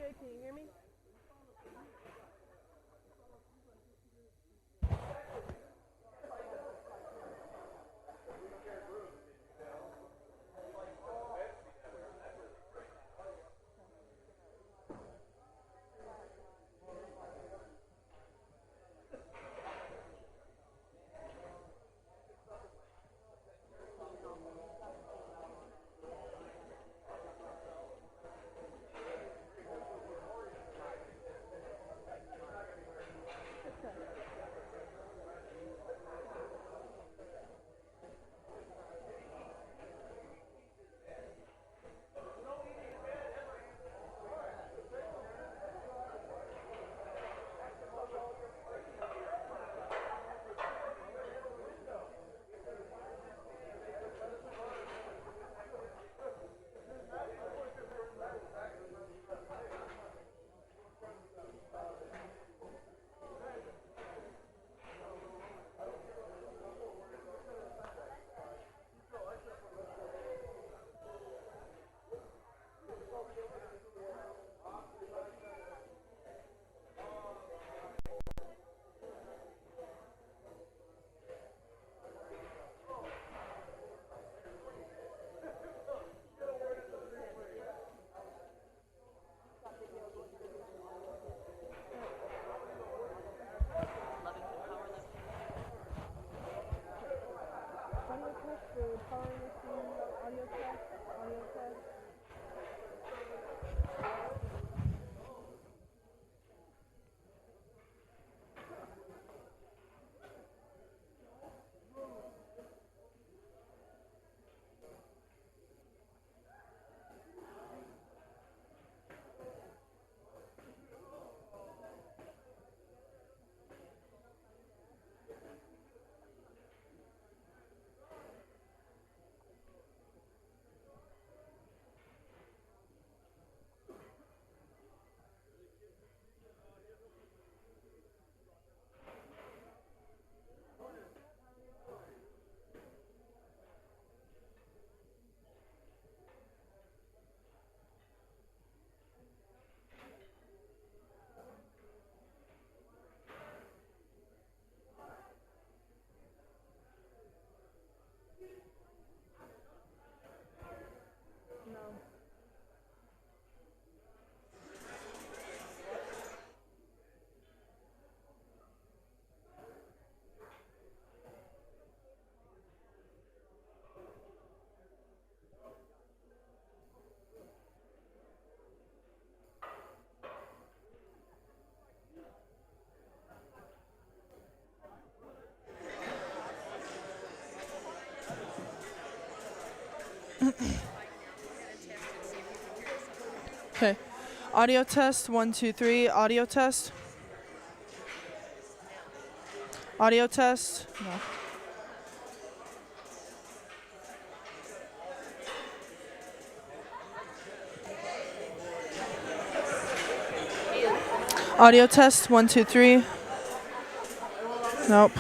AJ, can you hear me? Audio test for powerlifting, audio test, audio test. No. Okay. Audio test, 1, 2, 3. Audio test. Audio test. No. Audio test, 1, 2, 3. Nope.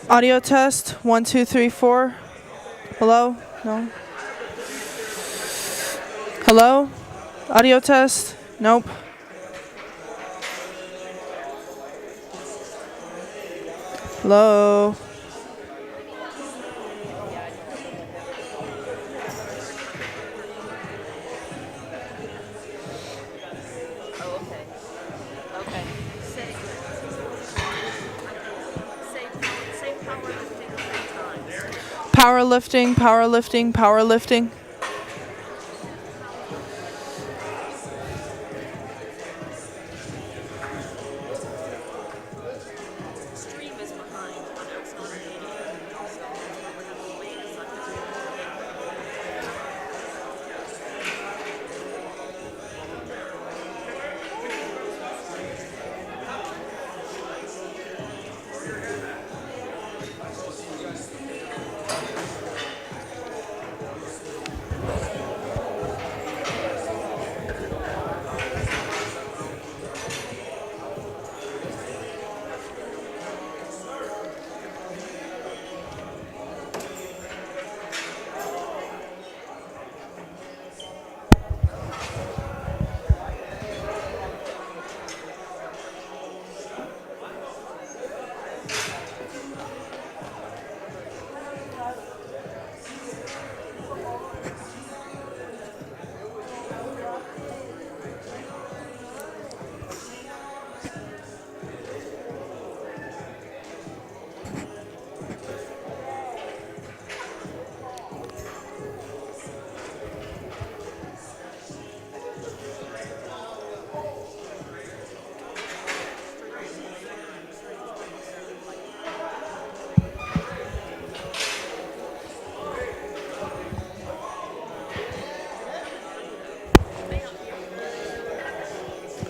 Audio test, 1, 2, 3, 4. Hello? No. Hello? Audio test? Nope. Hello? Powerlifting, powerlifting, powerlifting.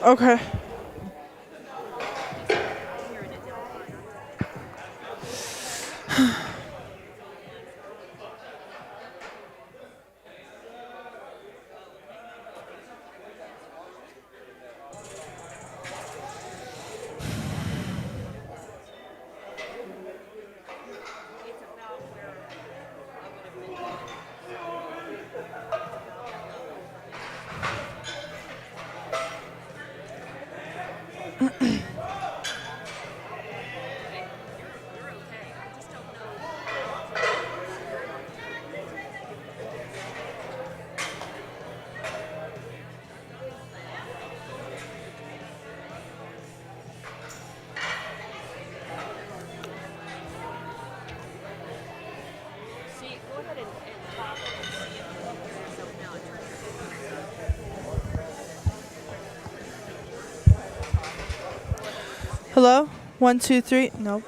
Okay. Hello? 1, 2, 3. Nope.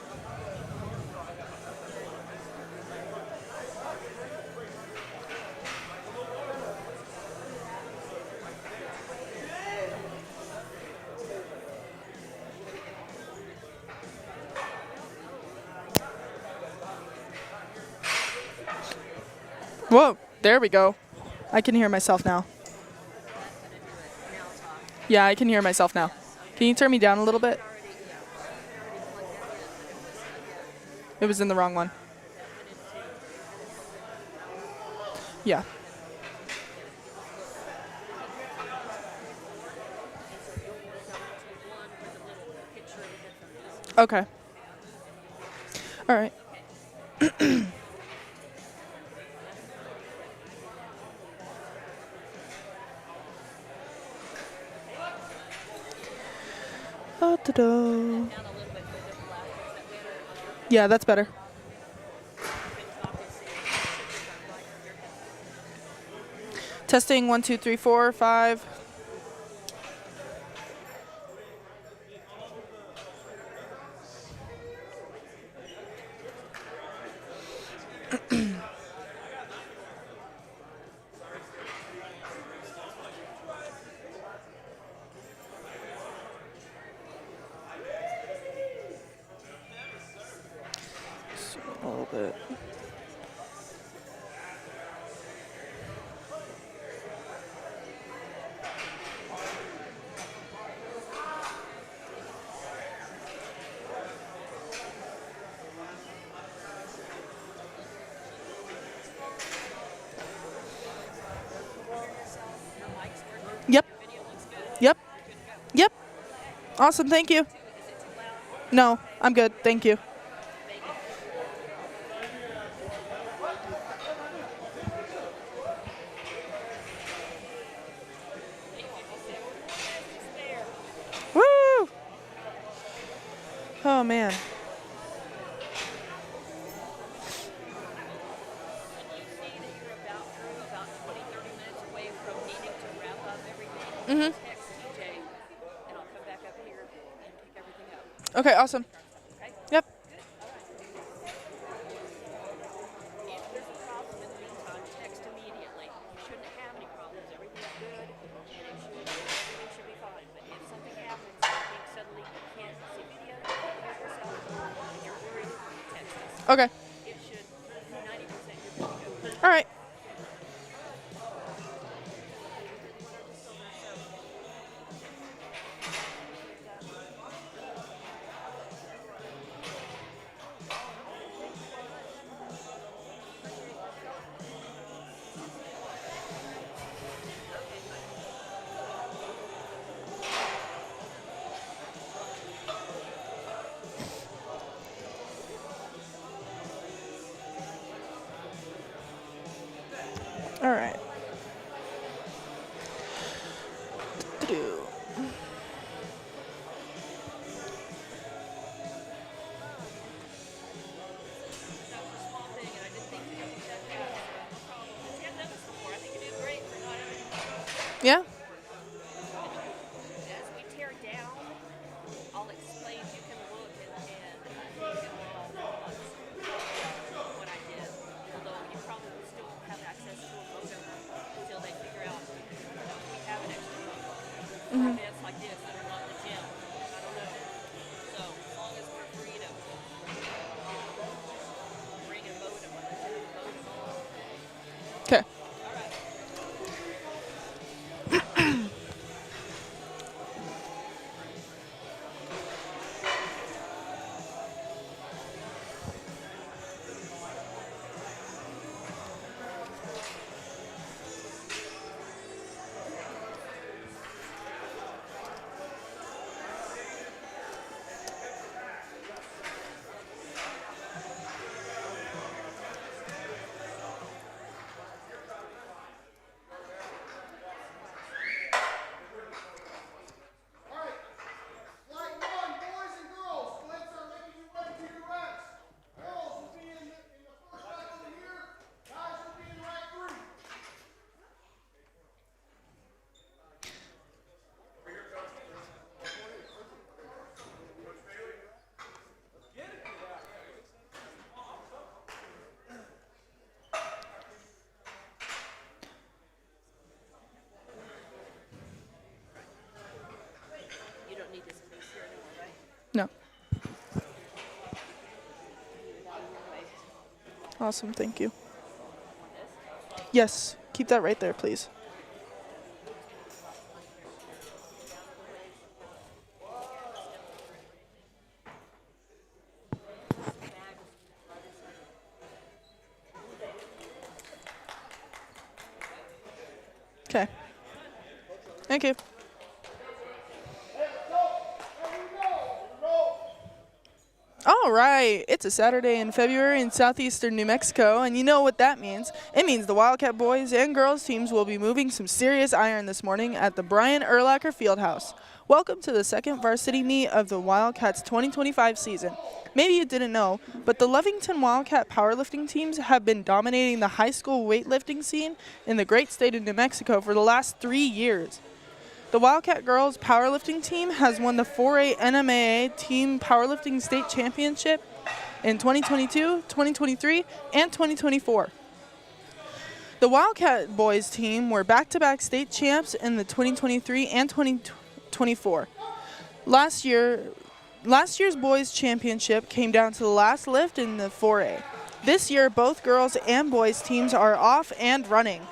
Whoa, there we go. I can hear myself now. Yeah, I can hear myself now. Can you turn me down a little bit? It was in the wrong one. Yeah. Okay. All right. Yeah, that's better. Testing 1, 2, 3, 4, 5. A little bit. Yep. Yep. Yep. Awesome. Thank you. No, I'm good. Thank you. Woo! Oh, man. Mhm. text TJ, and I'll come back up here and pick everything up. Okay, awesome. Okay? Yep. Good? All right. If there's a problem in the meantime, text immediately. You shouldn't have any problems. Everything's good, and everything should be fine. But if something happens, and you think suddenly you can't see video, you yourself, and you're worried, text us. Okay. It should 90% you're good to go. All right. All right. Do-do-do. That was a small thing, and I didn't think you could do that fast. No problem. You haven't done this before. I think you did great for not having. Yeah. As we tear down, I'll explain. You can look and you can watch what I did. Although you probably still won't have access to a modem until they figure out we have an extra modem. Events like this that are not in the gym. I don't know. So as long as we're free to bring a modem, I can turn the modem on. Okay. All right. Flight 1, boys and girls, splits are making your way to your racks. Girls will be in the first rack over here. Guys will be in rack 3. You don't need this space here anymore, right? No. Leave it out of your way. Awesome. Thank you. This? Yes. Keep that right there, please. Okay. Thank you. All right, it's a Saturday in February in southeastern New Mexico, and you know what that means. It means the Wildcat boys and girls teams will be moving some serious iron this morning at the Brian Urlacher Fieldhouse. Welcome to the second varsity meet of the Wildcats 2025 season. Maybe you didn't know, but the Lovington Wildcat powerlifting teams have been dominating the high school weightlifting scene in the great state of New Mexico for the last 3 years. The Wildcat girls powerlifting team has won the 4A NMAA Team Powerlifting State Championship in 2022, 2023, and 2024. The Wildcat boys team were back-to-back state champs in the 2023 and 2024. Last year's boys championship came down to the last lift in the 4A. This year, both girls and boys teams are off and running.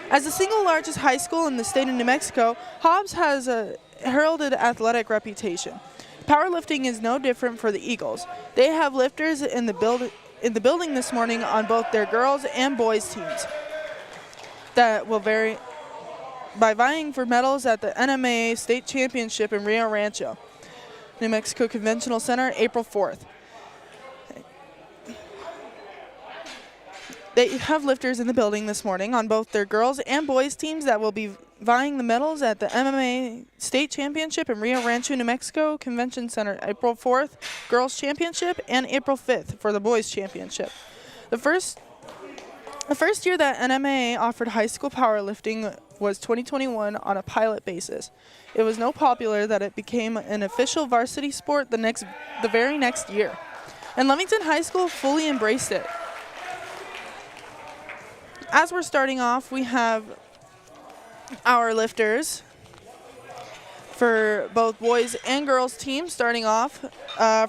As the single largest high school in the state of New Mexico, Hobbs has a heralded athletic reputation. Powerlifting is no different for the Eagles. They have lifters in the building this morning on both their girls and boys teams that will vary by vying for medals at the NMAA State Championship in Rio Rancho, New Mexico Conventional Center, April 4th. They have lifters in the building this morning on both their girls and boys teams that will be vying the medals at the MMA State Championship in Rio Rancho, New Mexico Convention Center, April 4th, Girls Championship, and April 5th for the Boys Championship. The first year that NMAA offered high school powerlifting was 2021 on a pilot basis. It was no popular that it became an official varsity sport the very next year. And Lovington High School fully embraced it. As we're starting off, we have our lifters for both boys and girls teams starting off.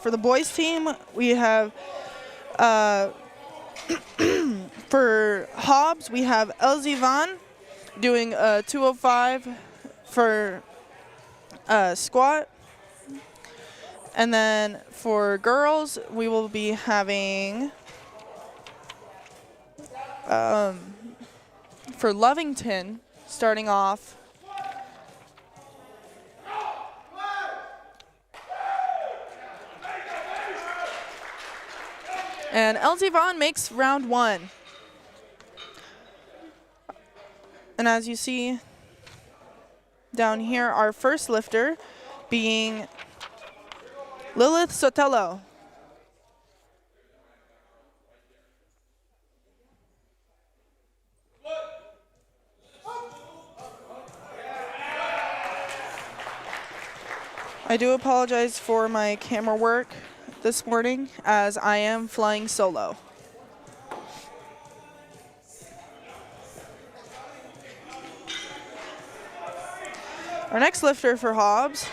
For the boys team, we have for Hobbs, we have Elsie Van doing a 205 for squat. And then for girls, we will be having for Lovington starting off and Elsie Vaughn makes round 1. And as you see down here, our first lifter being Lilith Sotelo. I do apologize for my camera work this morning as I am flying solo. Our next lifter for Hobbs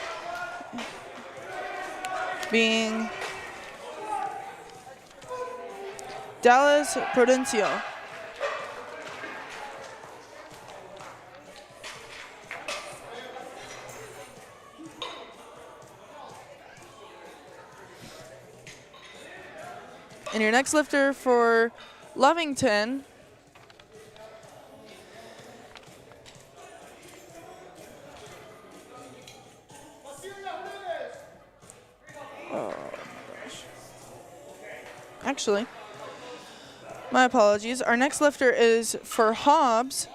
being Dallas Prudencio. And your next lifter for Lovington actually, my apologies. Our next lifter is for Hobbs,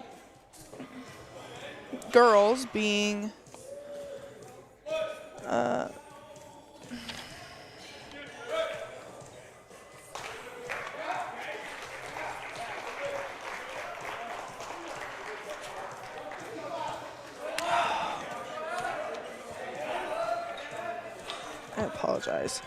girls being I apologize.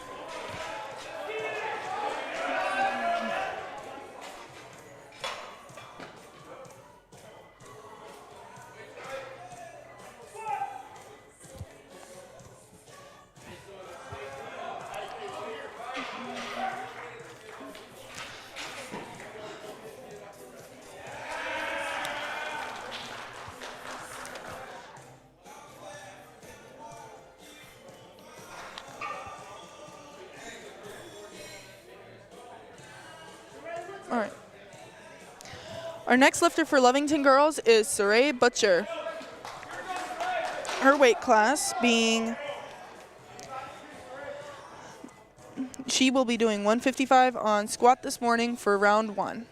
All right. Our next lifter for Lovington girls is Saray Butcher. Her weight class being, she will be doing 155 on squat this morning for round 1.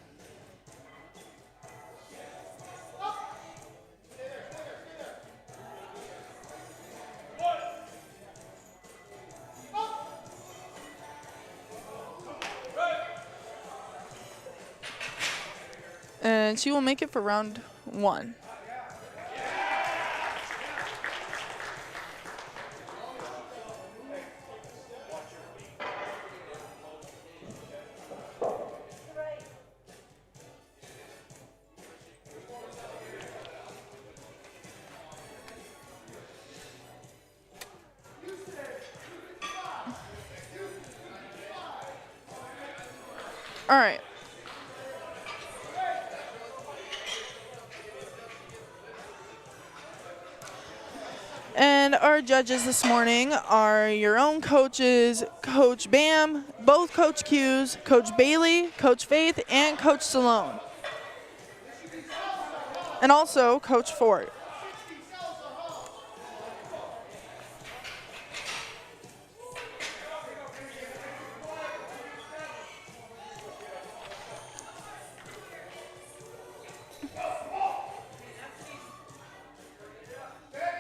And she will make it for round 1. All right. And our judges this morning are your own coaches, Coach Bam, both Coach Q's, Coach Bailey, Coach Faith, and Coach Salone. And also Coach Ford.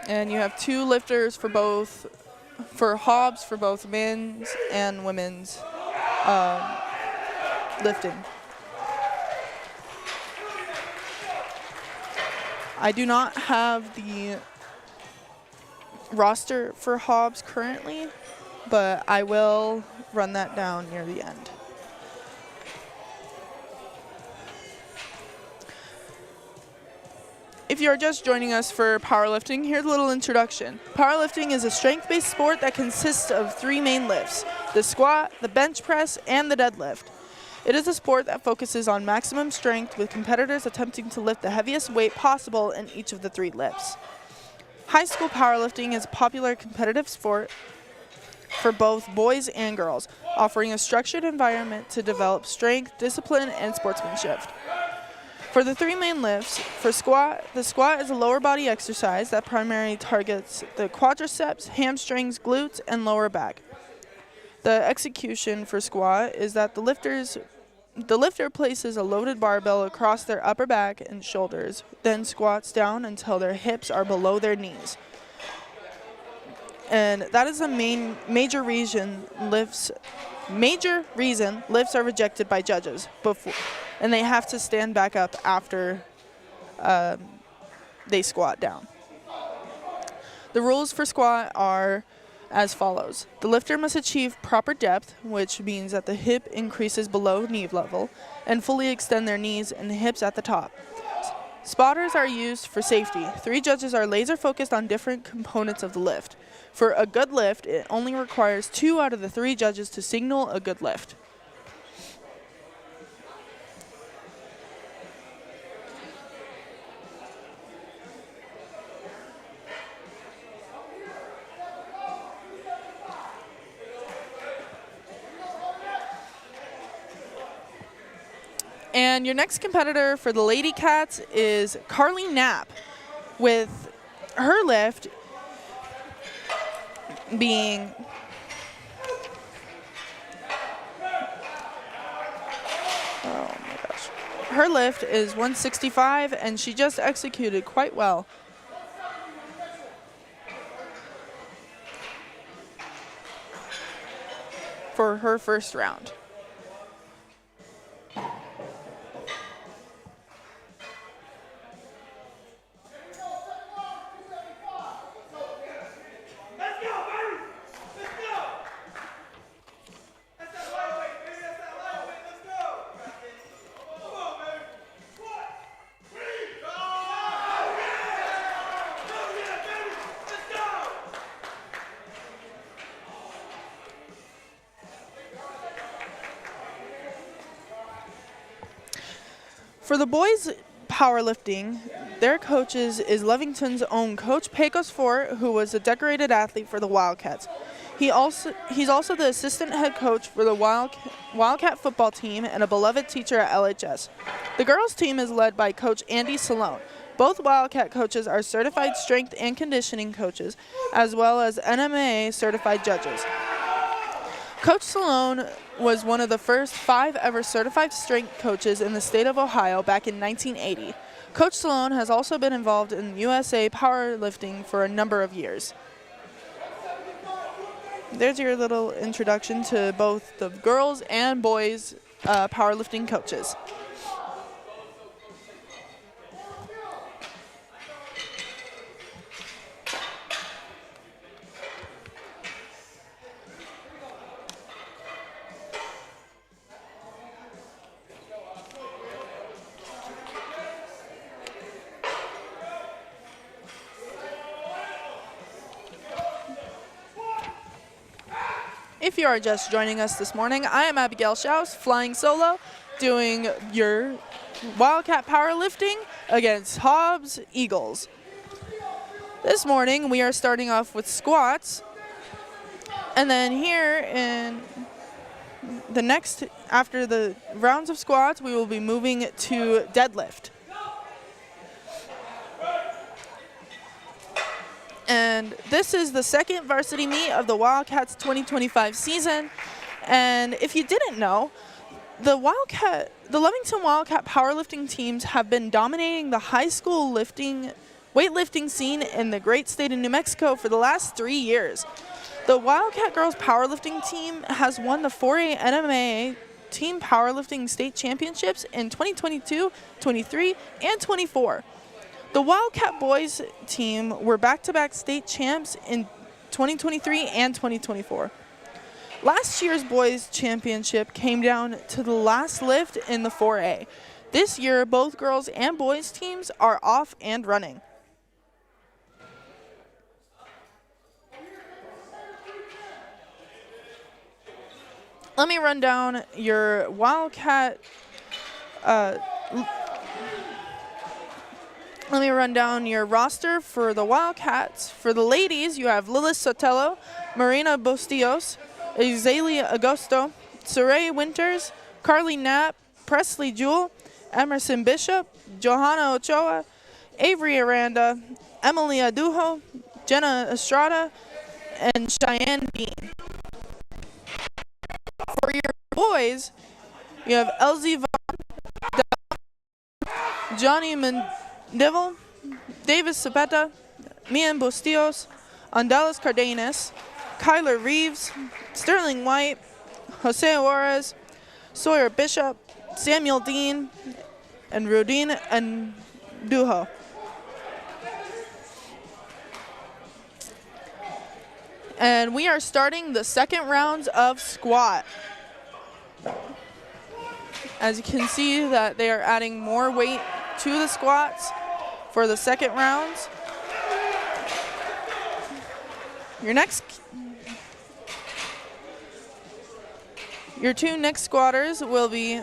And you have 2 lifters for Hobbs for both men's and women's lifting. I do not have the roster for Hobbs currently, but I will run that down near the end. If you are just joining us for powerlifting, here's a little introduction. Powerlifting is a strength-based sport that consists of 3 main lifts: the squat, the bench press, and the deadlift. It is a sport that focuses on maximum strength, with competitors attempting to lift the heaviest weight possible in each of the 3 lifts. High school powerlifting is a popular competitive sport for both boys and girls, offering a structured environment to develop strength, discipline, and sportsmanship. For the 3 main lifts, for squat, the squat is a lower body exercise that primarily targets the quadriceps, hamstrings, glutes, and lower back. The execution for squat is that the lifter places a loaded barbell across their upper back and shoulders, then squats down until their hips are below their knees. And that is a major reason lifts are rejected by judges before, and they have to stand back up after they squat down. The rules for squat are as follows. The lifter must achieve proper depth, which means that the hip increases below knee level, and fully extend their knees and hips at the top. Spotters are used for safety. 3 judges are laser focused on different components of the lift. For a good lift, it only requires 2 out of the 3 judges to signal a good lift. And your next competitor for the Lady Cats is Carly Knapp, with her lift being her lift is 165, and she just executed quite well. For her first round. For the boys powerlifting, their coaches is Lovington's own coach Pecos Fort, who was a decorated athlete for the Wildcats. He's also the assistant head coach for the Wildcat football team and a beloved teacher at LHS. The girls team is led by Coach Andy Salone. Both Wildcat coaches are certified strength and conditioning coaches, as well as NMAA certified judges. Coach Salone was one of the first 5 ever certified strength coaches in the state of Ohio back in 1980. Coach Salone has also been involved in USA powerlifting for a number of years. There's your little introduction to both the girls and boys powerlifting coaches. If you are just joining us this morning, I am Abigail Schaus, flying solo, doing your Wildcat powerlifting against Hobbs Eagles. This morning we are starting off with squats, and then here in the next, after the rounds of squats, we will be moving to deadlift. And this is the second varsity meet of the Wildcats 2025 season. And if you didn't know, the Lovington Wildcat powerlifting teams have been dominating the high school weightlifting scene in the great state of New Mexico for the last 3 years. The Wildcat girls powerlifting team has won the 4A NMAA team powerlifting state championships in 2022, 23, and 24. The Wildcat boys team were back-to-back state champs in 2023 and 2024. Last year's boys championship came down to the last lift in the 4A. This year, both girls and boys teams are off and running. Let me run down your Wildcat Let me run down your roster for the Wildcats. For the ladies, you have Lilith Sotelo, Marina Bustillos, Azalea Agosto, Saray Winters, Carly Knapp, Presley Jewell, Emerson Bishop, Johanna Ochoa, Avery Aranda, Emily Adujo, Jenna Estrada, and Cheyenne Dean. For your boys, you have Elsie Vaughn, Johnny Mendivel, Davis Cepeda, Mian Bustillos, Andalas Cardenas, Kyler Reeves, Sterling White, Jose Juarez, Sawyer Bishop, Samuel Dean, and Rodine and Duho. And we are starting the second rounds of squat. As you can see that they are adding more weight to the squats for the second rounds. Your two next squatters will be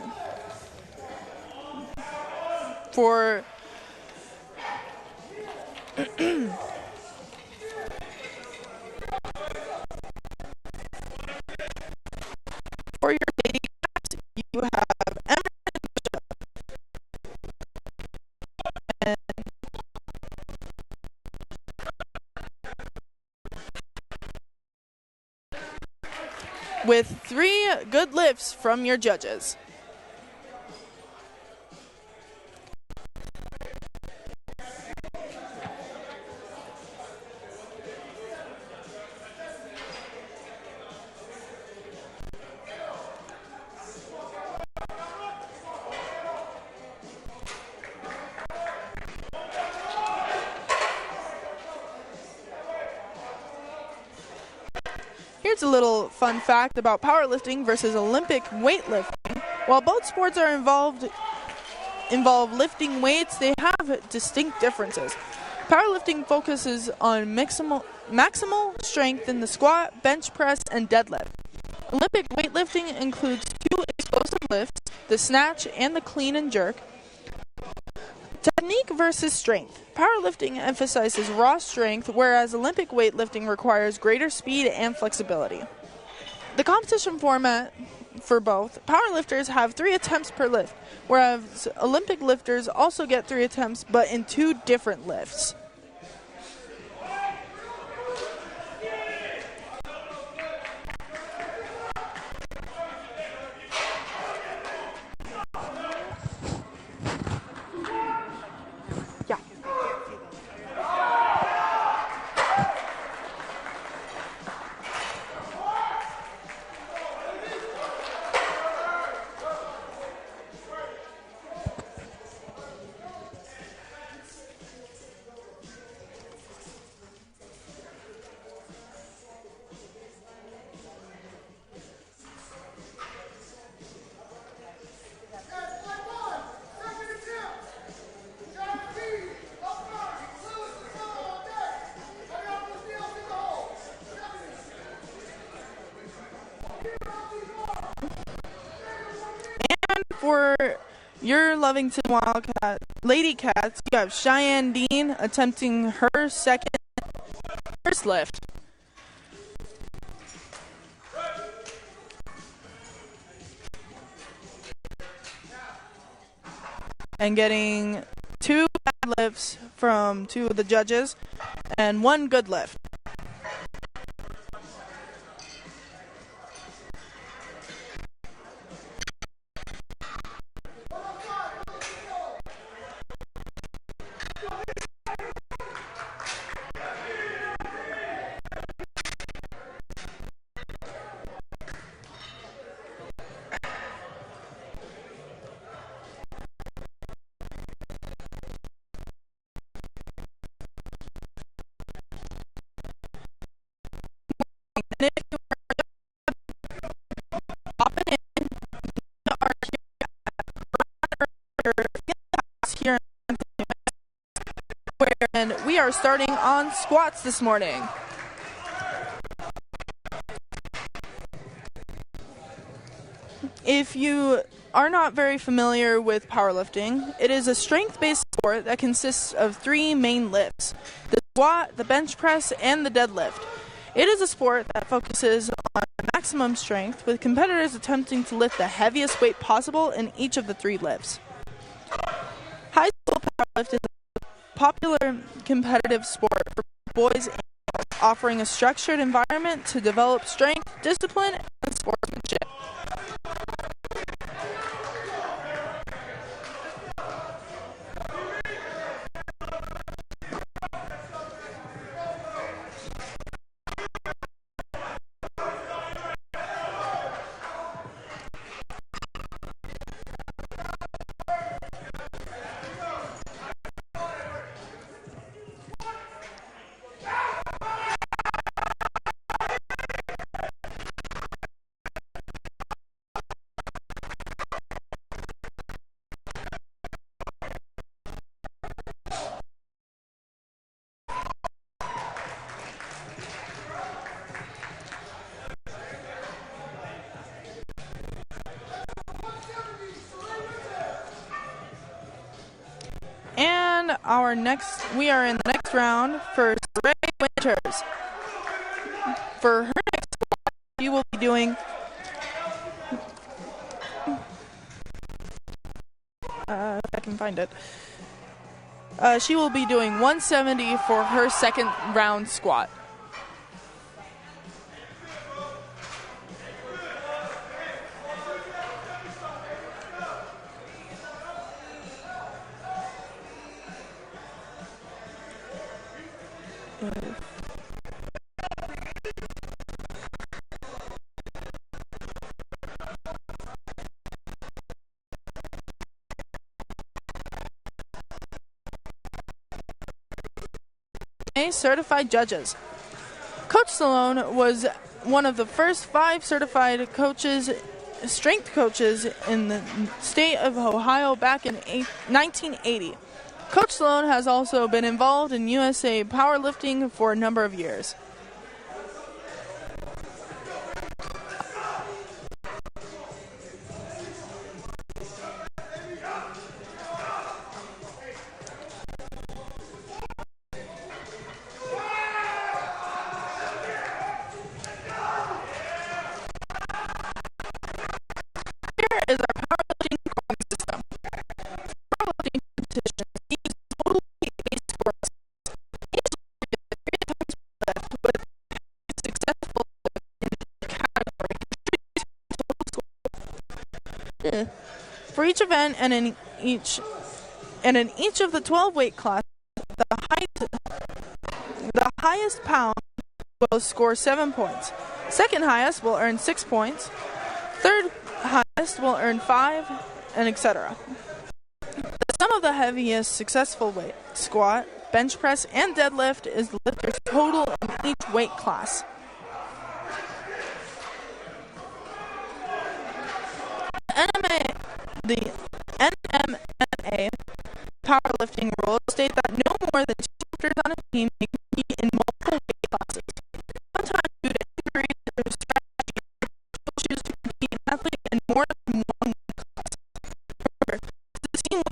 for for your lady cats, you have Emerson Bishop and with 3 good lifts from your judges. Here's a little fun fact about powerlifting versus Olympic weightlifting. While both sports are involve lifting weights, they have distinct differences. Powerlifting focuses on maximal strength in the squat, bench press, and deadlift. Olympic weightlifting includes 2 explosive lifts, the snatch and the clean and jerk. Technique versus strength. Powerlifting emphasizes raw strength, whereas Olympic weightlifting requires greater speed and flexibility. The competition format for both, powerlifters have 3 attempts per lift, whereas Olympic lifters also get 3 attempts, but in 2 different lifts. For your Lovington Wildcat Lady Cats, you have Cheyenne Dean attempting her first lift. And getting 2 bad lifts from 2 of the judges and 1 good lift. And we are starting on squats this morning. If you are not very familiar with powerlifting, it is a strength-based sport that consists of 3 main lifts: the squat, the bench press, and the deadlift. It is a sport that focuses on maximum strength, with competitors attempting to lift the heaviest weight possible in each of the 3 lifts. High school powerlifting is a popular competitive sport for boys and girls, offering a structured environment to develop strength, discipline, and sportsmanship. And we are in the next round for Ray Winters. For her next squat, she will be doing if I can find it. She will be doing 170 for her second round squat. Certified judges. Coach Stallone was one of the first 5 certified strength coaches in the state of Ohio back in 1980. Coach Stallone has also been involved in USA powerlifting for a number of years. Is our powerlifting scoring system. Powerlifting competitions use total weight-based scoring systems. Each lift with successful in the category contributes to total score. For each event and in each of the 12 weight classes, the highest pound will score 7 points. Second highest will earn 6 points. Third highest will earn 5, and etc. The sum of the heaviest successful weight, squat, bench press, and deadlift is the lifter's total in each weight class. The NMMA powerlifting rules state that no more than 2 lifters on a team may compete in multiple weight classes. Sometimes, due to injuries or strategy, people choose to compete an athlete in more than one weight class. However, the team with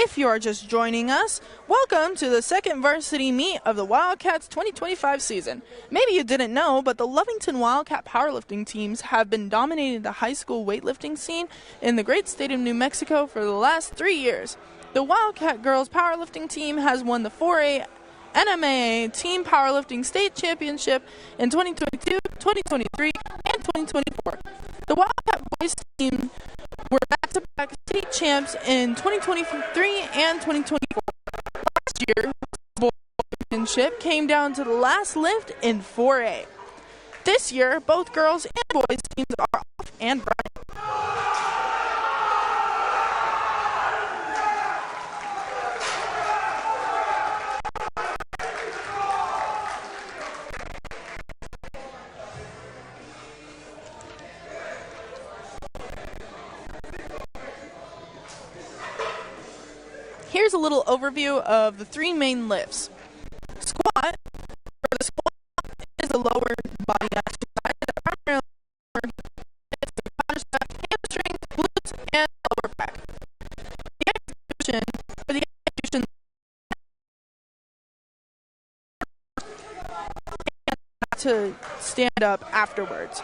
If you are just joining us, welcome to the second varsity meet of the Wildcats 2025 season. Maybe you didn't know, but the Lovington Wildcat powerlifting teams have been dominating the high school weightlifting scene in the great state of New Mexico for the last 3 years. The Wildcat girls powerlifting team has won the 4A NMAA Team Powerlifting State Championship in 2022, 2023, and 2024. The Wildcat boys team were back-to-back state champs in 2023 and 2024. Last year, the boys championship came down to the last lift in 4A. This year, both girls and boys teams are off and running. Here's a little overview of the 3 main lifts. Squat. For the squat is a lower body exercise that primarily hits the quadriceps, hamstrings, glutes, and lower back. The execution to stand up afterwards.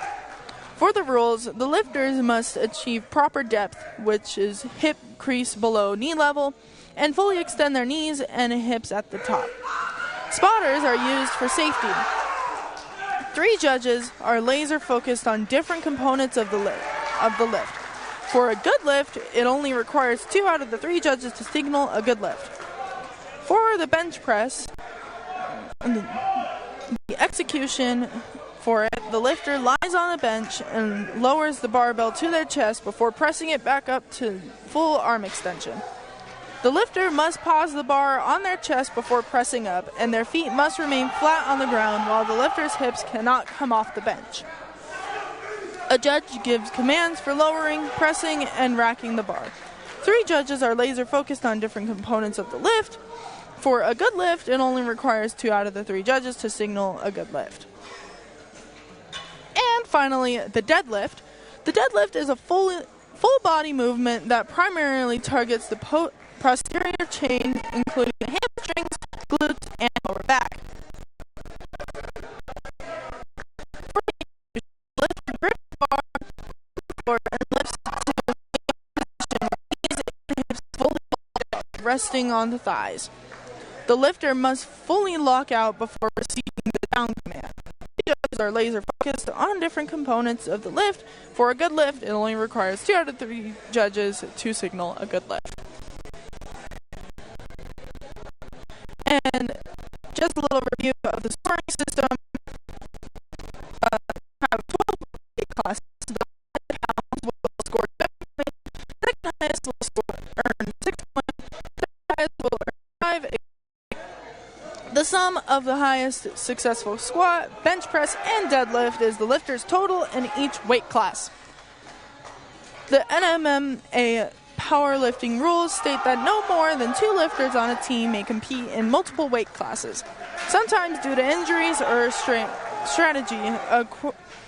For the rules, the lifters must achieve proper depth, which is hip crease below knee level, and fully extend their knees and hips at the top. Spotters are used for safety. 3 judges are laser focused on different components of the lift. For a good lift, it only requires 2 out of the 3 judges to signal a good lift. For the bench press, the execution for it, the lifter lies on a bench and lowers the barbell to their chest before pressing it back up to full arm extension. The lifter must pause the bar on their chest before pressing up, and their feet must remain flat on the ground while the lifter's hips cannot come off the bench. A judge gives commands for lowering, pressing, and racking the bar. 3 judges are laser focused on different components of the lift. For a good lift, it only requires 2 out of the 3 judges to signal a good lift. And finally, the deadlift. The deadlift is a full body movement that primarily targets the posterior chain, including the hamstrings, glutes, and lower back. Lift the grip bar forward and lifts to the position, knees and hips fully resting on the thighs. The lifter must fully lock out before receiving the down command. Judges are laser focused on different components of the lift. For a good lift, it only requires 2 out of 3 judges to signal a good lift. And just a little review of the scoring system. Have 12 weight classes. The pounds will score 7 points. Second highest will earn 6 points. Third highest will earn 5. The sum of the highest successful squat, bench press, and deadlift is the lifter's total in each weight class. The NMAA powerlifting rules state that no more than 2 lifters on a team may compete in multiple weight classes. Sometimes due to injuries or strategy,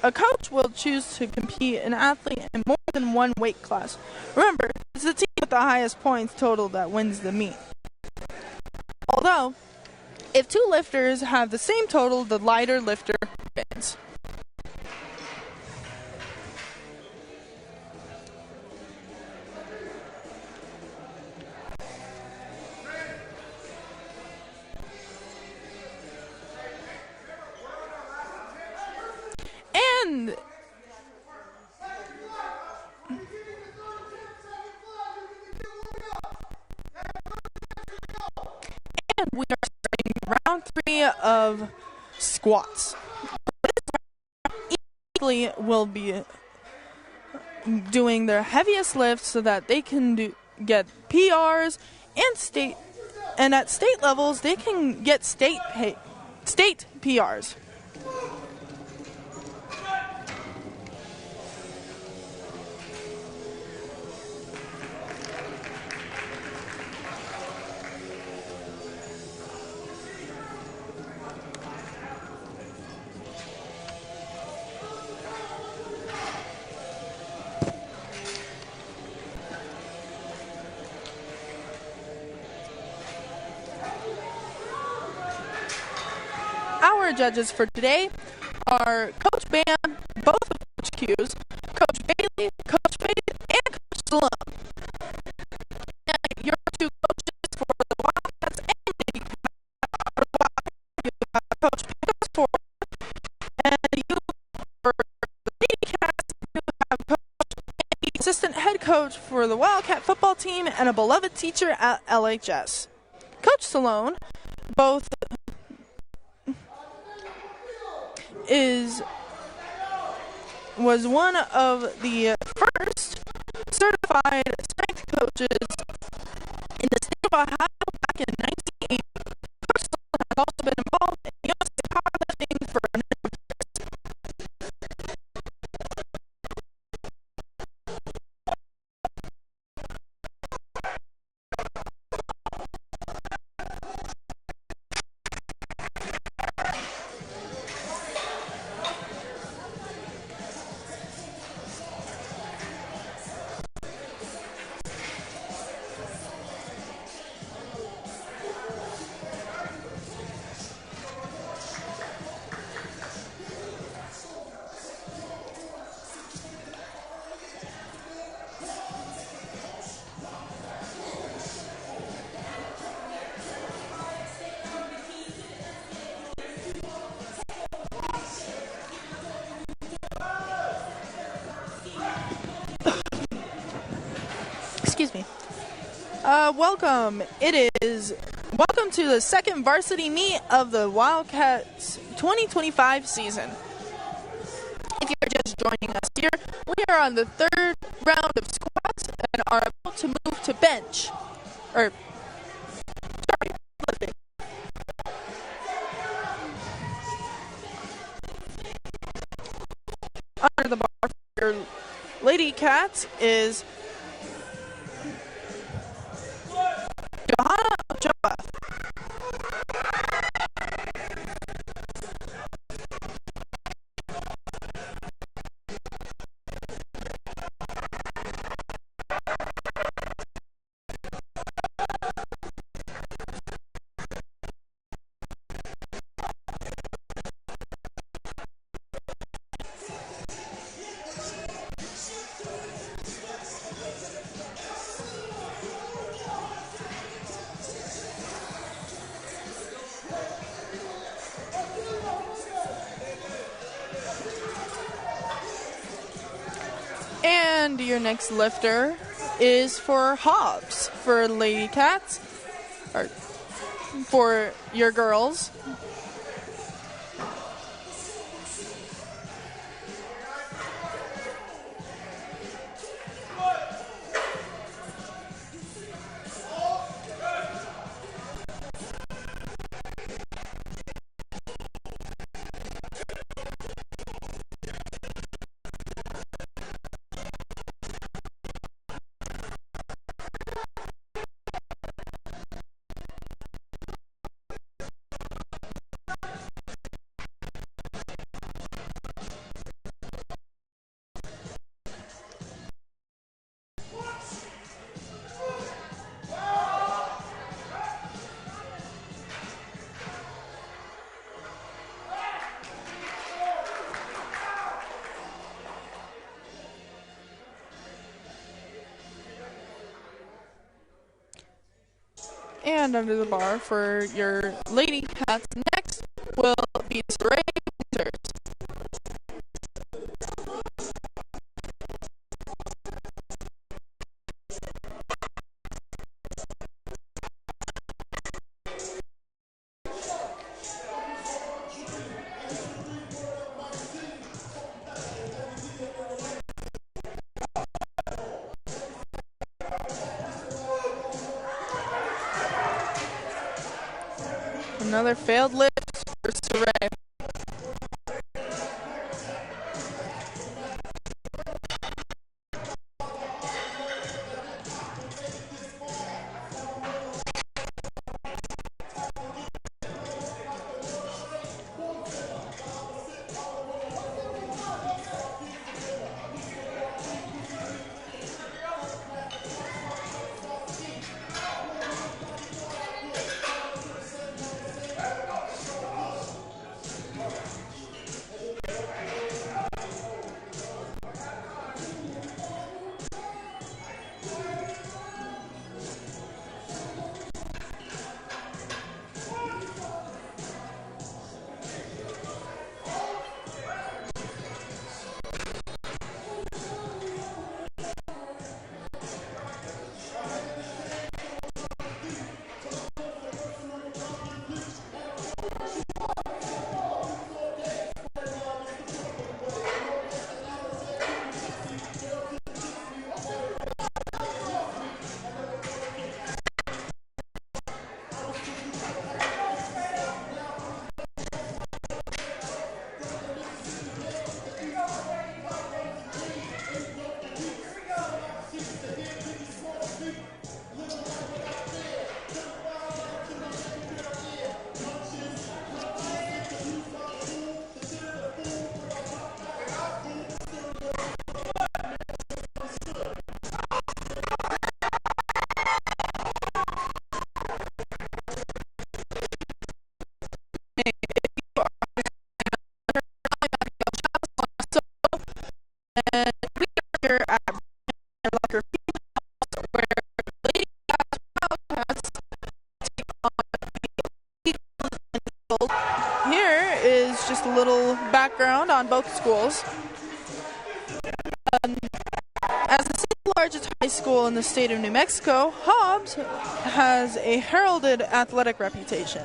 a coach will choose to compete an athlete in more than 1 weight class. Remember, it's the team with the highest points total that wins the meet. Although, if 2 lifters have the same total, the lighter lifter wins. And we are starting round 3 of squats. Each will be doing their heaviest lifts so that they can get PRs and at state levels they can get state PRs. Our judges for today are Coach Bam, both of Coach Q's, Coach Bailey, Coach Faith, and Coach Stallone. And your two coaches for the Wildcats and Lady Cats for the Wildcats, you have Coach Pickles for, and you for the Lady Cats, you have Coach Andy, assistant head coach for the Wildcat football team and a beloved teacher at LHS. Coach Stallone, both was one of the first certified strength coaches in the state of Ohio back in 1980. Coach Stallone has also been involved in USA powerlifting for a number of Excuse me. Welcome to the second varsity meet of the Wildcats 2025 season. If you're just joining us here, we are on the third round of squats and are about to move to bench. Lifting. Under the bar for your Lady Cats is Johanna Ochoa. And your next lifter is for Hobbs for Lady Cats, or for your girls. And under the bar for your Lady Cats next will be Saray Winters. Another failed lift for Saray. That's just a little background on both schools. As the single largest high school in the state of New Mexico, Hobbs has a heralded athletic reputation.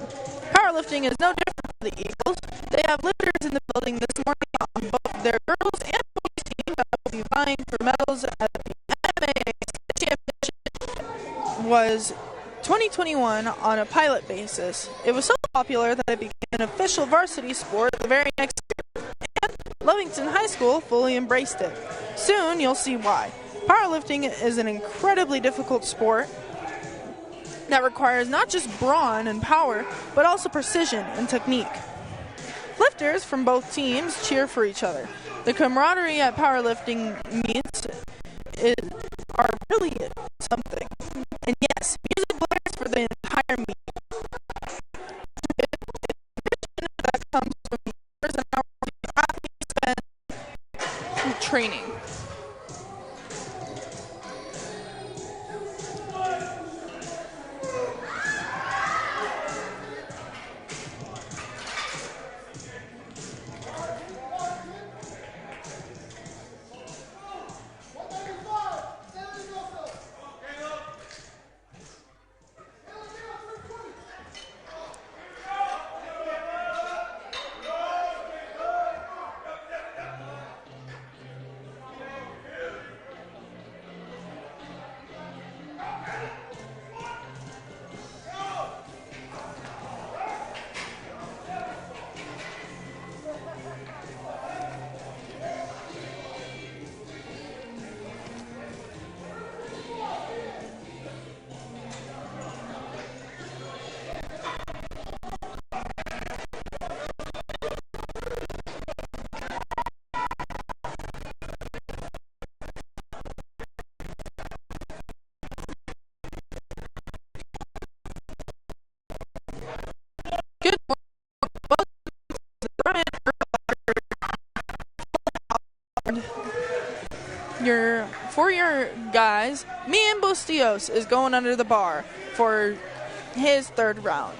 Powerlifting is no different from the Eagles. They have lifters in the building this morning on both their girls and boys team that will be vying for medals at the MMA Championship. Was 2021 on a pilot basis. It was so popular that it became an official varsity sport the very next year, and Lovington High School fully embraced it. Soon you'll see why. Powerlifting is an incredibly difficult sport that requires not just brawn and power, but also precision and technique. Lifters from both teams cheer for each other. The camaraderie at powerlifting meets are really something. And yes, music blares for the entire meet. That comes from the hours and hours the athletes spend training. Good morning. For your guys, me and Bustillos is going under the bar for his third round.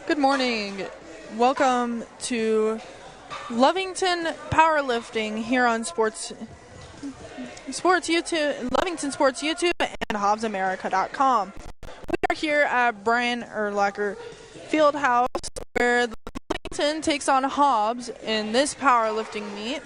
Good morning. Welcome to Lovington Powerlifting here on Sports YouTube, Lovington Sports YouTube, and HobbsAmerica.com. We are here at Brian Urlacher Fieldhouse, where Lovington takes on Hobbs in this powerlifting meet.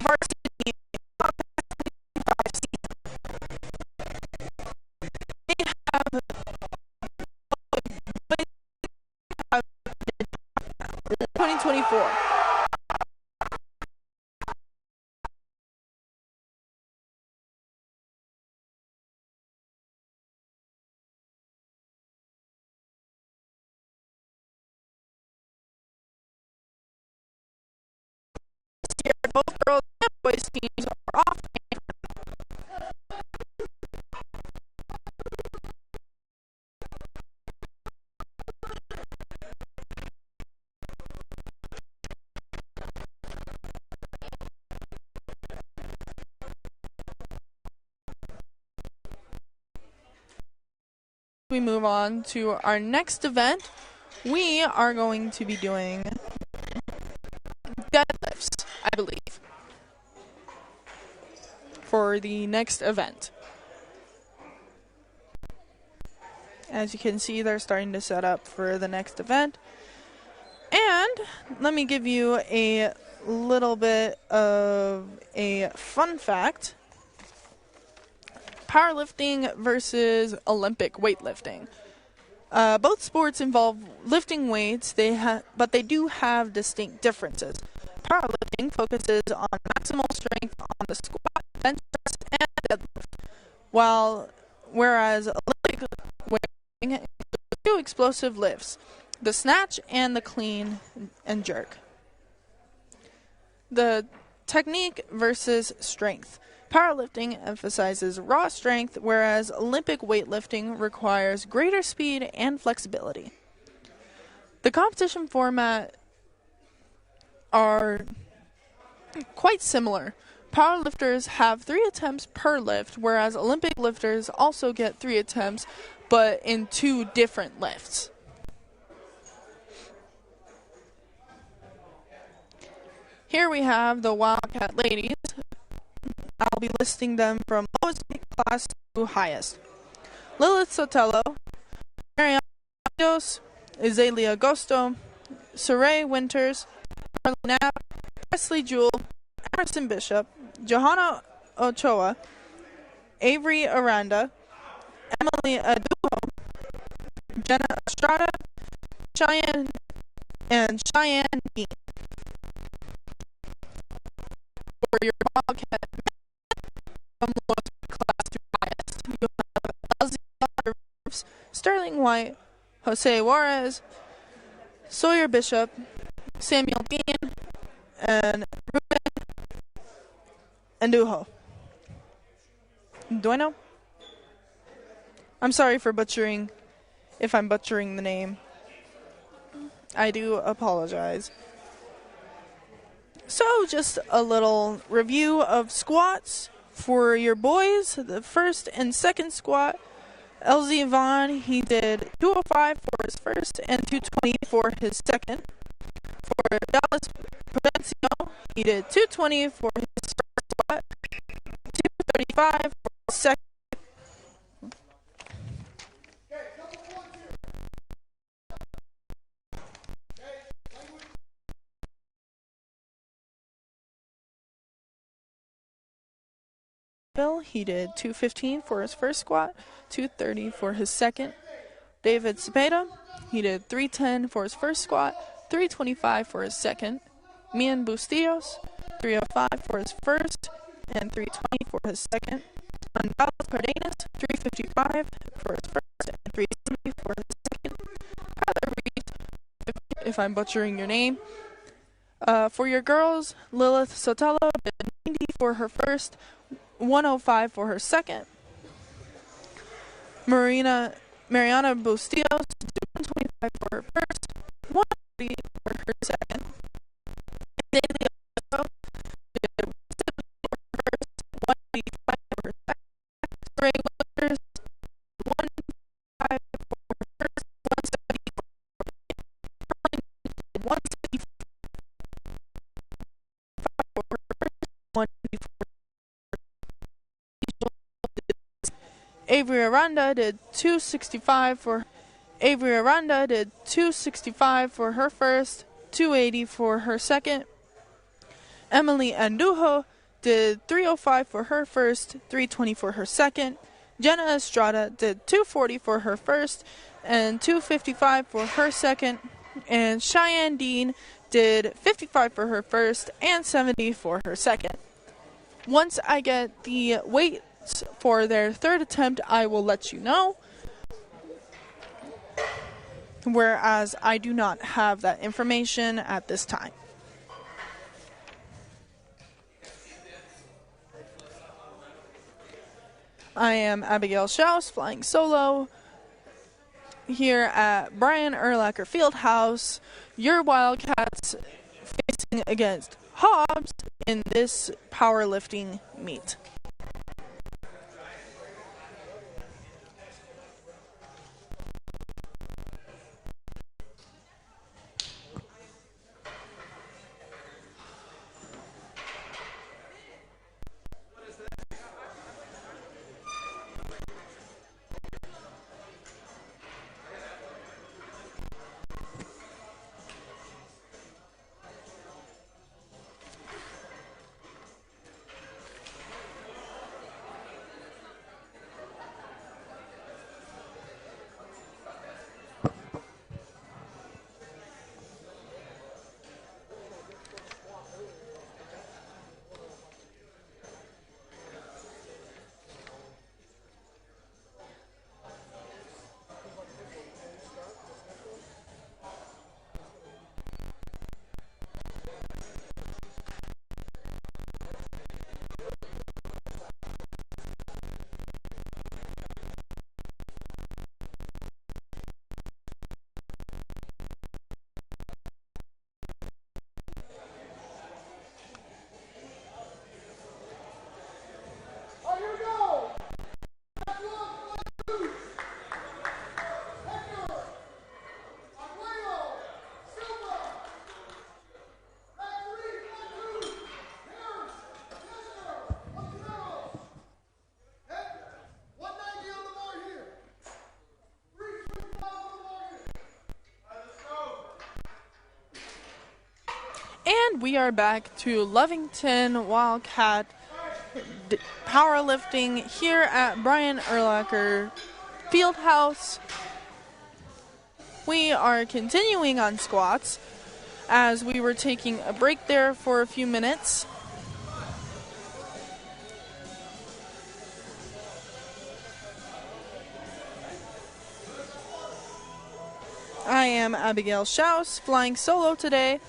varsity they have 2024. Both girls and boys teams are off. We move on to our next event. We are going to be doing deadlifts, I believe, for the next event. As you can see, they're starting to set up for the next event. And let me give you a little bit of a fun fact. Powerlifting versus Olympic weightlifting. Both sports involve lifting weights, but they do have distinct differences. Powerlifting focuses on maximal strength on the squat, bench press, and deadlift, whereas Olympic weightlifting includes two explosive lifts, the snatch and the clean and jerk. The technique versus strength. Powerlifting emphasizes raw strength, whereas Olympic weightlifting requires greater speed and flexibility. The competition format are quite similar. Powerlifters have 3 attempts per lift, whereas Olympic lifters also get 3 attempts, but in 2 different lifts. Here we have the Wildcat ladies. I'll be listing them from lowest class to highest. Lilith Sotelo, Mariana Dios, Azalea Agosto, Saray Winters, Marlene Knapp, Presley Jewell, Emerson Bishop, Johanna Ochoa, Avery Aranda, Emily Adujo, Jenna Estrada, Cheyenne Dean. For your Wildcat from lowest class to highest, you have Elsie Sterling White, Jose Juarez, Sawyer Bishop, Samuel Dean, and Ruben Andujo. Dueno? I'm sorry for butchering, if I'm butchering the name. I do apologize. So, just a little review of squats for your boys. The first and second squat, LZ Vaughn, he did 205 for his first and 220 for his second. For Dallas Provencio, he did 220 for his first squat, 235 for his second. Bill, he did 215 for his first squat, 230 for his second. David Cepeda, he did 310 for his first squat, 325 for his second. Mian Bustillos, 305 for his first, and 320 for his second. Gonzalo Cardenas, 355 for his first, and 370 for his second. Tyler Reed, if I'm butchering your name. For your girls, Lilith Sotelo did 90 for her first, 105 for her second. Mariana Bustillos did 125 for her first, 130 for her second. Daily also did 170 for her first, 185 for her second. Ray Winters 105 for her first, 170 for her second. 165 for her first, 180 for her. Avery Aranda did 265 for her first, 280 for her second. Emily Andujo did 3:05 for her first, 3:20 for her second. Jenna Estrada did 2:40 for her first and 2:55 for her second. And Cheyenne Dean did 55 for her first and 70 for her second. Once I get the weights for their third attempt, I will let you know. Whereas I do not have that information at this time. I am Abigail Schaus, flying solo here at Brian Urlacher Fieldhouse. Your Wildcats facing against Hobbs in this powerlifting meet. And we are back to Lovington Wildcat Powerlifting here at Brian Urlacher Fieldhouse. We are continuing on squats as we were taking a break there for a few minutes. I am Abigail Schaus, flying solo today.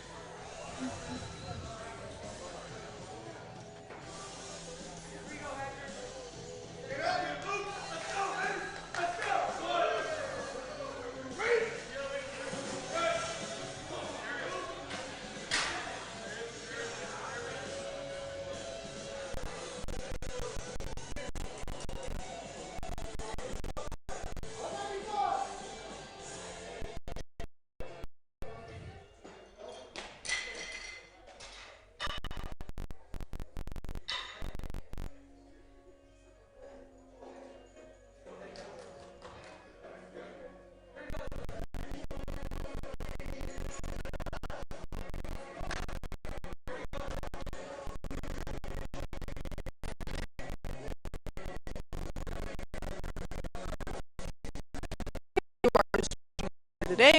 Today,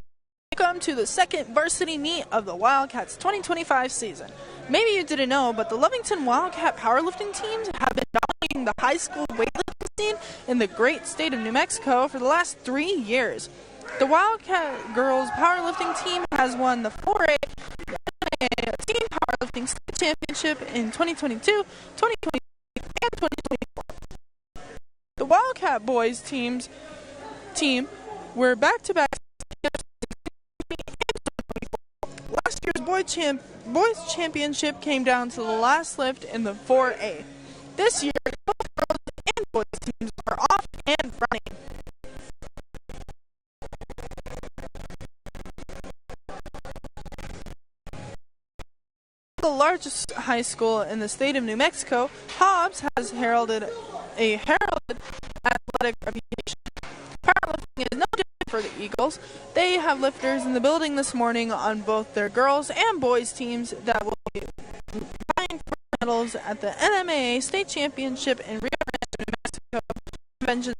welcome to the second varsity meet of the Wildcats 2025 season. Maybe you didn't know, but the Lovington Wildcat powerlifting teams have been dominating the high school weightlifting scene in the great state of New Mexico for the last 3 years. The Wildcat girls powerlifting team has won the 4A team powerlifting state championship in 2022, 2023, and 2024. The Wildcat boys team were back-to-back. Last year's boys championship came down to the last lift in the 4A. This year, both girls and boys teams are off and running. The largest high school in the state of New Mexico, Hobbs has heralded athletic reputation. Powerlifting is no different for the Eagles. They have lifters in the building this morning on both their girls and boys teams that will be vying for medals at the NMAA State Championship in Rio Grande, New Mexico conventions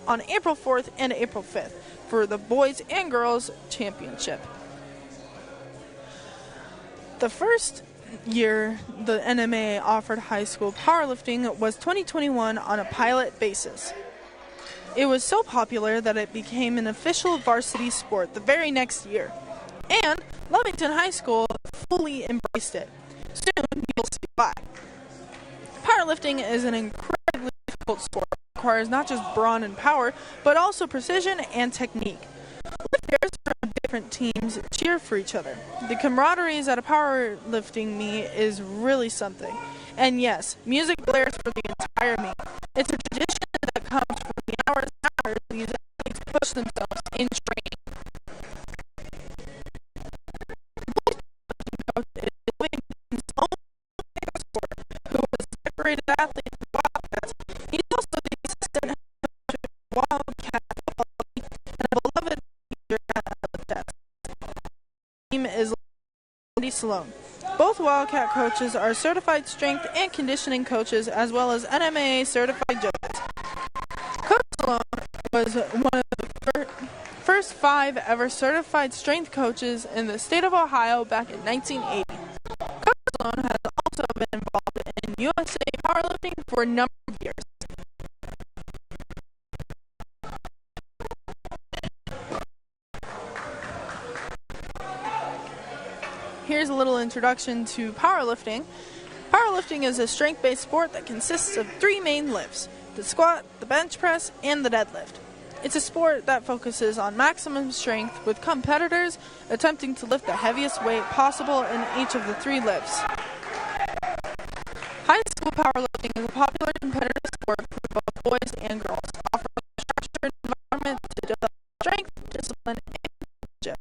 on April 4th and April 5th for the boys and girls championship. The first year the NMAA offered high school powerlifting was 2021 on a pilot basis. It was so popular that it became an official varsity sport the very next year, and Lovington High School fully embraced it. Soon you'll see why. Powerlifting is an incredibly difficult sport that requires not just brawn and power, but also precision and technique. Lifters from different teams cheer for each other. The camaraderie at a powerlifting meet is really something. And yes, music blares for the entire meet. It's a tradition that comes from the hours and hours these athletes push themselves in training. Coach is Lovington's own sport, who was a decorated athlete for the Wildcats. He's also the assistant head coach of Wildcat football league and a beloved teacher at the desk. The team is Andy Sloan. Both Wildcat coaches are certified strength and conditioning coaches, as well as NMAA certified judges. Coach Sloan was one of the first 5 ever certified strength coaches in the state of Ohio back in 1980. Coach Sloan has also been involved in USA powerlifting for a number of years. Here's a little introduction to powerlifting. Powerlifting is a strength-based sport that consists of 3 main lifts: the squat, the bench press, and the deadlift. It's a sport that focuses on maximum strength, with competitors attempting to lift the heaviest weight possible in each of the 3 lifts. High school powerlifting is a popular competitive sport for both boys and girls, offering a structured environment to develop strength, discipline, and leadership.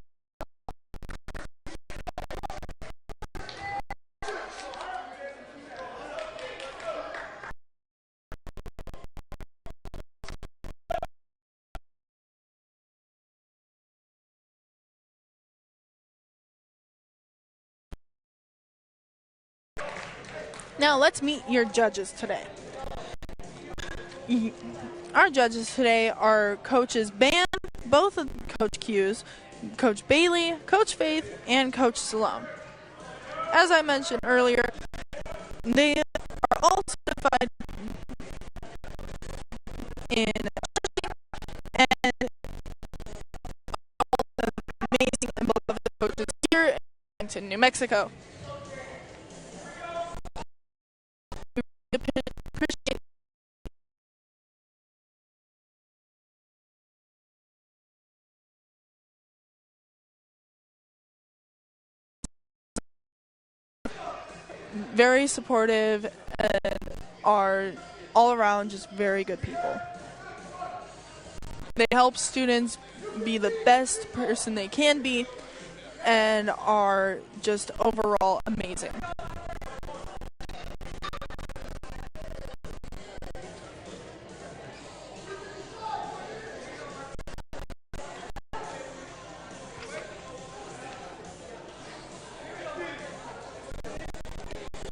Now let's meet your judges today. Our judges today are Coaches Ban, both of Coach Q's, Coach Bailey, Coach Faith, and Coach Salome. As I mentioned earlier, they are all certified in and all the amazing and beloved coaches here in Lovington, New Mexico. Appreciate very supportive and are all around just very good people. They help students be the best person they can be and are just overall amazing.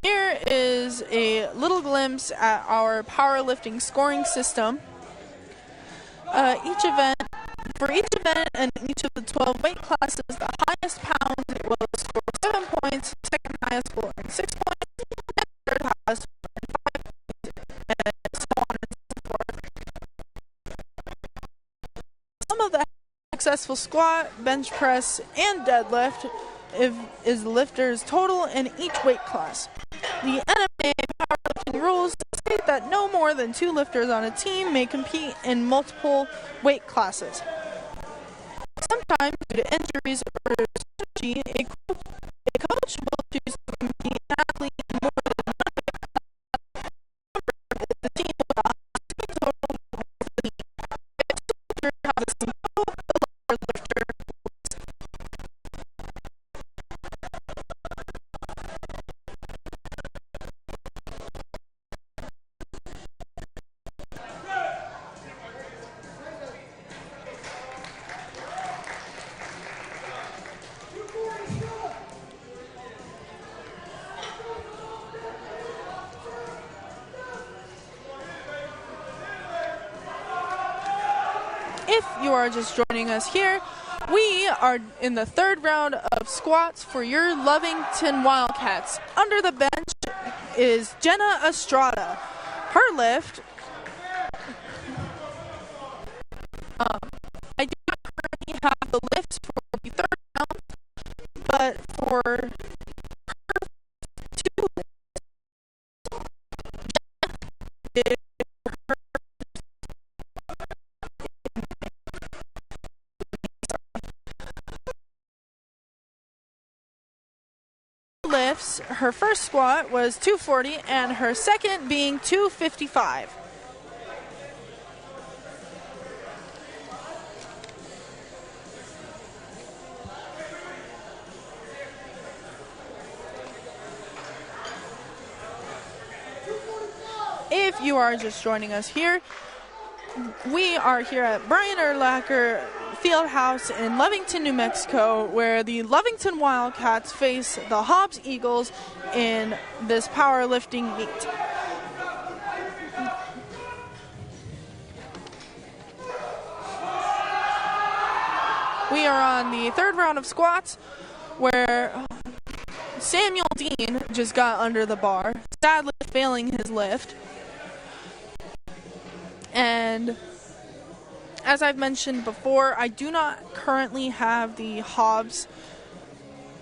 Here is a little glimpse at our powerlifting scoring system. For each event and each of the 12 weight classes, the highest pounds will score 7 points, second highest will earn 6 points, and third highest will earn 5 points, and so on and so forth. Some of the successful squat, bench press, and deadlift is the lifter's total in each weight class. The NMAA powerlifting rules state that no more than 2 lifters on a team may compete in multiple weight classes. Sometimes, due to injuries or strategy, a coach will choose to compete an athlete in more than one weight class. If the team with the highest total will the team. If the lifter has a single, the lower lifter wins. If you are just joining us here, we are in the third round of squats for your Lovington Wildcats. Under the bench is Jenna Estrada. Her lift, I do not currently have the lifts for the third round, but for her two lifts, lifts, her first squat was 240 and her second being 255. If you are just joining us here, we are here at Brian Urlacher Fieldhouse in Lovington, New Mexico, where the Lovington Wildcats face the Hobbs Eagles in this powerlifting meet. We are on the third round of squats, where Samuel Dean just got under the bar, sadly failing his lift. And as I've mentioned before, I do not currently have the Hobbs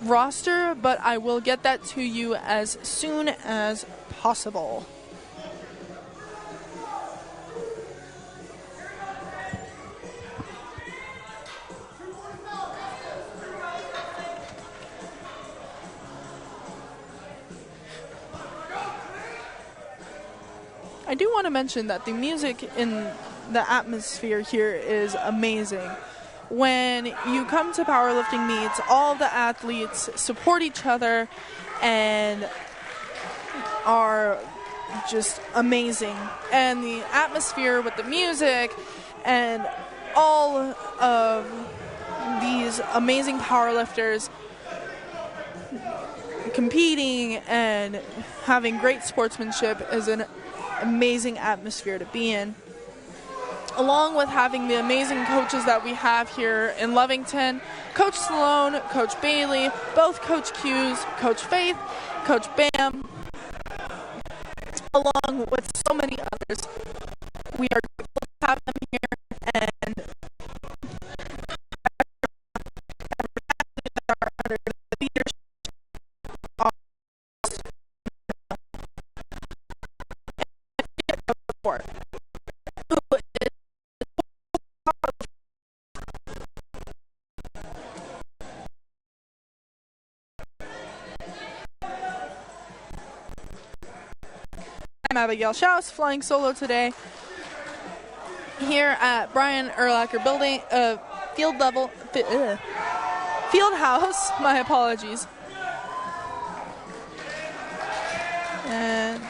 roster, but I will get that to you as soon as possible. I do want to mention that the music in the atmosphere here is amazing. When you come to powerlifting meets, all the athletes support each other and are just amazing. And the atmosphere with the music and all of these amazing powerlifters competing and having great sportsmanship is an amazing atmosphere to be in, along with having the amazing coaches that we have here in Lovington. Coach Sloan, Coach Bailey, both Coach Q's, Coach Faith, Coach Bam, along with so many others. We are grateful to have them here, and are under the leadership of support. I'm Abigail Schaus, flying solo today here at Brian Urlacher Building, Field House. My apologies. And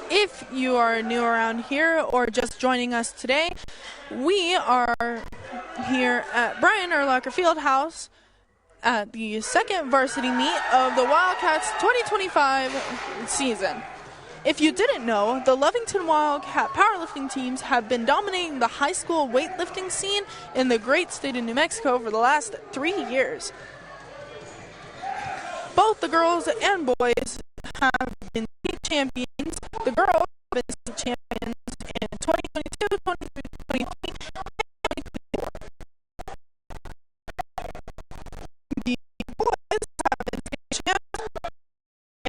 if you are new around here or just joining us today, we are here at Brian Urlacher Fieldhouse at the second varsity meet of the Wildcats 2025 season. If you didn't know, the Lovington Wildcat powerlifting teams have been dominating the high school weightlifting scene in the great state of New Mexico for the last 3 years. Both the girls and boys have been state champions. The girls have been state champions in 2022, 2023, and 2024. The boys have been state champions,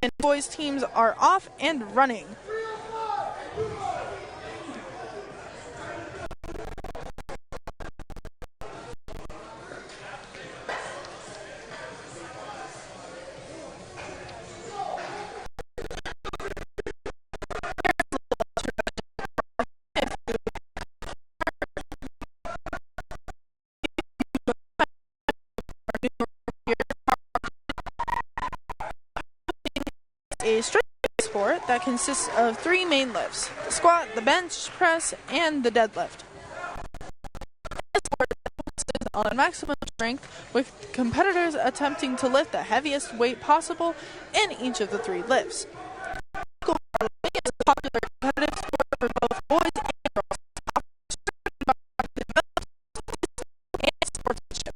and boys teams are off and running. A strength sport that consists of 3 main lifts: the squat, the bench press, and the deadlift. This sport focuses on maximum strength, with competitors attempting to lift the heaviest weight possible in each of the 3 lifts. School powerlifting is a popular competitive sport for both boys and girls, and sportsmanship.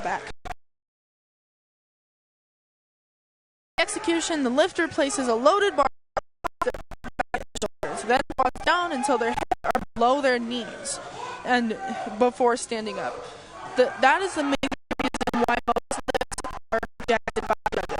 Back. Execution, the lifter places a loaded bar on their shoulders, then walks down until their heads are below their knees and before standing up. That is the main reason why most lifts are rejected by judges.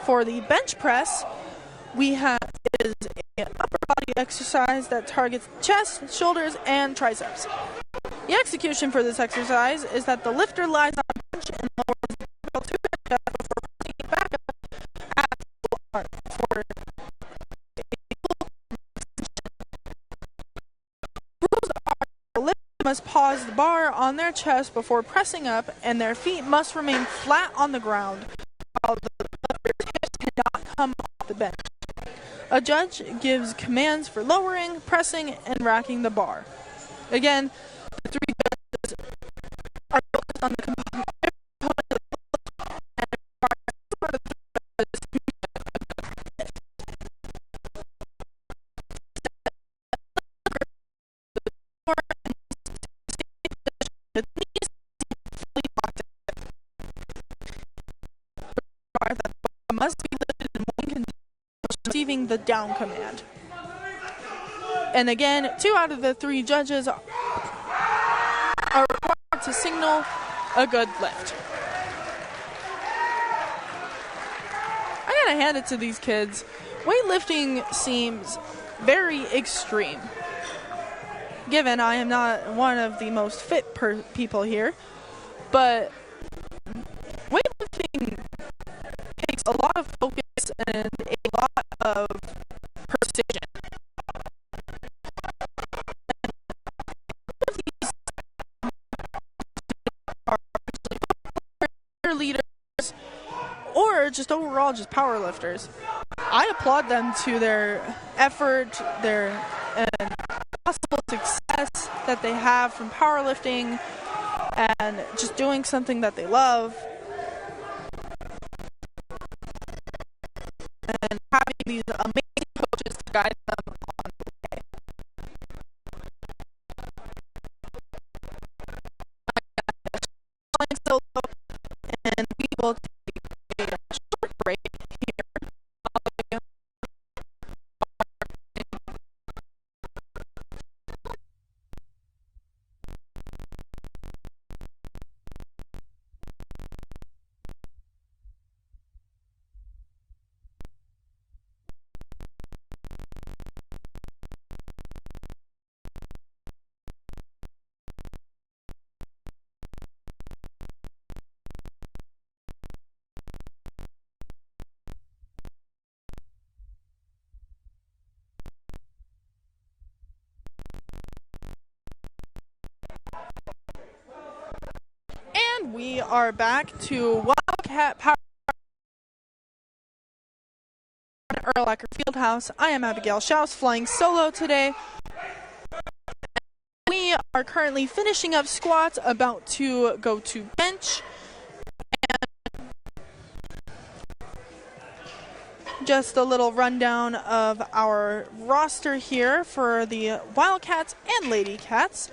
For the bench press, we have an upper body exercise that targets chest, shoulders, and triceps. The execution for this exercise is that the lifter lies on a bench and lowers the barbell to their chest before putting it back up at the bar for rules are the lifter must pause the bar on their chest before pressing up, and their feet must remain flat on the ground while the lifter's hips cannot come off the bench. A judge gives commands for lowering, pressing, and racking the bar. Again, the 3 judges are focused on the component of the lift and require the 3 judges to must be lifted in one condition, receiving the down command. And again, 2 out of the 3 judges are required to signal a good lift. I gotta hand it to these kids. Weightlifting seems very extreme. Given I am not one of the most fit people here, but weightlifting takes a lot of focus and a lot of precision. Leaders or just overall just power lifters. I applaud them to their effort, their possible success that they have from powerlifting and just doing something that they love. And having these amazing coaches to guide them on the way. Solo, and we will take a short break here. And we are back to Wildcat Power Erlacher Fieldhouse. I am Abigail Schaus, flying solo today. We are currently finishing up squats, about to go to bench. And just a little rundown of our roster here for the Wildcats and Lady Cats.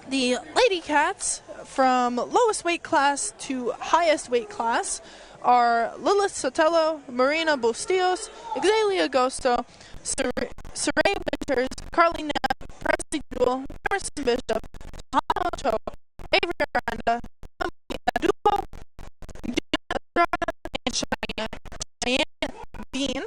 The Lady Cats, from lowest weight class to highest weight class, are Lilith Sotelo, Marina Bustillos, Exalia Agosto, Saray Winters, Carly Knapp, Presley Jewell, Emerson Bishop, Hannah Ochoa, Avery Aranda, Emily Adupo, Gina Estrada, and Cheyenne Bean.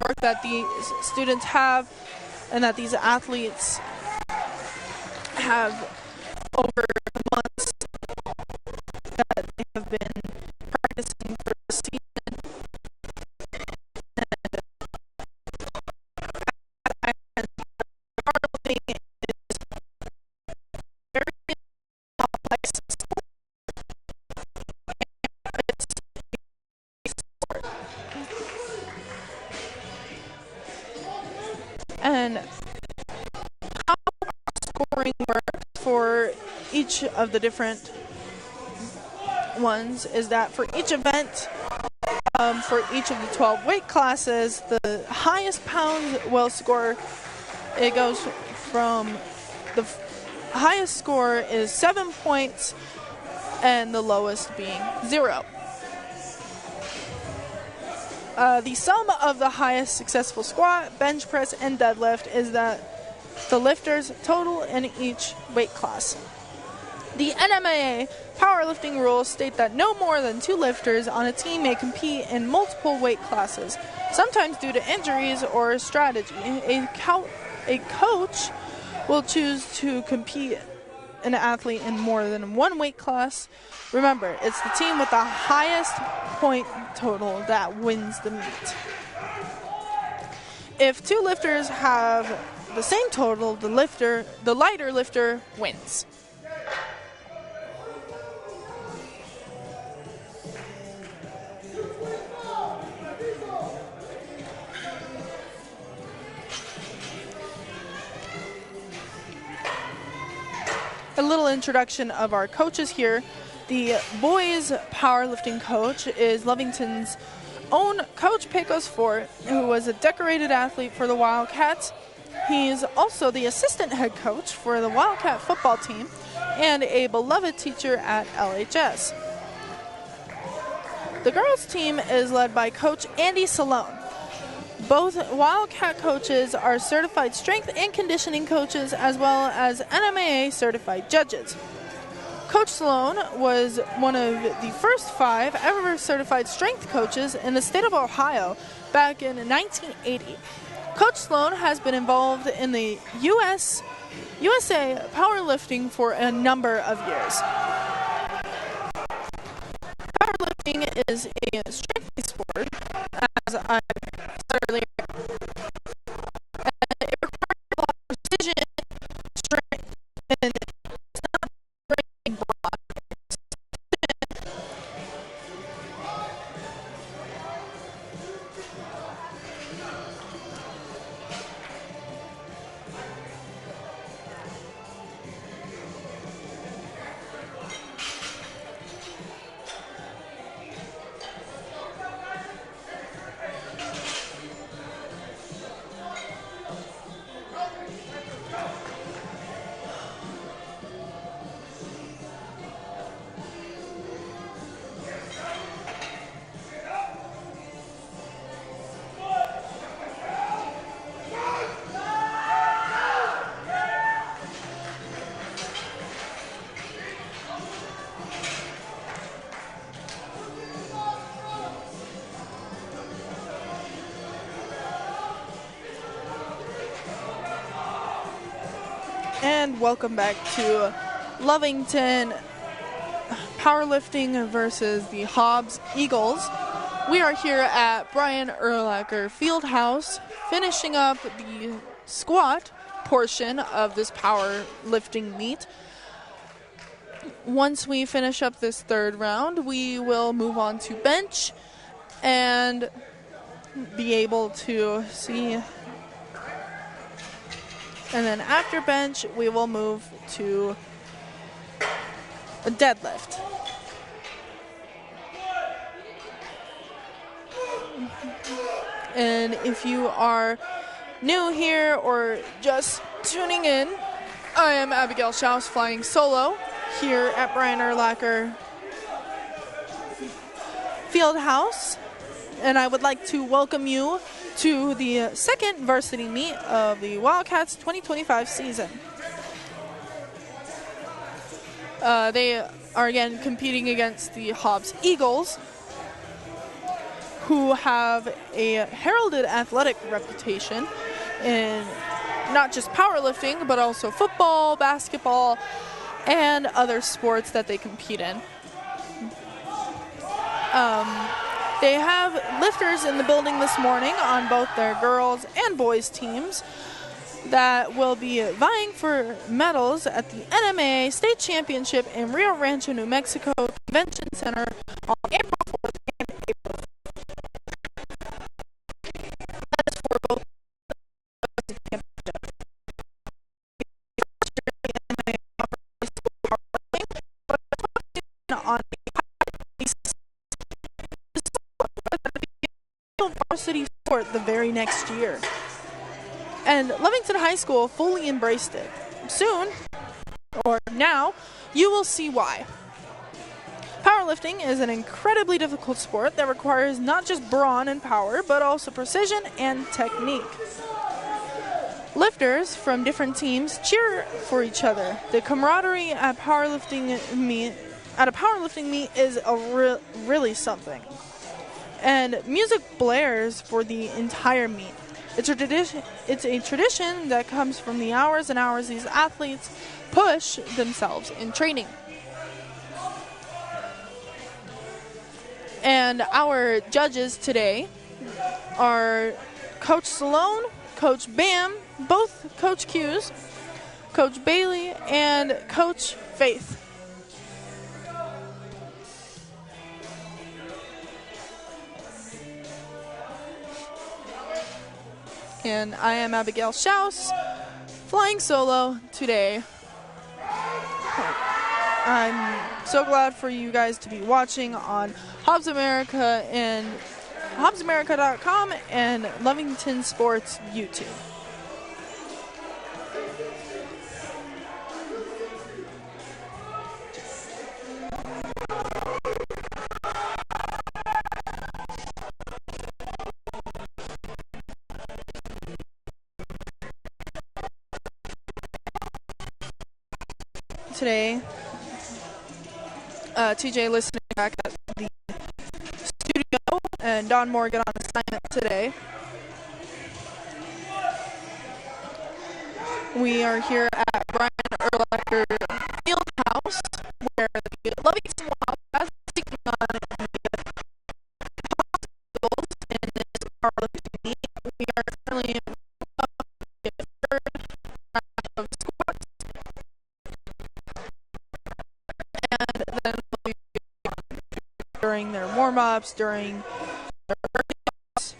work that these students have and that these athletes have over the months that they have been practicing for the season. And powerlifting is very complex sport. And how scoring works for each of the different ones is that for each event, for each of the 12 weight classes, the highest pound will score. It goes from the highest score is 7 points and the lowest being 0. The sum of the highest successful squat, bench press, and deadlift is that the lifters total in each weight class. The NMAA powerlifting rules state that no more than 2 lifters on a team may compete in multiple weight classes, sometimes due to injuries or strategy. A coach will choose to compete an athlete in more than one weight class. Remember, it's the team with the highest point total that wins the meet. If 2 lifters have the same total, the lighter lifter wins. A little introduction of our coaches here. The boys powerlifting coach is Lovington's own Coach Pecos Fort, who was a decorated athlete for the Wildcats. He's also the assistant head coach for the Wildcat football team and a beloved teacher at LHS. The girls team is led by Coach Andy Salone. Both Wildcat coaches are certified strength and conditioning coaches as well as NMAA certified judges. Coach Sloan was one of the first 5 ever certified strength coaches in the state of Ohio back in 1980. Coach Sloan has been involved in the USA powerlifting for a number of years. Powerlifting is a strength sport, as I said earlier, and it requires a lot of precision, strength, and it's not very broad. And welcome back to Lovington Powerlifting versus the Hobbs Eagles. We are here at Brian Urlacher Fieldhouse, finishing up the squat portion of this powerlifting meet. Once we finish up this 3rd round, we will move on to bench and be able to see. And then after bench, we will move to a deadlift. And if you are new here or just tuning in, I am Abigail Schaus, flying solo here at Brian Urlacher Fieldhouse. And I would like to welcome you to the second varsity meet of the Wildcats 2025 season. They are again competing against the Hobbs Eagles. who have a heralded athletic reputation in not just powerlifting, but also football, basketball, and other sports that they compete in. They have lifters in the building this morning on both their girls and boys teams that will be vying for medals at the NMA State Championship in Rio Rancho, New Mexico Convention Center on April 4th and April 5th. That is for both the championships. On varsity sport the very next year. And Lovington High School fully embraced it. Soon, or now, you will see why. Powerlifting is an incredibly difficult sport that requires not just brawn and power, but also precision and technique. Lifters from different teams cheer for each other. The camaraderie at a powerlifting meet is really something. And music blares for the entire meet. It's a tradition that comes from the hours and hours these athletes push themselves in training. And our judges today are Coach Salone, Coach Bam, both Coach Q's, Coach Bailey, and Coach Faith. And I am Abigail Schaus, flying solo today. I'm so glad for you guys to be watching on Hobbs America and HobbsAmerica.com and Lovington Sports YouTube. Today, TJ listening back at the studio, and Don Morgan on assignment today. We are here at Brian Urlacher Field House, where the Lovington Wildcats are taking on the Hospitals in this powerlifting meet. We are currently in the third round of squats. And then during their warm-ups, during their workouts,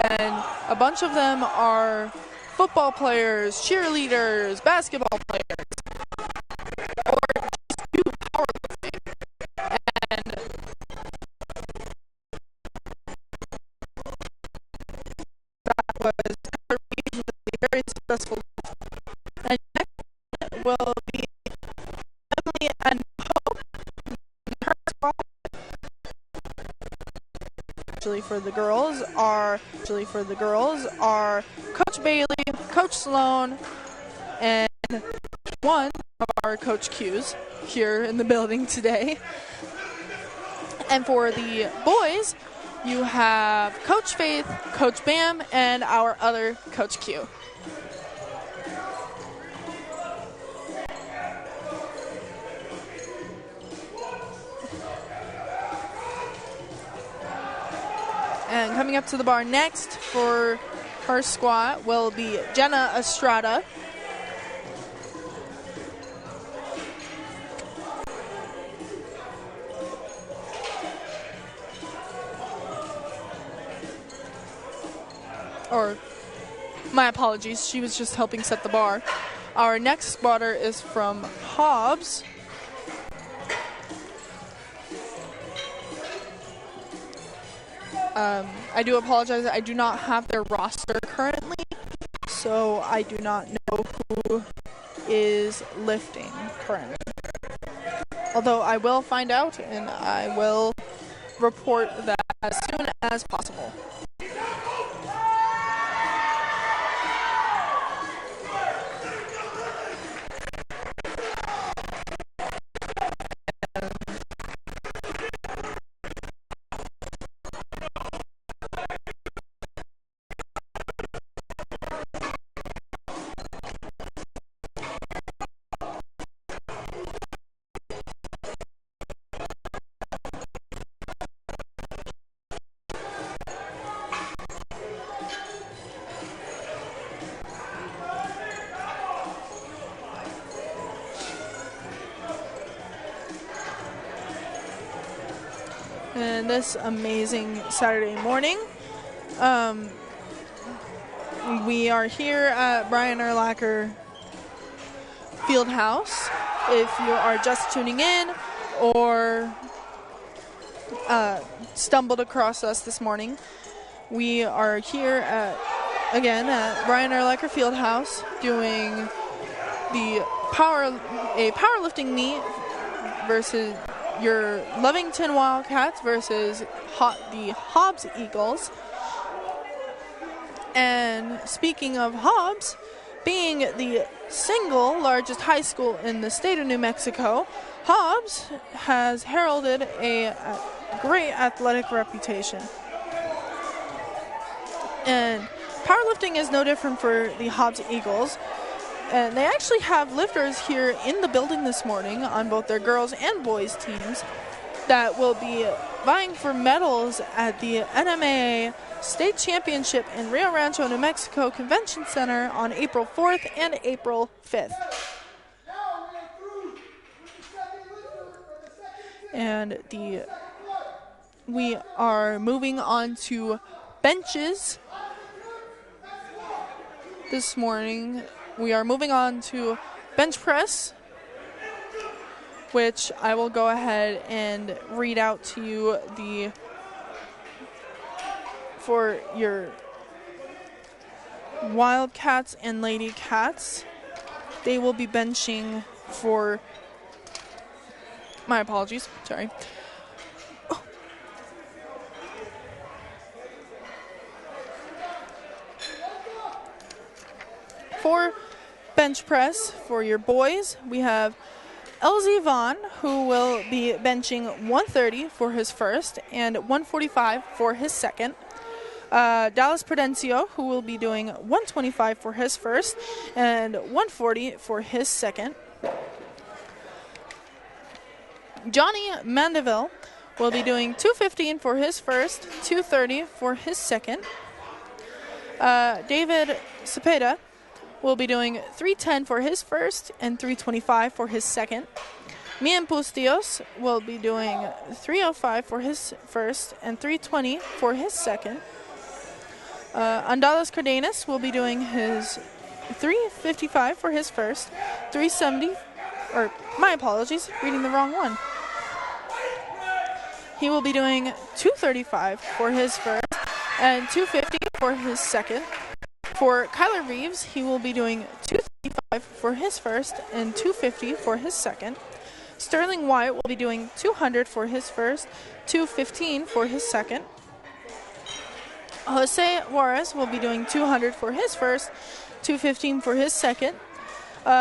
and a bunch of them are football players, cheerleaders, basketball players, or just do powerlifting. And that was a very successful. And next will be Emily and Hope. Her squad, for the girls are Coach Bailey, Coach Sloan, and one of our Coach Q's here in the building today. And for the boys, you have Coach Faith, Coach Bam, and our other Coach Q. And coming up to the bar next for her squat will be Jenna Estrada. Or, my apologies, she was just helping set the bar. Our next squatter is from Hobbs. I do apologize, I do not have their roster currently, so I do not know who is lifting currently. Although I will find out and I will report that as soon as possible. this amazing Saturday morning. We are here at Brian Urlacher Fieldhouse. If you are just tuning in or stumbled across us this morning, we are here at Brian Urlacher Fieldhouse doing the powerlifting meet versus your Lovington Wildcats versus the Hobbs Eagles. And speaking of Hobbs, being the single largest high school in the state of New Mexico, Hobbs has heralded a great athletic reputation. And powerlifting is no different for the Hobbs Eagles. And they actually have lifters here in the building this morning on both their girls and boys teams that will be vying for medals at the NMAA State Championship in Rio Rancho, New Mexico Convention Center on April 4th and April 5th. And we are moving on to benches this morning. We are moving on to bench press, which I will go ahead and read out to you for your Wildcats and Lady Cats. They will be benching for, my apologies, sorry. For bench press for your boys, we have LZ Vaughn, who will be benching 130 for his first and 145 for his second. Dallas Prudencio, who will be doing 125 for his first and 140 for his second. Johnny Mandeville will be doing 215 for his first, 230 for his second. David Cepeda will be doing 310 for his first and 325 for his second. Mian Pustios will be doing 305 for his first and 320 for his second. Andalas Cardenas will be doing his 355 for his first, 370, or my apologies, reading the wrong one. He will be doing 235 for his first and 250 for his second. For Kyler Reeves, he will be doing 235 for his first and 250 for his second. Sterling Wyatt will be doing 200 for his first, 215 for his second. Jose Juarez will be doing 200 for his first, 215 for his second.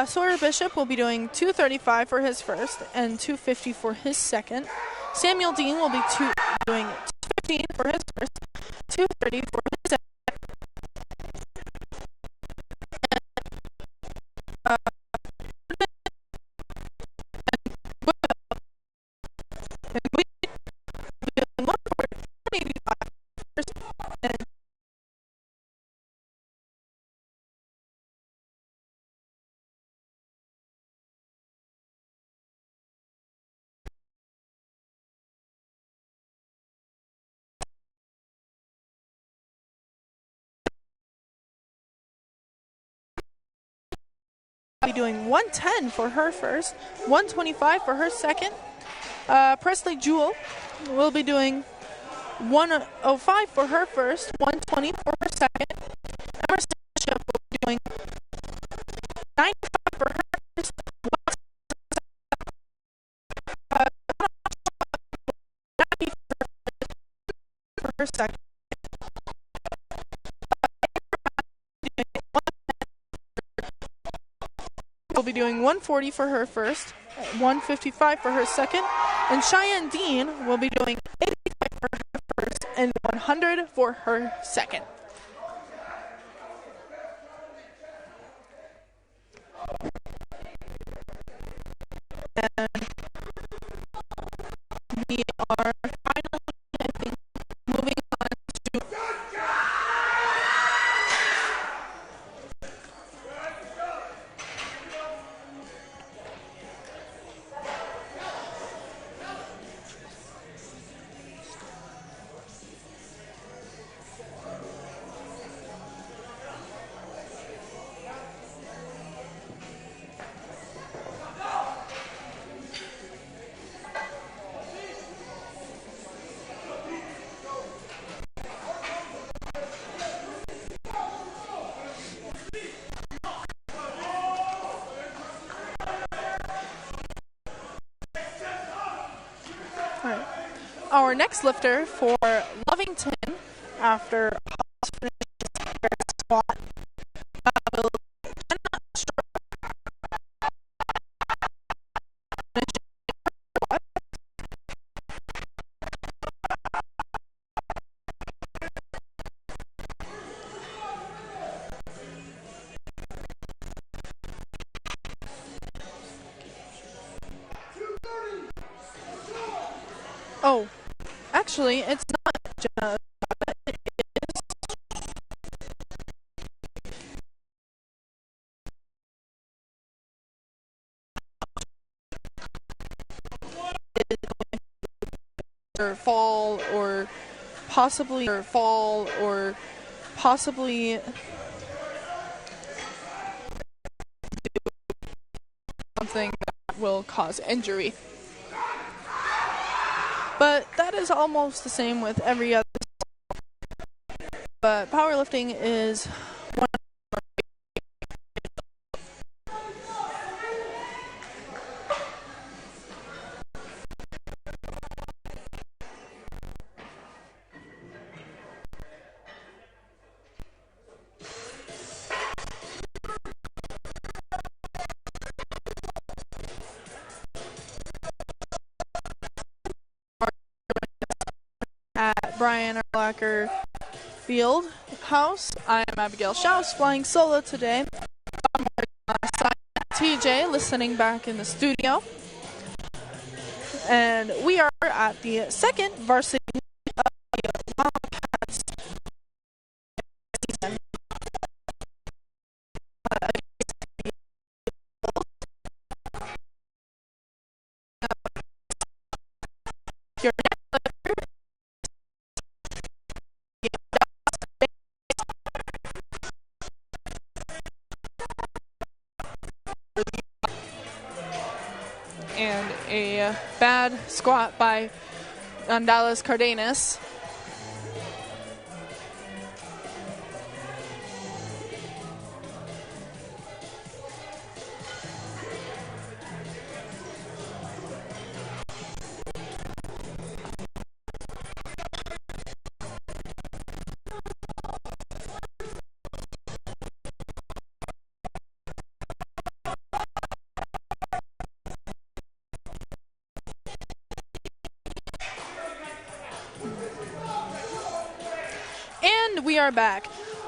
Sawyer Bishop will be doing 235 for his first and 250 for his second. Samuel Dean will be doing 215 for his first, 230 for his second. Be doing 110 for her first, 125 for her second. Presley Jewell will be doing 105 for her first, 120 for her second. Emerson Bishop will be doing 95 for her first, 90 for her second. Will be doing 140 for her first, 155 for her second, and Cheyenne Dean will be doing 85 for her first and 100 for her second. And we are finally, I think, moving on to our next lifter for Lovington after squat. Oh, actually, it's not just or fall or possibly something that will cause injury. But that is almost the same with every other. But powerlifting is one. At Brian Erlacher Field House. I am Abigail Schaus, flying solo today. TJ listening back in the studio. And we are at the second varsity Wildcats season. Your and a bad squat by Andalas Cardenas. And we are back.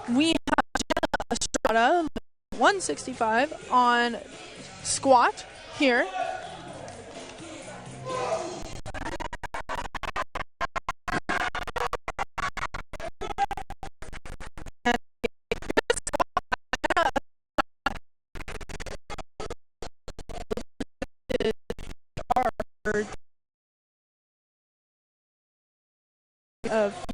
We have Jenna Estrada, 165 on squat here. Of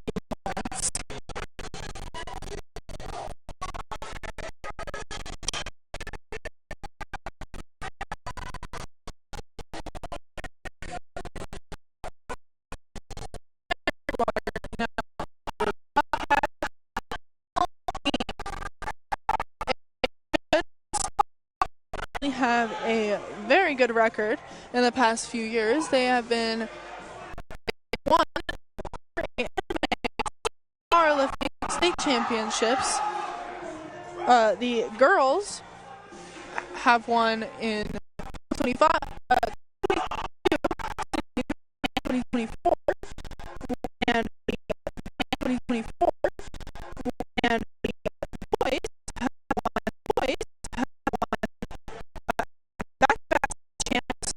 have a very good record in the past few years. They have been won powerlifting state championships. The girls have won in 2025, 2024, and 2024, and the boys have won back-to-back champs.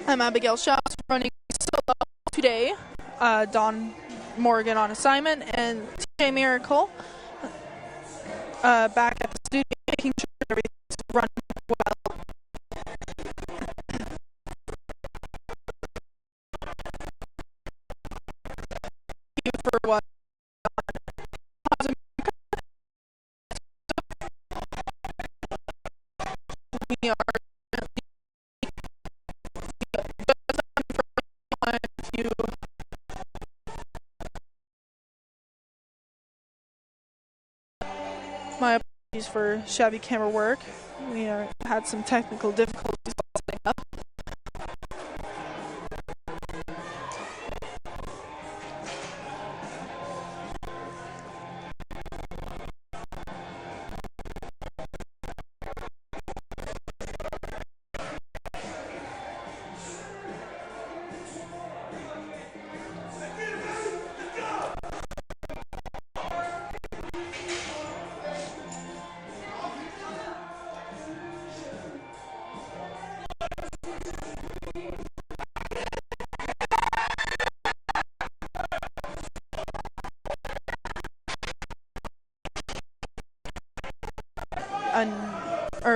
I'm Abigail Shaw, running solo today. Dawn Morgan on assignment, and TJ Miracle back at the studio, making sure everything's running well. Thank you for what we are. You My apologies for shabby camera work. We had some technical difficulties setting up.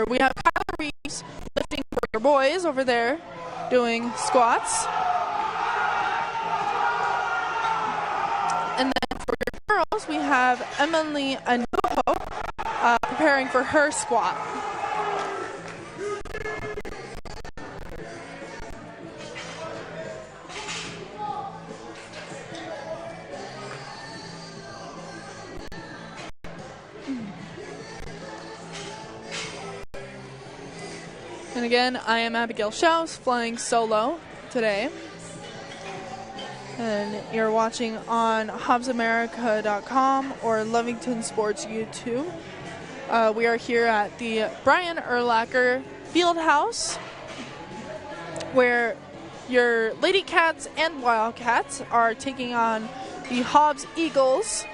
We have Kyler Reeves lifting for your boys over there, doing squats. And then for your girls, we have Emily Anuho preparing for her squat. And again, I am Abigail Schaus, flying solo today. And you're watching on hobbsamerica.com or Lovington Sports YouTube. We are here at the Brian Urlacher Fieldhouse, where your Lady Cats and Wildcats are taking on the Hobbs Eagles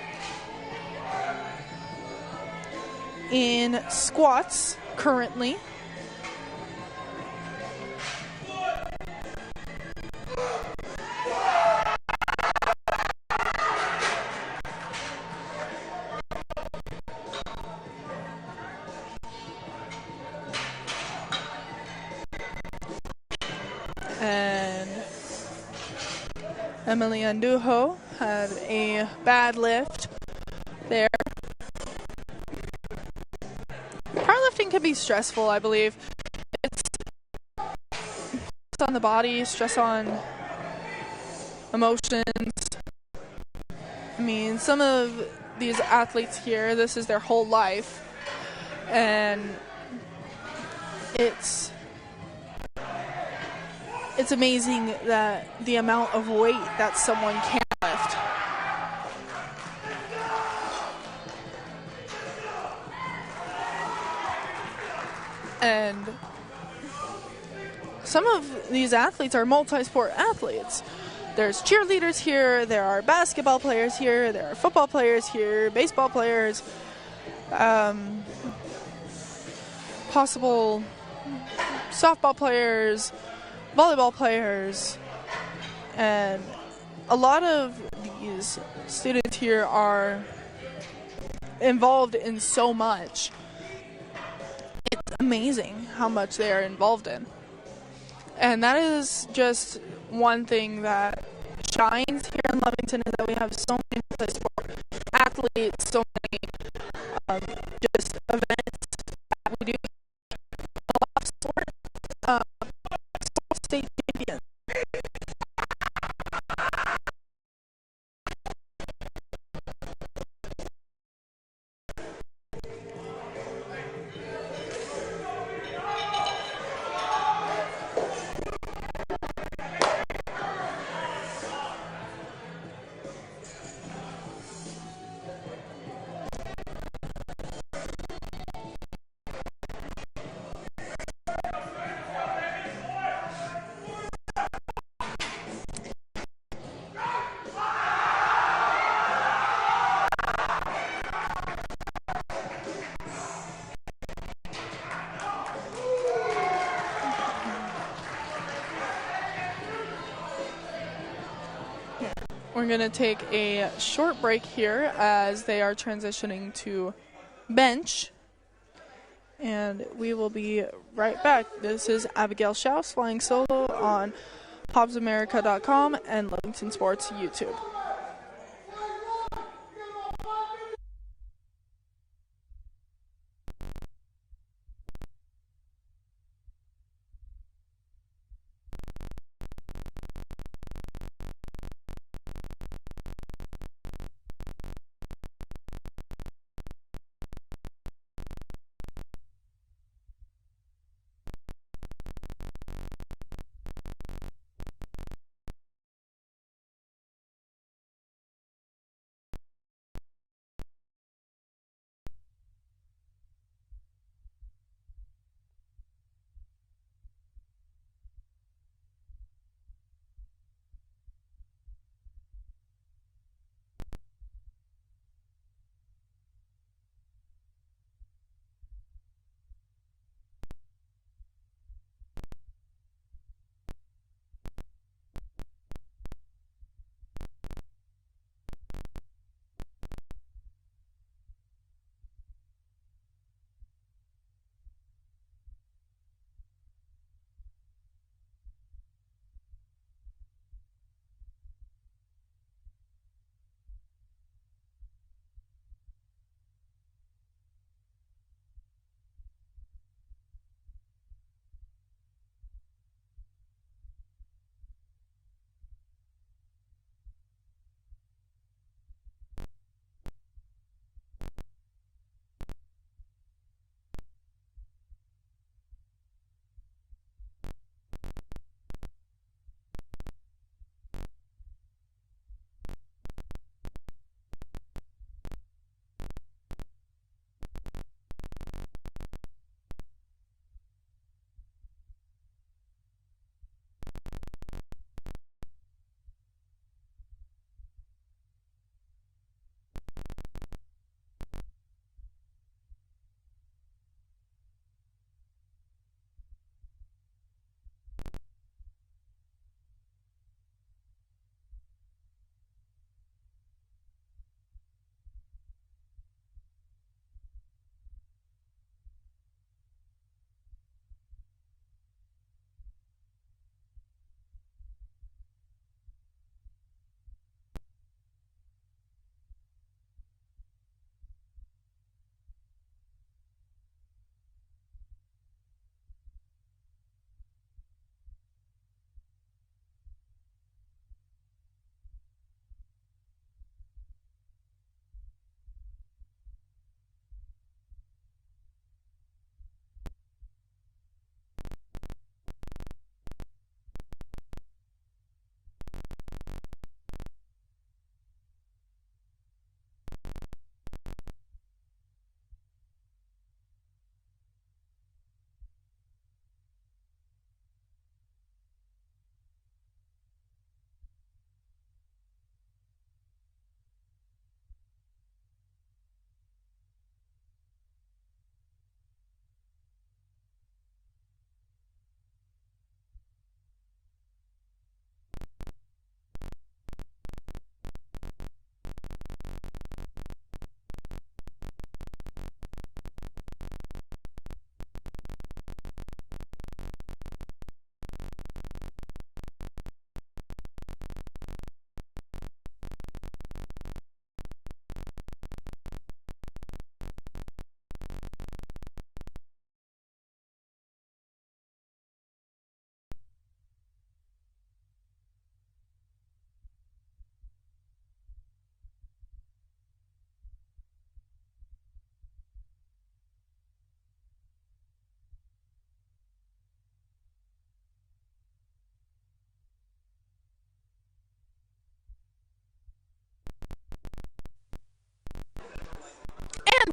in squats currently. And Emily Andujo had a bad lift there. Powerlifting can be stressful, I believe. It's stress on the body, stress on emotions. I mean, some of these athletes here, this is their whole life. And it's amazing that the amount of weight that someone can lift. And some of these athletes are multi-sport athletes. There's cheerleaders here, there are basketball players here, there are football players here, baseball players, possible softball players, volleyball players, and a lot of these students here are involved in so much. It's amazing how much they are involved in. And that is just one thing that shines here in Lovington, is that we have so many multi-sport athletes, so many just events that we do. A lot of sport state champions. We're going to take a short break here as they are transitioning to bench. And we will be right back. This is Abigail Schaus flying solo on hobbsamerica.com and Lovington Sports YouTube.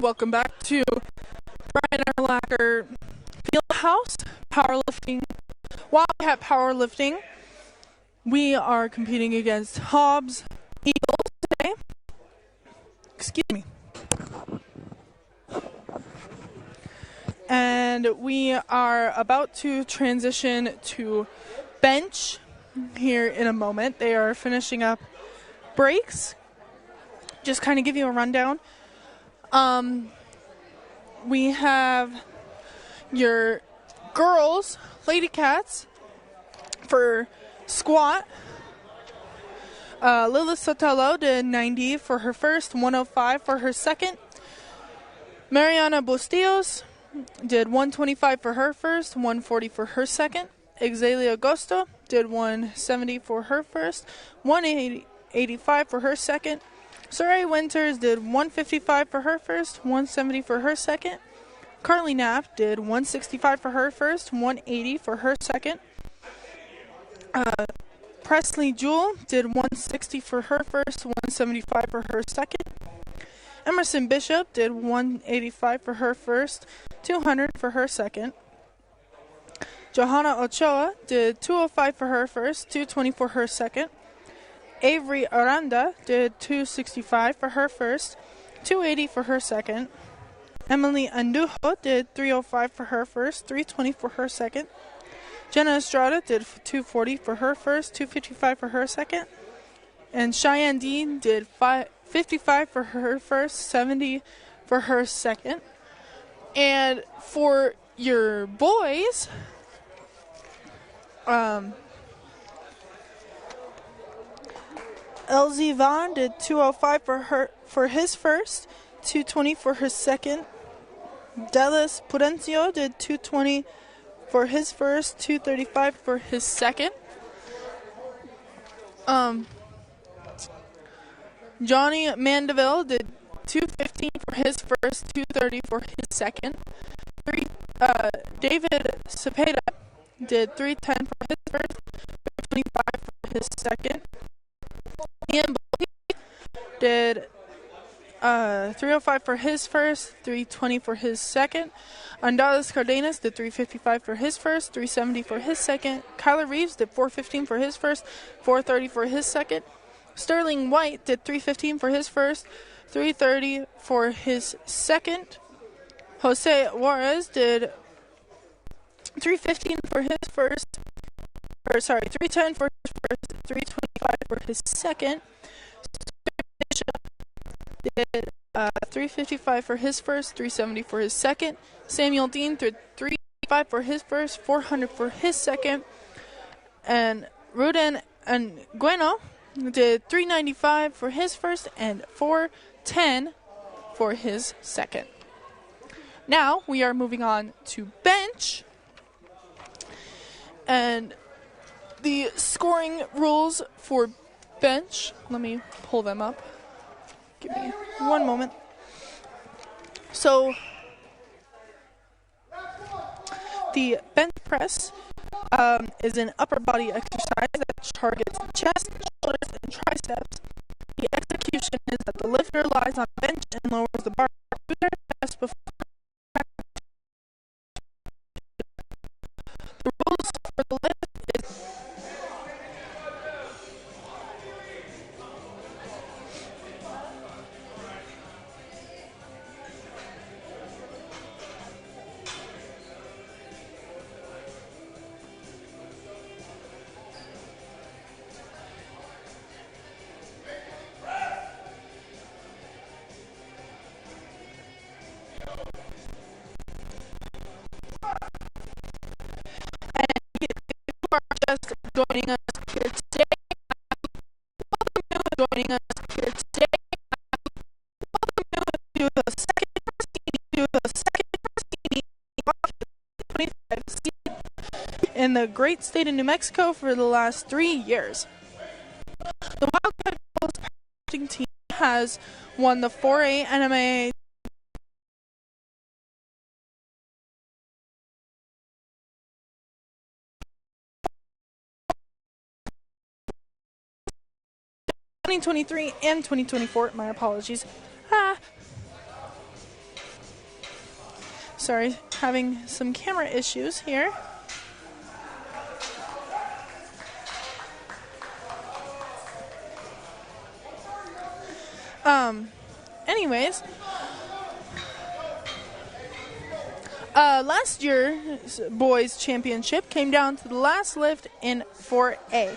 Welcome back to Brian Erlacher Fieldhouse Powerlifting. Wildcat Powerlifting. We are competing against Hobbs Eagles today. Excuse me. And we are about to transition to bench here in a moment. They are finishing up breaks. Just kind of give you a rundown. We have your girls, Lady Cats, for squat. Lilith Sotelo did 90 for her first, 105 for her second. Mariana Bustillos did 125 for her first, 140 for her second. Exalia Agosto did 170 for her first, 185 for her second. Saray Winters did 155 for her first, 170 for her second. Carly Knapp did 165 for her first, 180 for her second. Presley Jewell did 160 for her first, 175 for her second. Emerson Bishop did 185 for her first, 200 for her second. Johanna Ochoa did 205 for her first, 220 for her second. Avery Aranda did 265 for her first, 280 for her second. Emily Andujo did 305 for her first, 320 for her second. Jenna Estrada did 240 for her first, 255 for her second. And Cheyenne Dean did 55 for her first, 70 for her second. And for your boys, LZ Vaughn did 205 for his first, 220 for his second. Dallas Pudencio did 220 for his first, 235 for his second. Johnny Mandeville did 215 for his first, 230 for his second. David Cepeda did 310 for his first, 325 for his second. Ian Bowie did 305 for his first, 320 for his second. Andalis Cardenas did 355 for his first, 370 for his second. Kyler Reeves did 415 for his first, 430 for his second. Sterling White did 315 for his first, 330 for his second. Jose Juarez did 315 for his first, 310 for his first, 325 for his second. Did 355 for his first, 370 for his second. Samuel Dean did 355 for his first, 400 for his second. And Ruden and Gueno did 395 for his first and 410 for his second. Now we are moving on to bench. And the scoring rules for bench, let me pull them up. Give me one moment. So, the bench press is an upper body exercise that targets the chest, shoulders, and triceps. The execution is that the lifter lies on the bench and lowers the bar to their chest before. The rules for the lift is just joining us here today. Welcome to joining us here today. Welcome to the second 25 season in the great state of New Mexico for the last 3 years. The Wildcat powerlifting team has won the 4A NMA '23 and 2024. My apologies. sorry, having some camera issues here. Anyways, last year's boys championship came down to the last lift in 4A.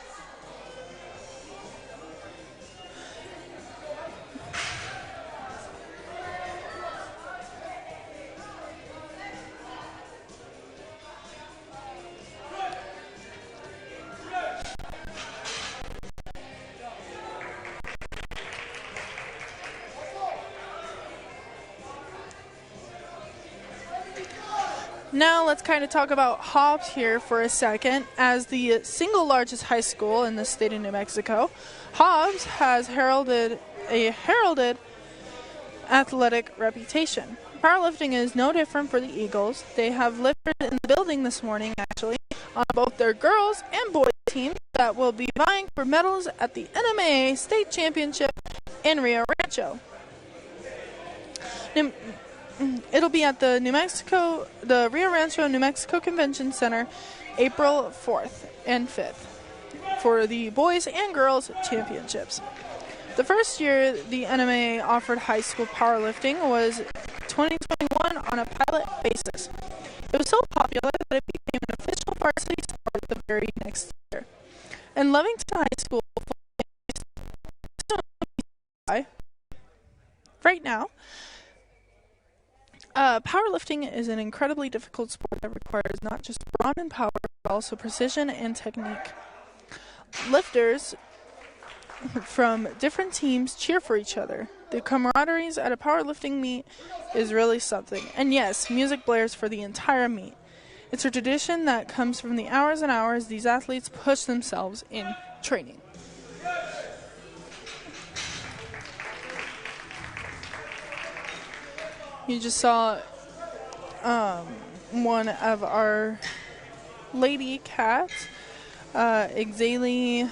Now let's kind of talk about Hobbs here for a second. As the single largest high school in the state of New Mexico, Hobbs has heralded athletic reputation. Powerlifting is no different for the Eagles. They have lifters in the building this morning, actually, on both their girls and boys teams that will be vying for medals at the NMAA State Championship in Rio Rancho. It'll be at the Rio Rancho, New Mexico Convention Center, April 4th and 5th for the boys and girls championships. The first year the NMAA offered high school powerlifting was 2021 on a pilot basis. It was so popular that it became an official varsity sport the very next year. And Lovington High School right now. Powerlifting is an incredibly difficult sport that requires not just brawn and power, but also precision and technique. Lifters from different teams cheer for each other. The camaraderie at a powerlifting meet is really something. And yes, music blares for the entire meet. It's a tradition that comes from the hours and hours these athletes push themselves in training. You just saw one of our lady cats, Exalie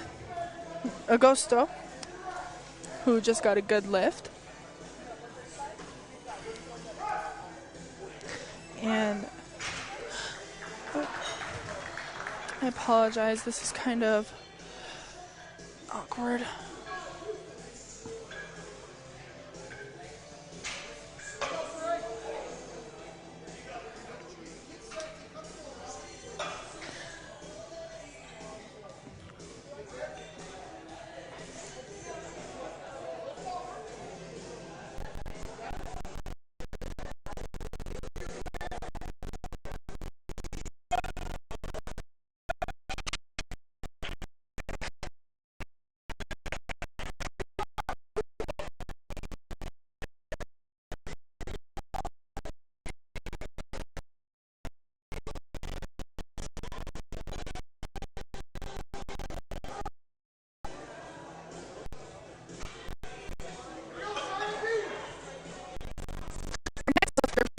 Agosto, who just got a good lift. And I apologize, this is kind of awkward.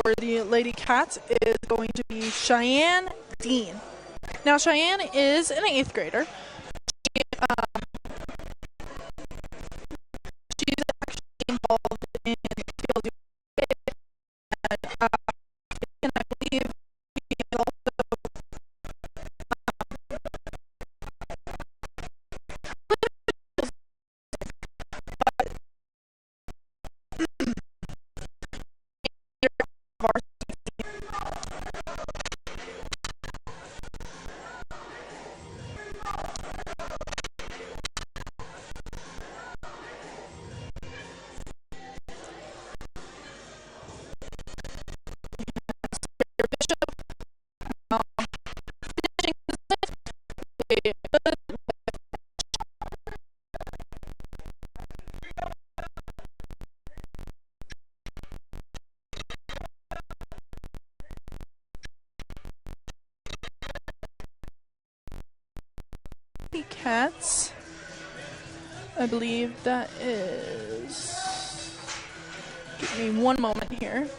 For the Lady Cats is going to be Cheyenne Dean. Now, Cheyenne is an 8th grader. She's actually involved in Field USA, and I believe she is also Cats. I believe that is. Give me one moment here.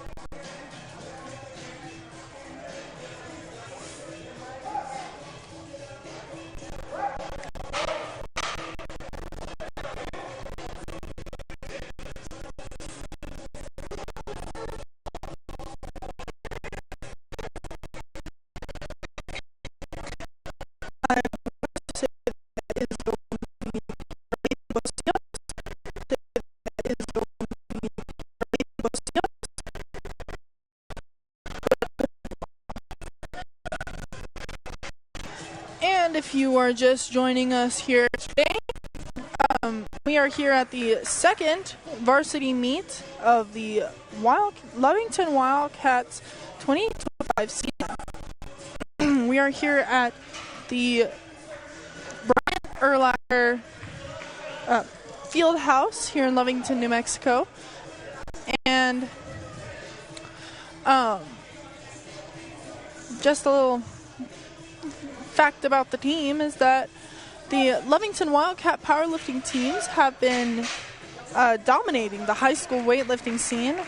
if you are just joining us here today, we are here at the second varsity meet of the Lovington Wildcats 2025 season. We are here at the Brian Urlacher Field House here in Lovington, New Mexico. And just a little fact about the team is that the Lovington Wildcat powerlifting teams have been dominating the high school weightlifting scene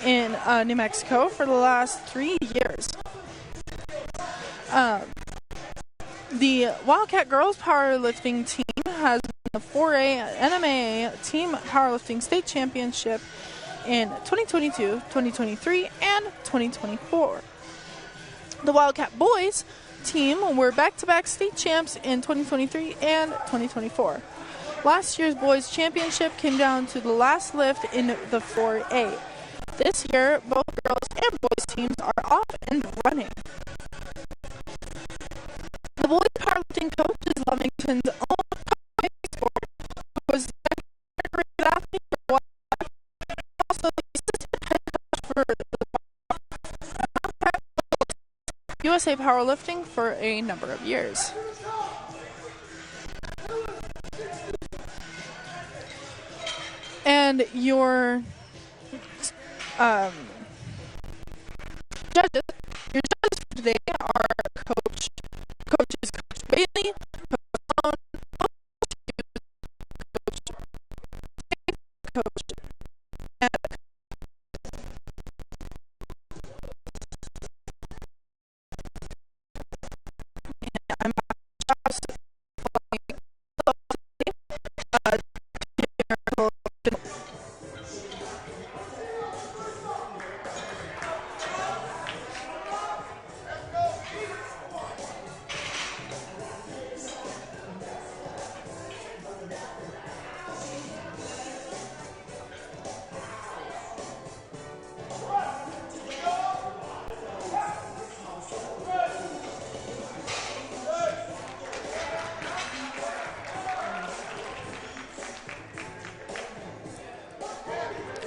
in New Mexico for the last 3 years. The Wildcat girls powerlifting team has won the 4A NMAA team powerlifting state championship in 2022, 2023, and 2024. The Wildcat boys team were back-to-back state champs in 2023 and 2024. Last year's boys championship came down to the last lift in the 4A. This year, both girls and boys teams are off and running. The boys powerlifting coach is Lovington's own sport, who was the second athlete for Wildcat, also the assistant head coach for the USA Powerlifting for a number of years. And your judges for today are coaches Coach Bailey, Coach Sloan, Coach and I'm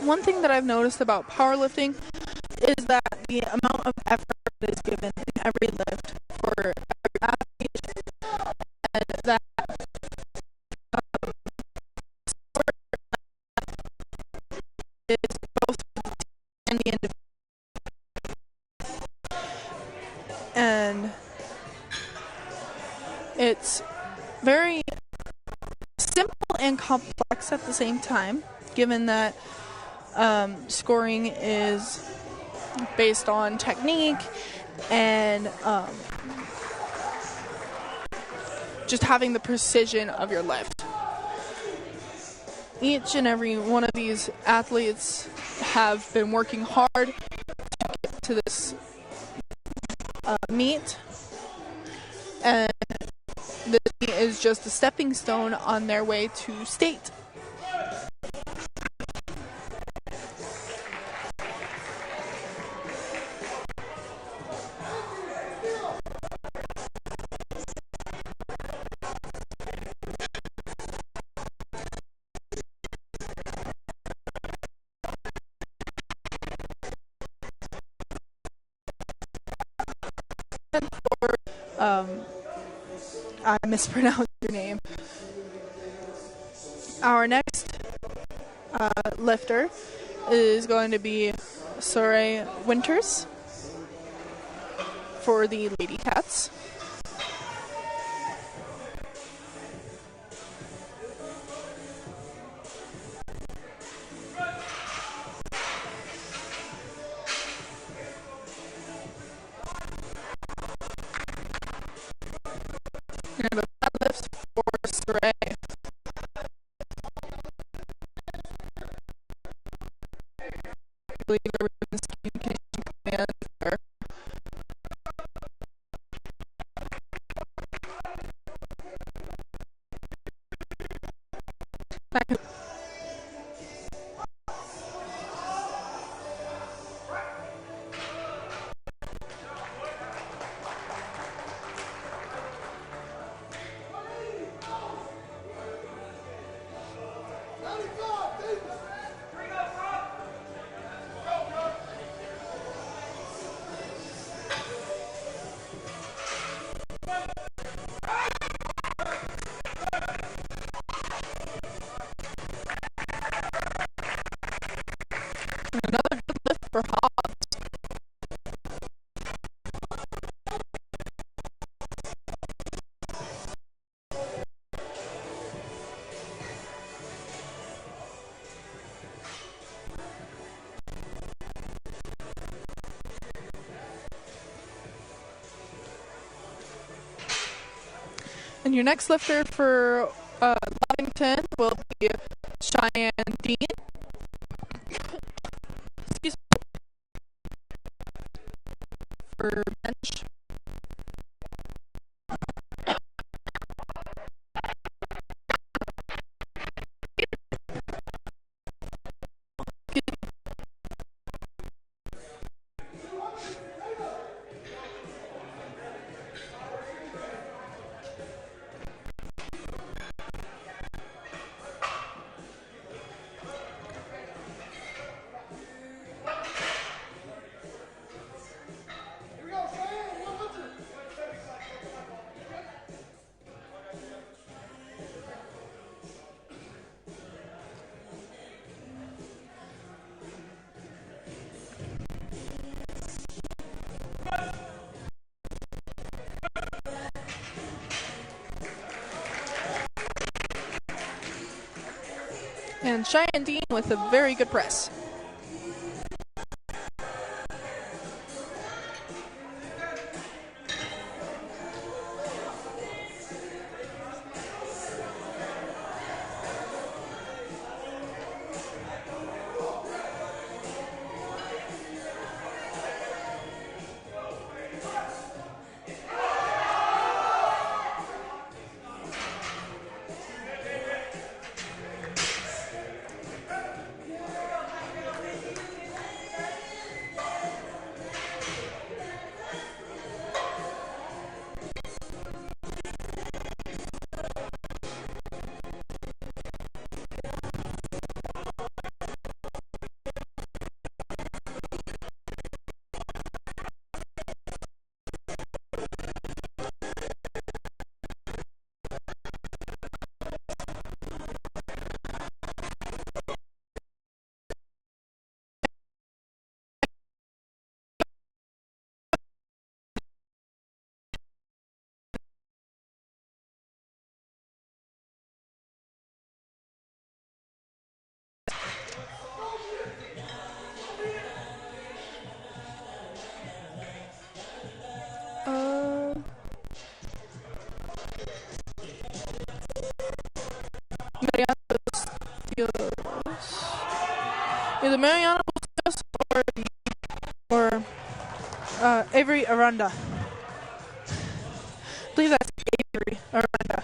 one thing that I've noticed about powerlifting is that the amount of effort that is given in every lift for every athlete, and that is both for the team and the individual. And it's very simple and complex at the same time, given that scoring is based on technique and just having the precision of your lift. Each and every one of these athletes have been working hard to get to this meet, and this meet is just a stepping stone on their way to state. I mispronounced your name. Our next lifter is going to be Saray Winters for the Lady Cats. And the lifts for Saray. I believe everyone's communication command there. Another good lift for Hobbs. And your next lifter for Lovington will be Cheyenne Dean. Excuse me. For bench. And Cheyenne Dean with a very good press. Either Mariana or Avery Aranda. I believe that's Avery Aranda.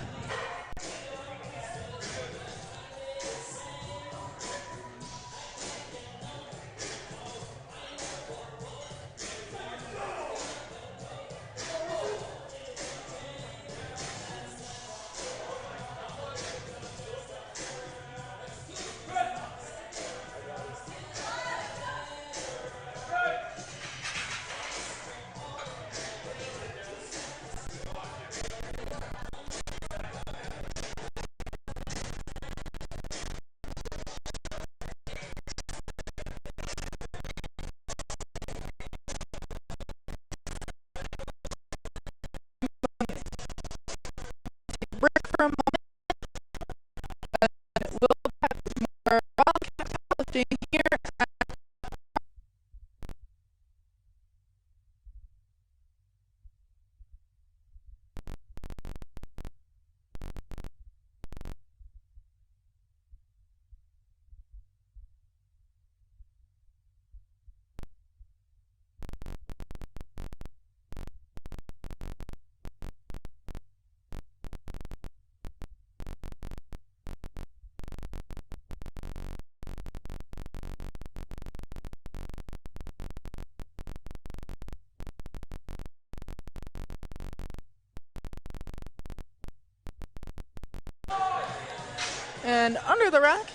and under the rack.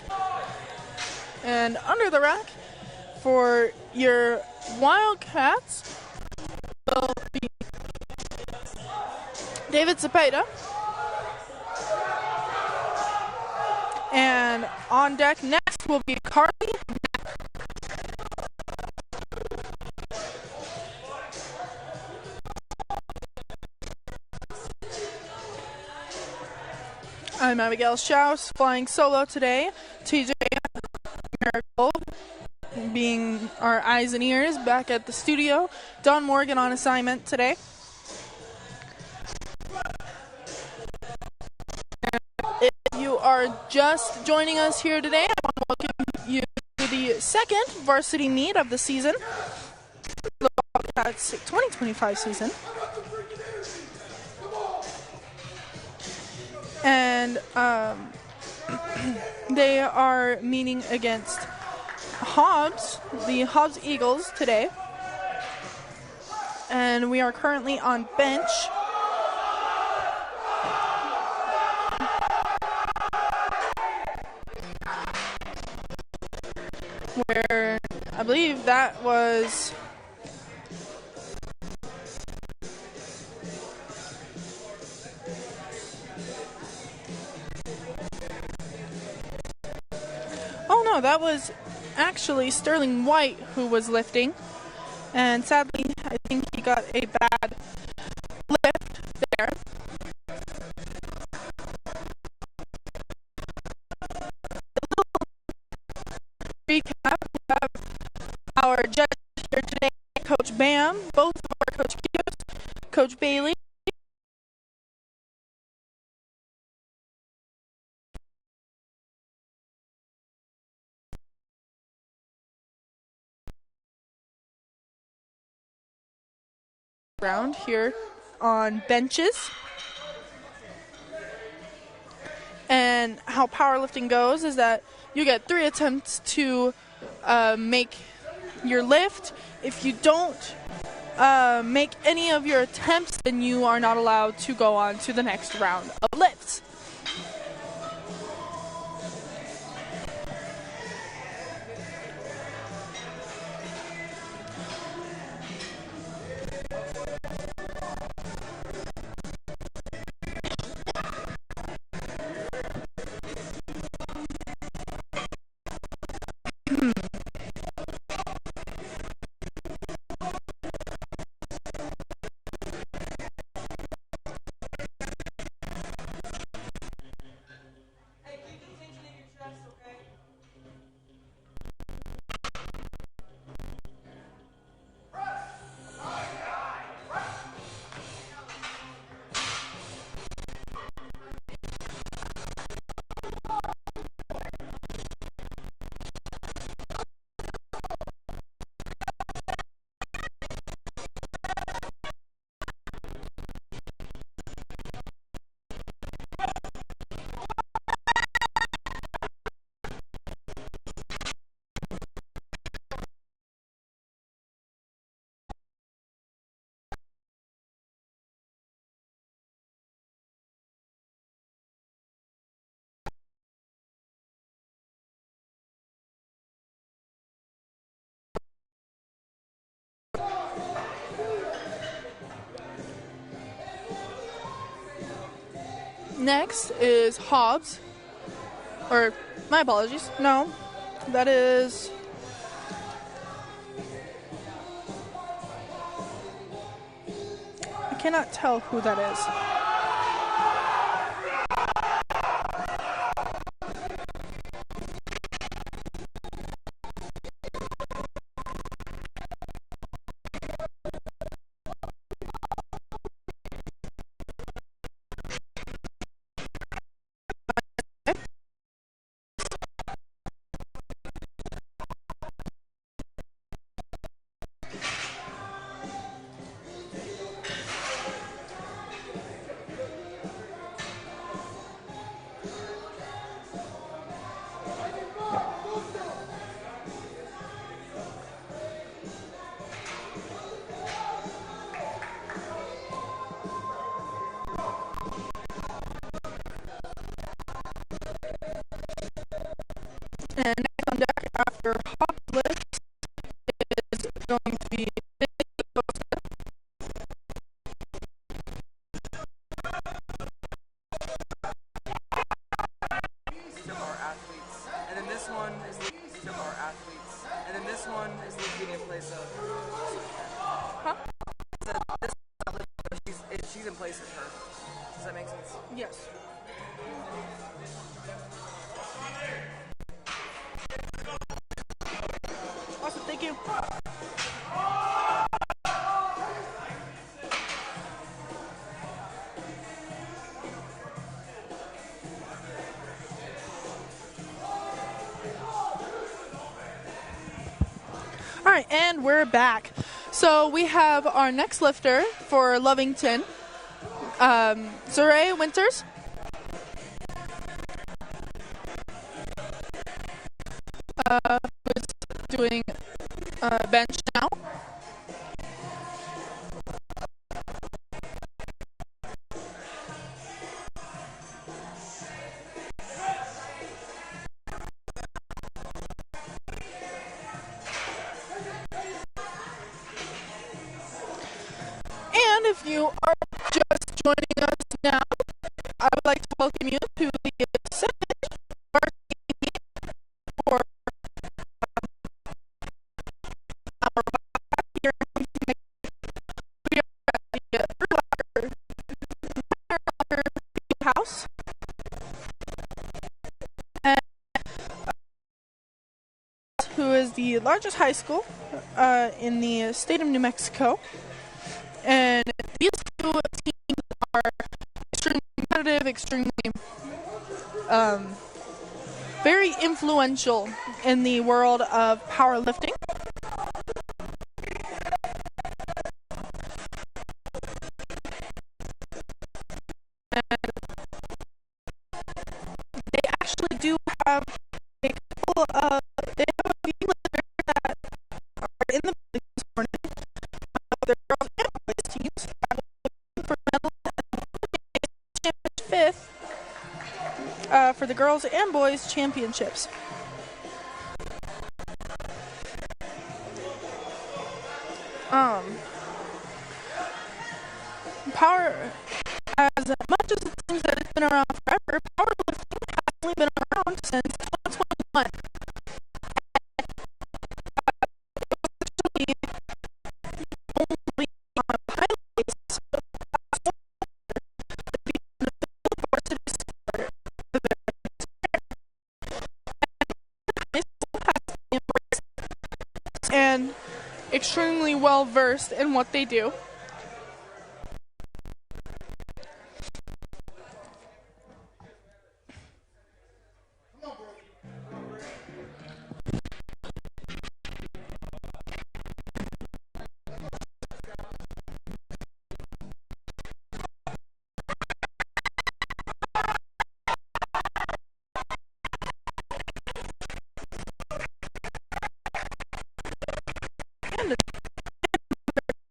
And under the rack for your Wildcats will be David Cepeda. And on deck next will be Carly. I'm Abigail Schaus, flying solo today. TJ Miracle being our eyes and ears back at the studio. Don Morgan on assignment today. If you are just joining us here today, I want to welcome you to the second varsity meet of the season, the Wildcats 2025 season. And they are meeting against Hobbs, the Hobbs Eagles today. And we are currently on bench. Where I believe that was that was actually Sterling White who was lifting, and sadly I think he got a bad lift there. Recap, we have our judges here today, Coach Bam, both of our Coach Kios, Coach Bailey, around here on benches. And how powerlifting goes is that you get 3 attempts to make your lift. If you don't make any of your attempts, then you are not allowed to go on to the next round of lifts. Next is Hobbs, or my apologies, no, that is I cannot tell who that is. And next on deck after hop lifts is going to be she's in place of her. Does that make sense? Yes. Awesome, thank you. All right, and we're back. So we have our next lifter for Lovington, Zure Winters. Who's doing bench now. And if you are just joining us now, I would like to welcome you to the second varsity for our here in we are at the house. And who is the largest high school in the state of New Mexico. And these two teams are extremely competitive, extremely very influential in the world of powerlifting. And they actually do have a couple of, they have a few lifters that are in the building this morning. Their girls and boys teams for medal and fifth for the girls and boys championships. Power, as much as it seems that it's been around forever, powerlifting has only been around since 2021. And extremely well versed in what they do.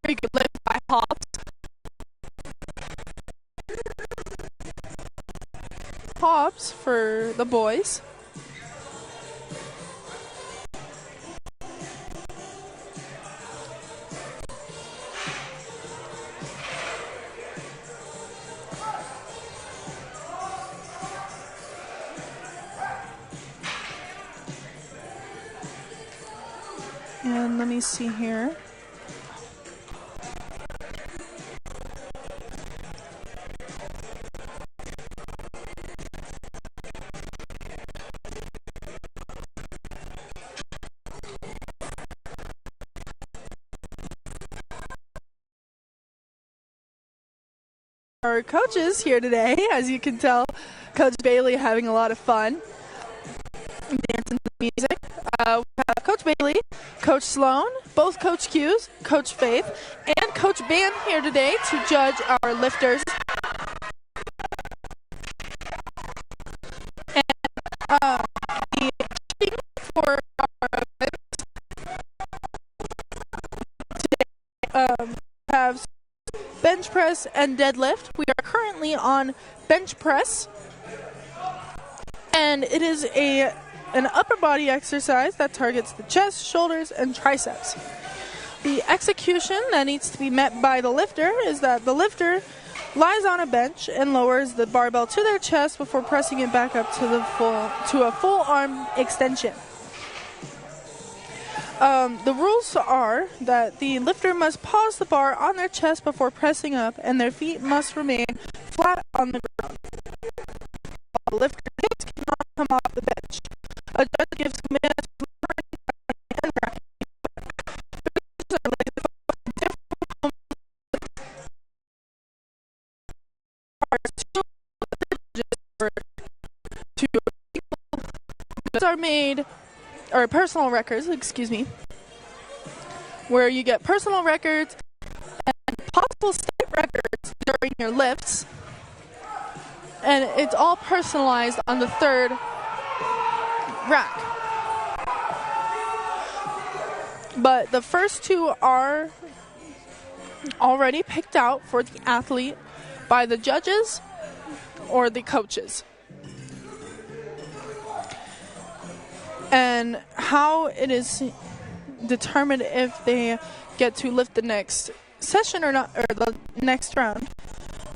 Very good lift by Hobbs. Hobbs for the boys. And let me see here. Our coaches here today, as you can tell, Coach Bailey having a lot of fun dancing to the music. We have Coach Bailey, Coach Sloan, both Coach Q's, Coach Faith, and Coach Ban here today to judge our lifters. And the judging for our events today have bench press and deadlift. We are currently on bench press, and it is a an upper body exercise that targets the chest, shoulders, and triceps. The execution that needs to be met by the lifter is that the lifter lies on a bench and lowers the barbell to their chest before pressing it back up to a full arm extension. The rules are that the lifter must pause the bar on their chest before pressing up, and their feet must remain flat on the ground. The lifter's hips cannot come off the bench. A judge gives commands for lowering and racking. Are made, or personal records, excuse me, where you get personal records and possible state records during your lifts, and it's all personalized on the third rack. But the first two are already picked out for the athlete by the judges or the coaches. And how it is determined if they get to lift the next session or not, or the next round.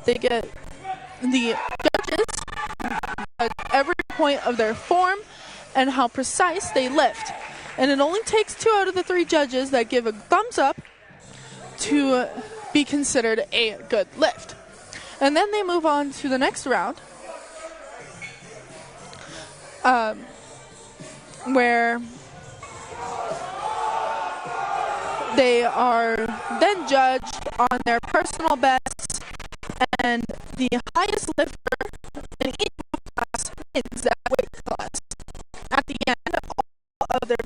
They get the judges at every point of their form and how precise they lift. And it only takes 2 out of the 3 judges that give a thumbs up to be considered a good lift. And then they move on to the next round, where they are then judged on their personal bests, and the highest lifter in each class wins that weight class. At the end, all of their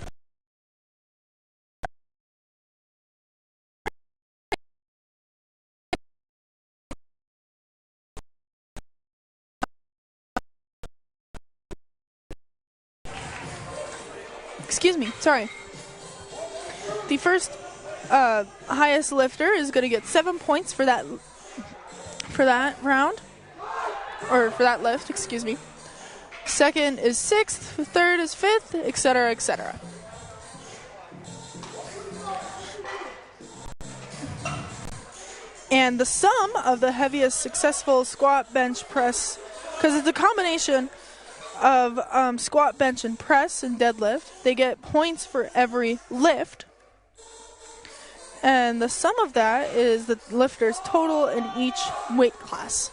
The first highest lifter is going to get 7 points for that round, or for that lift, excuse me. Second is 6th, third is 5th, etc., etc. And the sum of the heaviest successful squat, bench, press, because it's a combination of squat, bench, and press and deadlift. They get points for every lift. And the sum of that is the lifter's total in each weight class.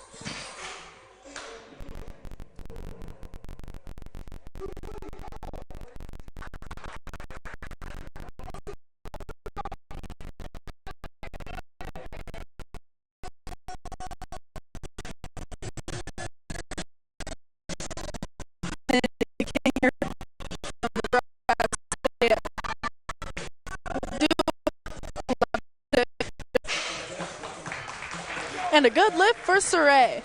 And a good lift for Saray.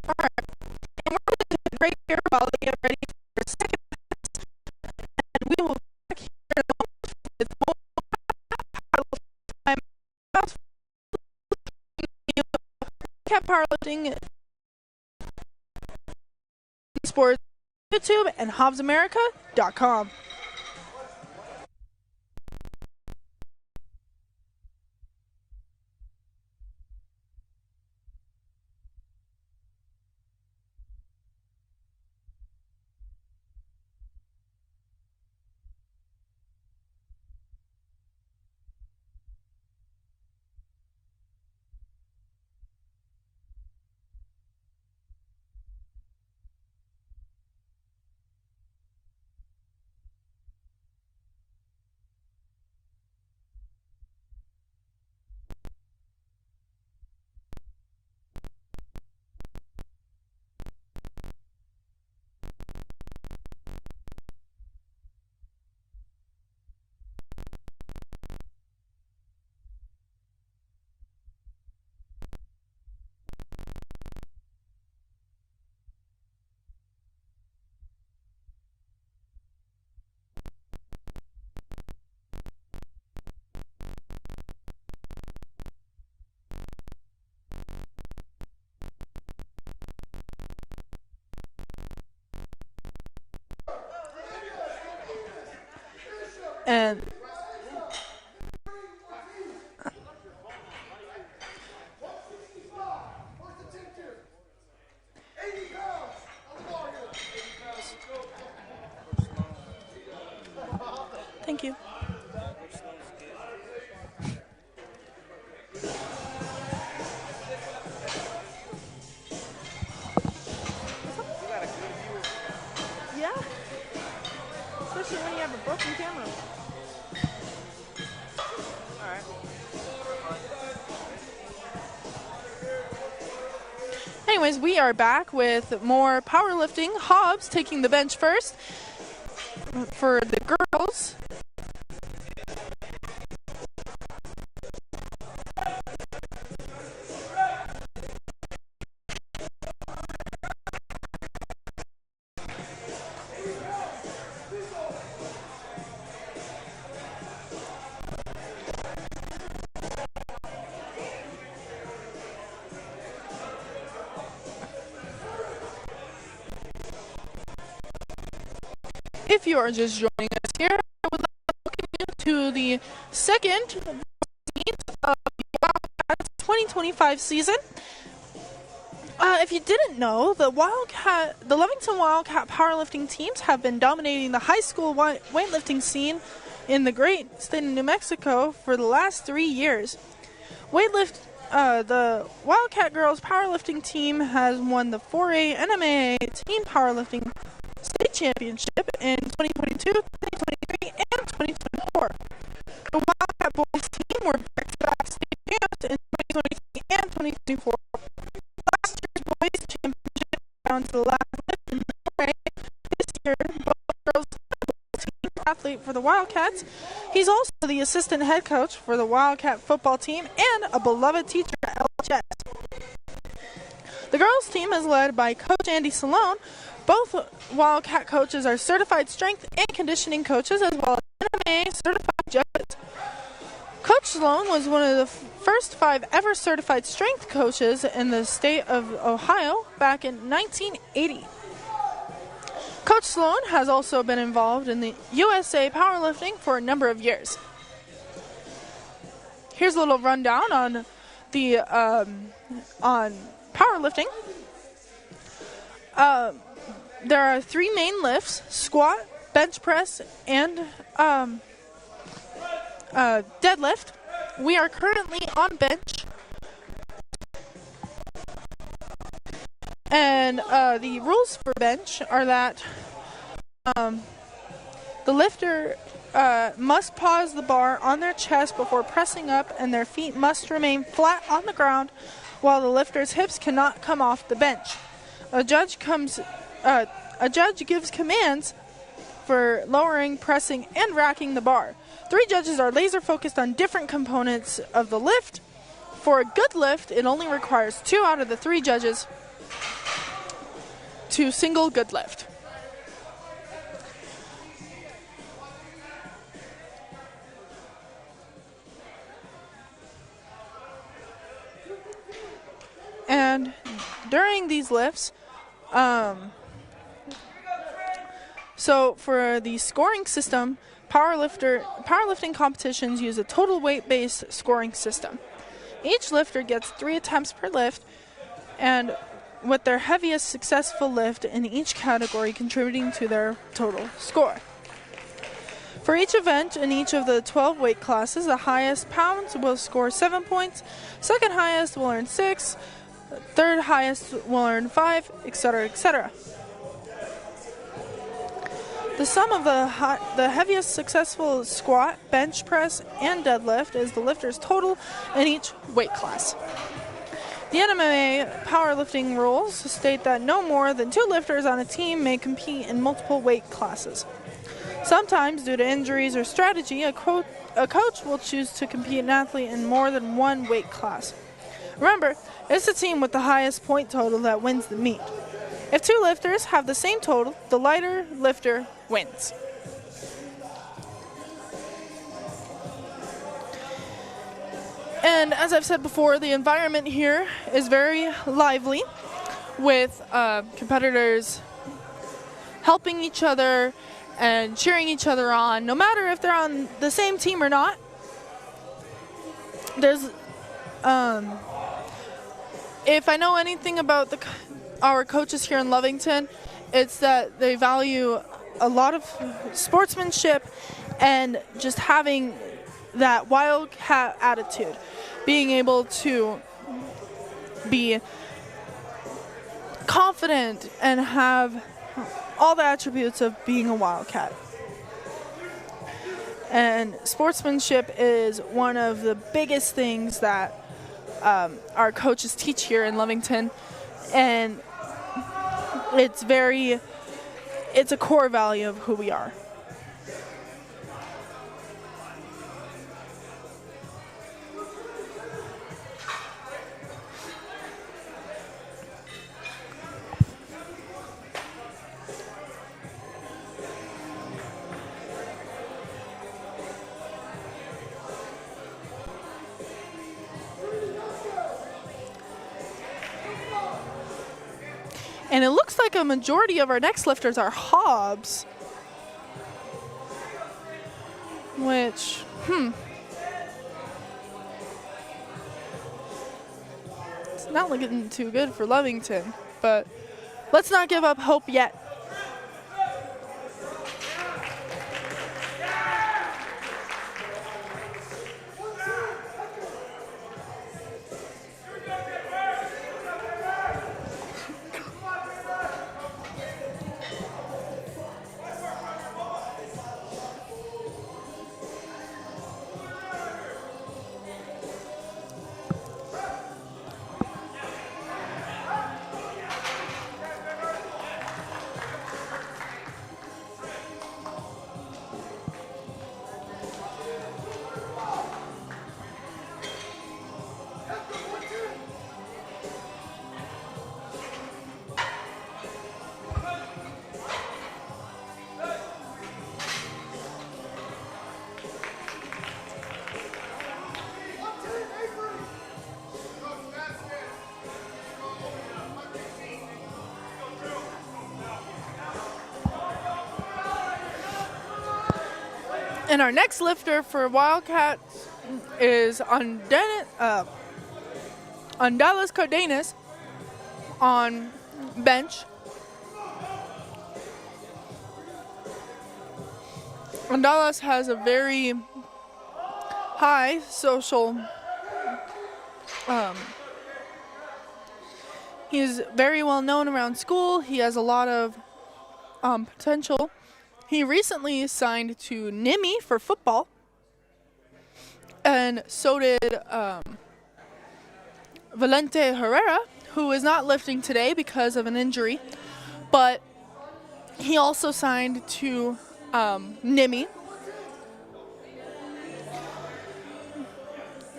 Alright. And we're going to take a break here while they get ready for a second. And we will be back here in a moment with more powerlifting sports, YouTube, and HobbsAmerica.com. And thank you. Yeah. Especially when you have a broken camera. Anyways, we are back with more powerlifting. Hobbs taking the bench first for the girls. If you are just joining us here, I would like to welcome you to the second meet of the Wildcats 2025 season. If you didn't know, the Lovington Wildcat powerlifting teams have been dominating the high school weightlifting scene in the great state of New Mexico for the last 3 years. The Wildcat girls powerlifting team has won the 4A NMAA teen powerlifting state championship in 2022, 2023, and 2024. The Wildcat boys team were back-to-back state champs in 2023 and 2024. Last year's boys championship down to the last lift in the 4A. This year, both girls team athlete for the Wildcats. He's also the assistant head coach for the Wildcat football team and a beloved teacher at LHS. The girls team is led by Coach Andy Salone. Both Wildcat coaches are certified strength and conditioning coaches as well as NMA certified judges. Coach Sloan was one of the first 5 ever certified strength coaches in the state of Ohio back in 1980. Coach Sloan has also been involved in the USA powerlifting for a number of years. Here's a little rundown on the on powerlifting. There are 3 main lifts: squat, bench press, and deadlift. We are currently on bench. And the rules for bench are that the lifter must pause the bar on their chest before pressing up, and their feet must remain flat on the ground while the lifter's hips cannot come off the bench. A judge gives commands for lowering, pressing, and racking the bar. 3 judges are laser focused on different components of the lift. For a good lift, it only requires 2 out of the 3 judges to single good lift. And during these lifts, so for the scoring system, powerlifting competitions use a total weight-based scoring system. Each lifter gets 3 attempts per lift, and with their heaviest successful lift in each category contributing to their total score. For each event in each of the 12 weight classes, the highest pounds will score 7 points, second highest will earn 6, third highest will earn 5, etc., etc. The sum of the heaviest successful squat, bench press, and deadlift is the lifter's total in each weight class. The NMAA powerlifting rules state that no more than 2 lifters on a team may compete in multiple weight classes. Sometimes, due to injuries or strategy, a coach will choose to compete an athlete in more than 1 weight class. Remember, it's the team with the highest point total that wins the meet. If 2 lifters have the same total, the lighter lifter wins. And as I've said before, the environment here is very lively, with competitors helping each other and cheering each other on, no matter if they're on the same team or not. There's, if I know anything about our coaches here in Lovington, it's that they value a lot of sportsmanship and just having that wildcat attitude, being able to be confident and have all the attributes of being a wildcat. And sportsmanship is one of the biggest things that our coaches teach here in Lovington, and it's a core value of who we are. And it looks like a majority of our next lifters are Hobbs. Which, it's not looking too good for Lovington, but let's not give up hope yet. And our next lifter for Wildcats is Dallas Cardenas on bench. Dallas has a very high social, he's very well known around school. He has a lot of potential. He recently signed to NIMI for football, and so did Valente Herrera, who is not lifting today because of an injury, but he also signed to NIMI.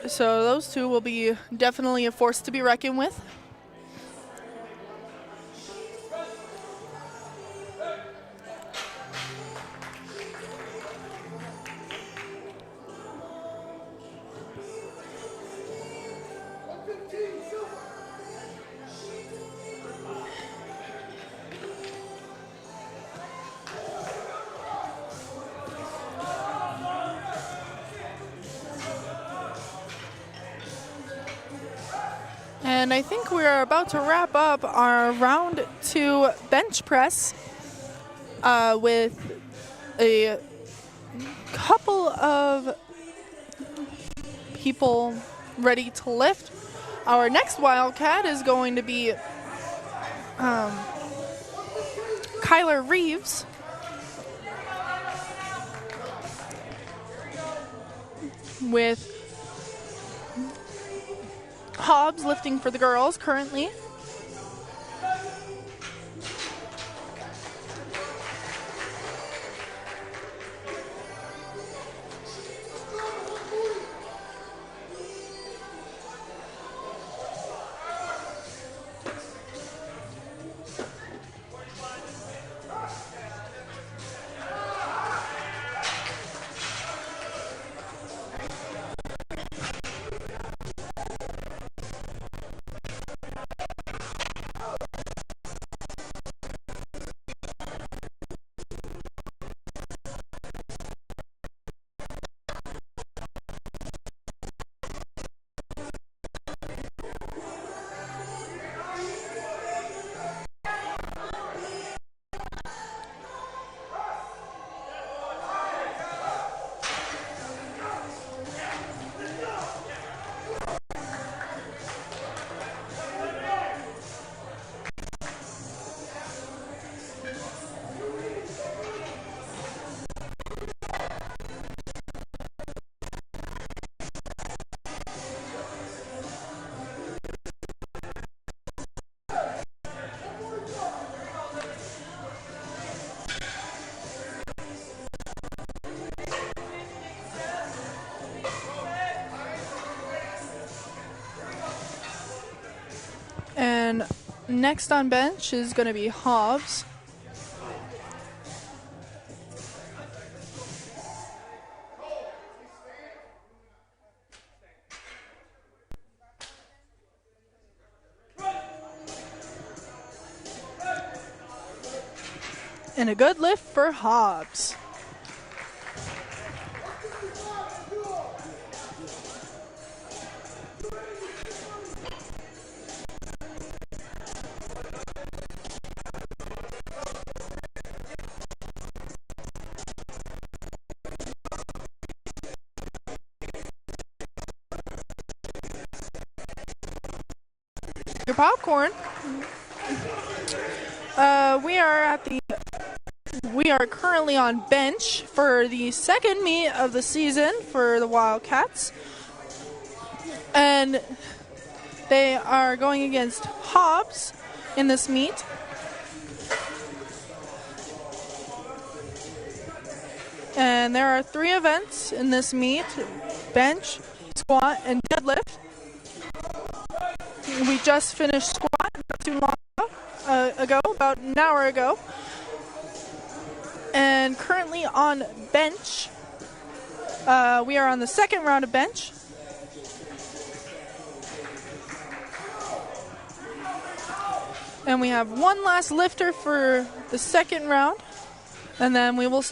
So those two will be definitely a force to be reckoned with. And I think we're about to wrap up our round 2 bench press with a couple of people ready to lift. Our next Wildcat is going to be Kyler Reeves. With Hobbs lifting for the girls currently. Next on bench is going to be Hobbs. And a good lift for Hobbs. Your popcorn. We are currently on bench for the second meet of the season for the Wildcats. And they are going against Hobbs in this meet. And there are 3 events in this meet: bench, squat, and deadlift. We just finished squat not too long ago, about an hour ago. And currently on bench, we are on the second round of bench. And we have one last lifter for the second round. And then we will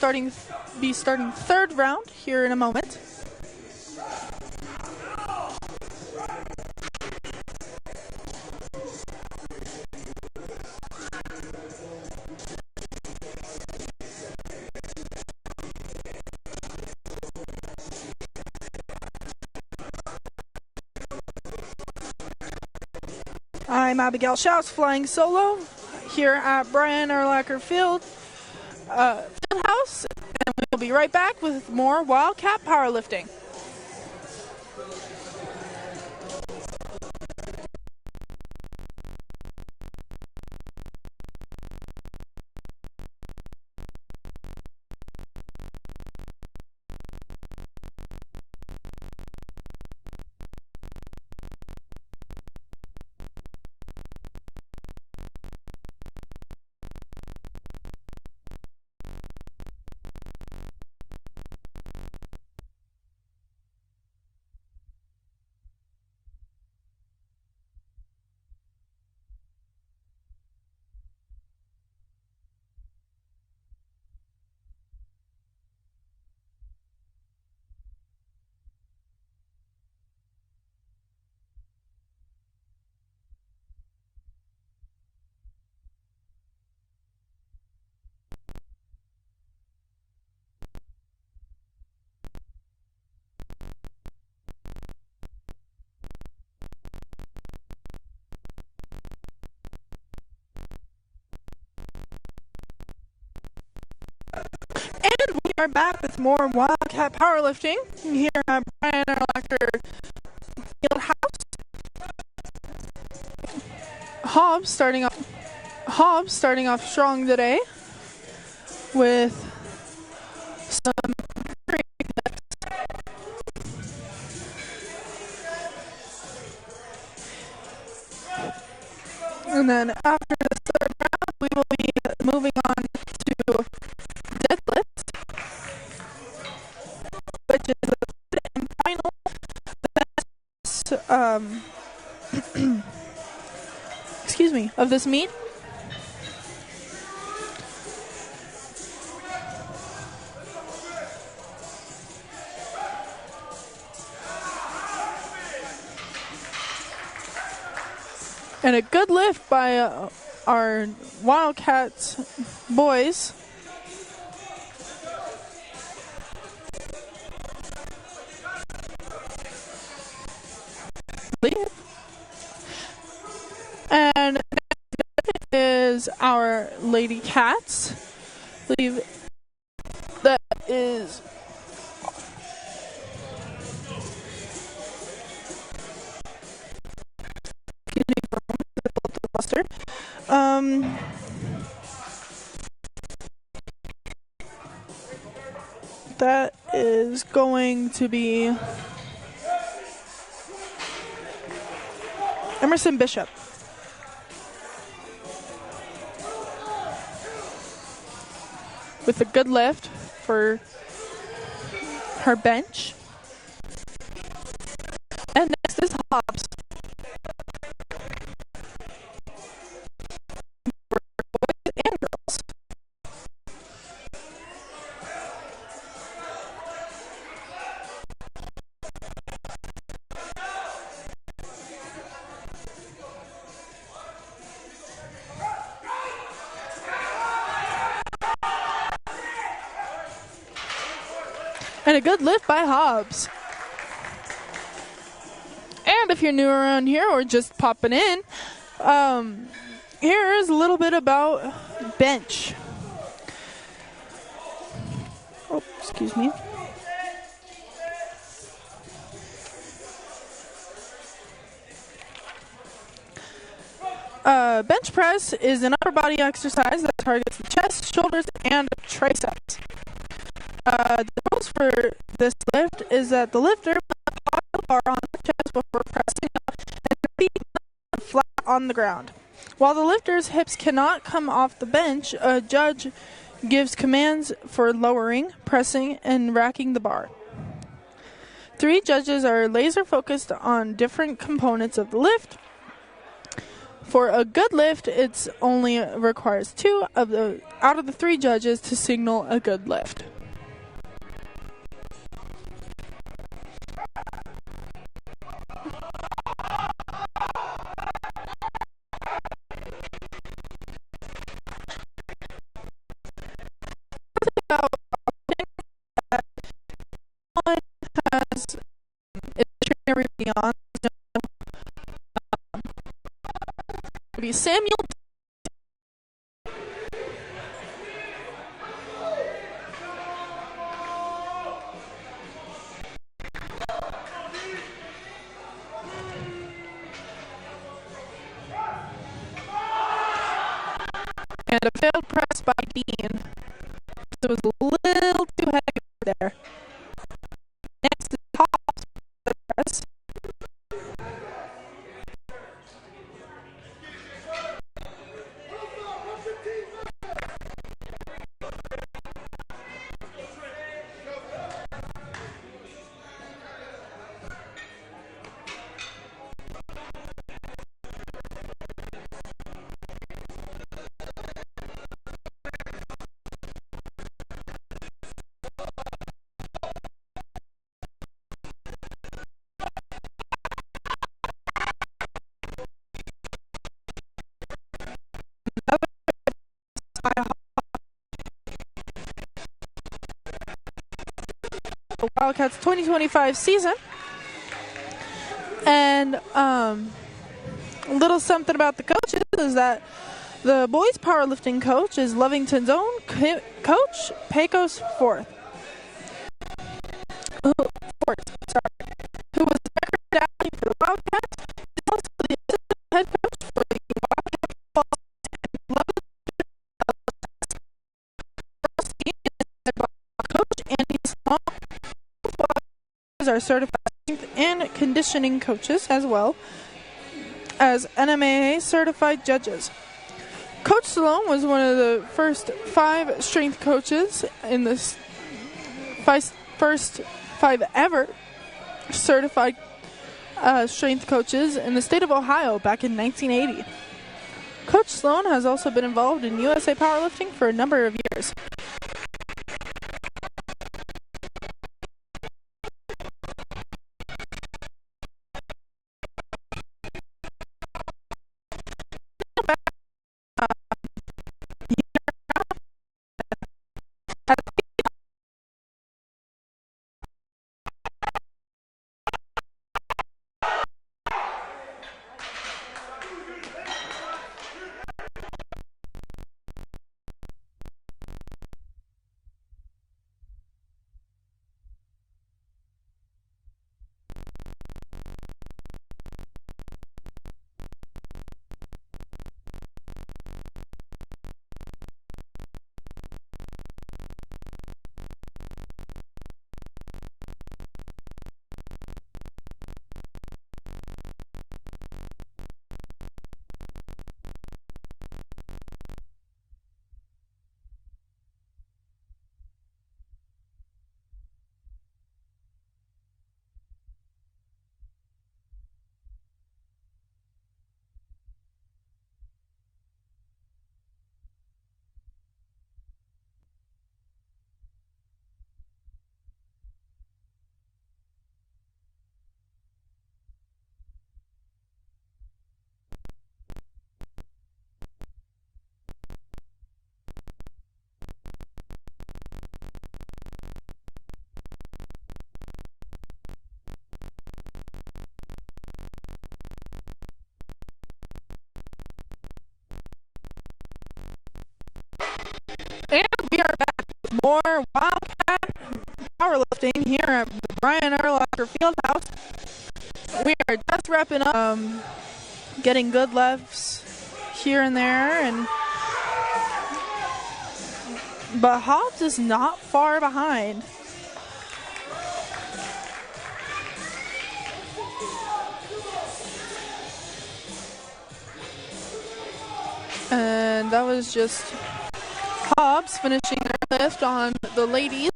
be starting third round here in a moment. I'm Abigail Schaus, flying solo here at Brian Urlacher Fieldhouse, and we will be right back with more Wildcat Powerlifting. And we are back with more Wildcat Powerlifting here at Brian Urlacher Fieldhouse. Hobbs starting off strong today with some and then after the third round we will be moving on to deadlift, which is the third and final of this meet. And a good lift by our Wildcats boys. And is our Lady Cats. I believe that is that is going to be Emerson Bishop. with a good lift for her bench. And next is hops. For boys and girls. And a good lift by Hobbs. And if you're new around here or just popping in, here is a little bit about bench. Oh, excuse me. Bench press is an upper body exercise that targets the chest, shoulders, and triceps. The rules for this lift is that the lifter must pop the bar on the chest before pressing up and be flat on the ground. While the lifter's hips cannot come off the bench, a judge gives commands for lowering, pressing, and racking the bar. 3 judges are laser focused on different components of the lift. For a good lift, it only requires 2 out of the 3 judges to signal a good lift. One has its trainer beyond be Samuel. And a failed press by Dean. It was a little too heavy there. Next is Hobbs press. The Wildcats 2025 season. And a little something about the coaches is that the boys powerlifting coach is Lovington's own coach, Pecos Forth. Who was the record athlete for the Wildcats. He's also the assistant head coach for the Wildcat football coach, and he's are certified strength and conditioning coaches as well as NMAA certified judges. Coach Stallone was one of the first 5 strength coaches in this first 5 ever certified strength coaches in the state of Ohio back in 1980. Coach Sloan has also been involved in USA Powerlifting for a number of years. We are back with more Wildcat Powerlifting here at the Brian Erlacher Fieldhouse. We are just wrapping up, getting good lefts here and there, but Hobbs is not far behind. And that was just Hobbs finishing their lift on the ladies.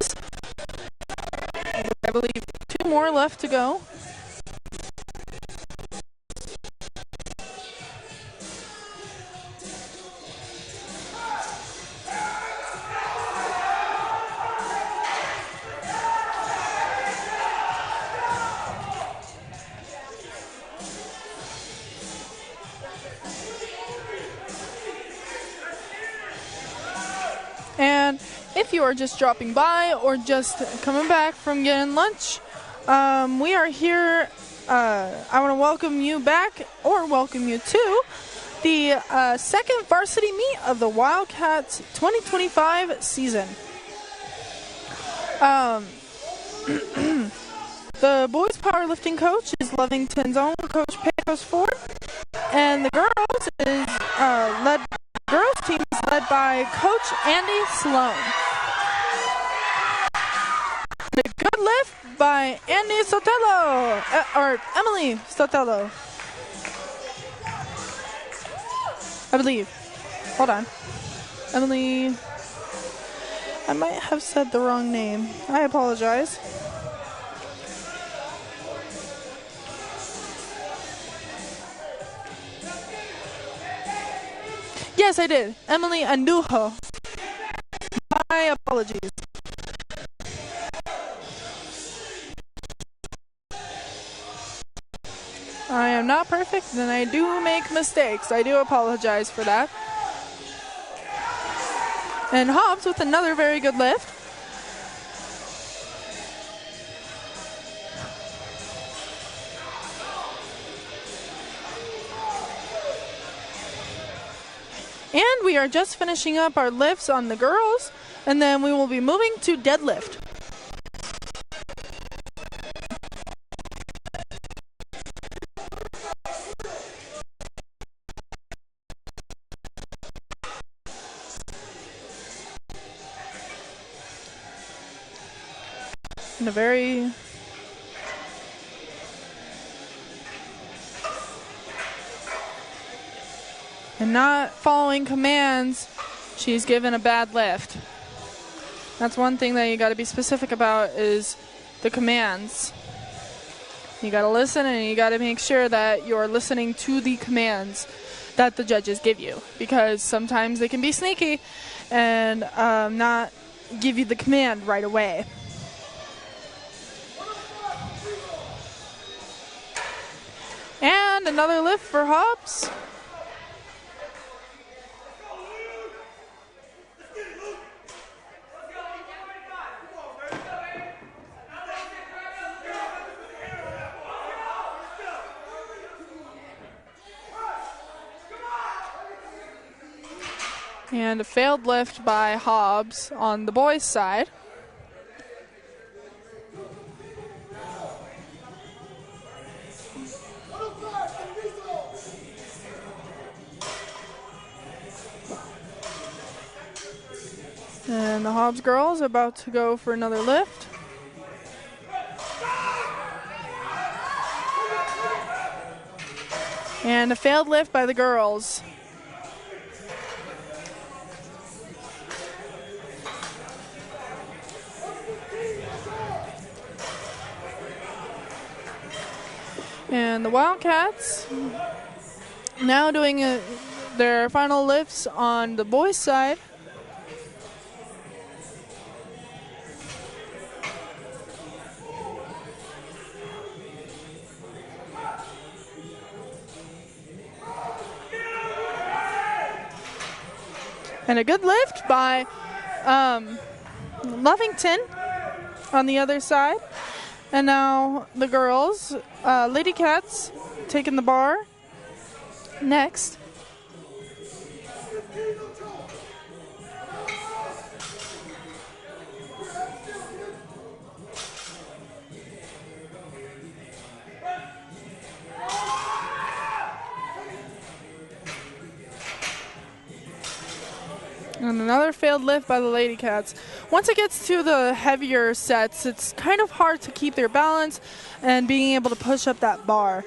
I believe 2 more left to go. And if you are just dropping by or just coming back from getting lunch, we are here. I want to welcome you back, or welcome you to the second varsity meet of the Wildcats 2025 season. The boys powerlifting coach is Lovington's own Coach Pecos Ford, and the girls is girls team is led by Coach Andy Sloan. A good lift by Andy Sotelo, or Emily Sotelo, I believe. Hold on. Emily, I might have said the wrong name. I apologize. Yes, I did. Emily Andujo. My apologies. I am not perfect, and I do make mistakes. I do apologize for that. And Hobbs with another very good lift. And we are just finishing up our lifts on the girls, and then we will be moving to deadlift. And not following commands, she's given a bad lift. That's one thing that you got to be specific about, is the commands. You got to listen, and you got to make sure that you're listening to the commands that the judges give you, because sometimes they can be sneaky and not give you the command right away. And another lift for Hobbs. And a failed lift by Hobbs on the boys' side. And the Hobbs girls are about to go for another lift. And a failed lift by the girls. And the Wildcats now doing their final lifts on the boys' side. And a good lift by Lovington on the other side. And now the girls, Lady Cats, taking the bar next. And another failed lift by the Lady Cats. Once it gets to the heavier sets, it's kind of hard to keep their balance and being able to push up that bar.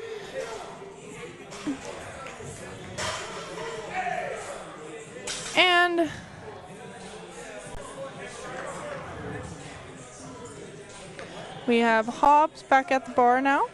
And we have Hobbs back at the bar now.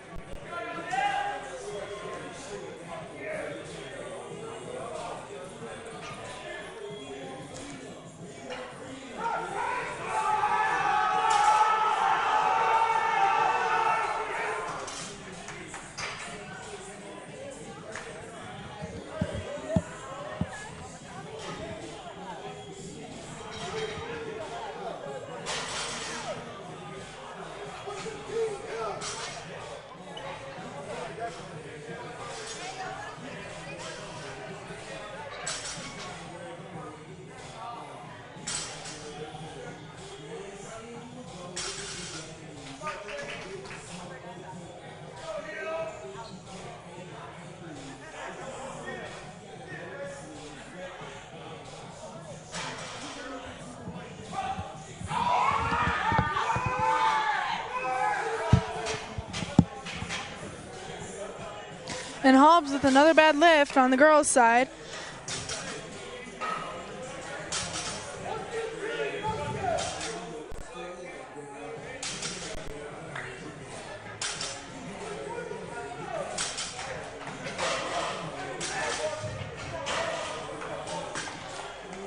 And Hobbs with another bad lift on the girls' side.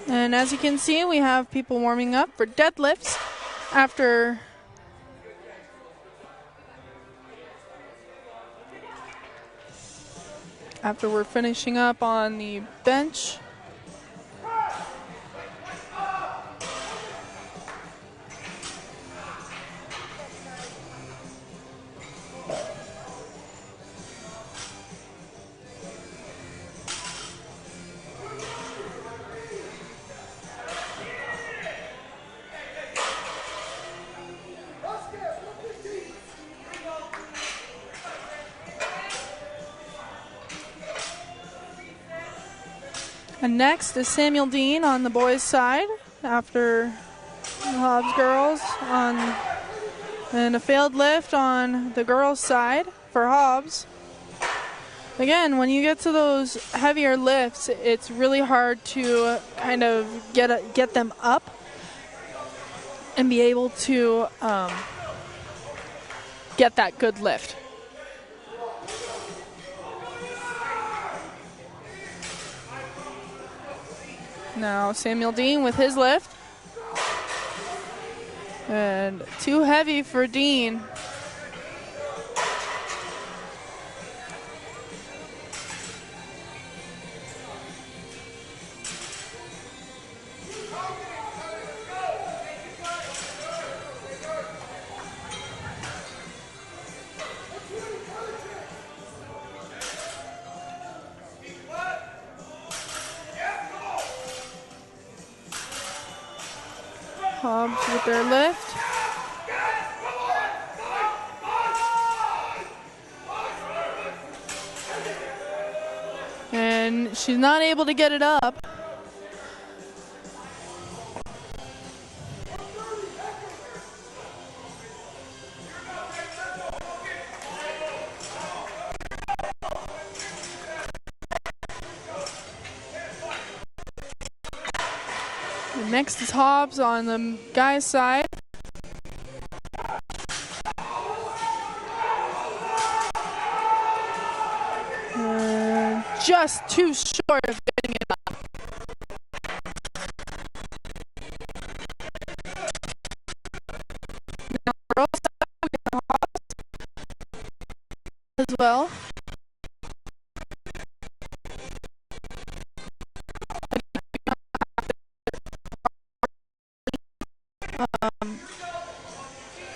And as you can see, we have people warming up for deadlifts after we're finishing up on the bench. And next is Samuel Dean on the boys' side after the Hobbs girls and a failed lift on the girls' side for Hobbs. Again, when you get to those heavier lifts, it's really hard to kind of get them up and be able to get that good lift. Now Samuel Dean with his lift. And too heavy for Dean. Hobbs with their lift. And she's not able to get it up. Next is Hobbs on the guy's side. Just too short of getting it up. Now, girls side, we have Hobbs as well.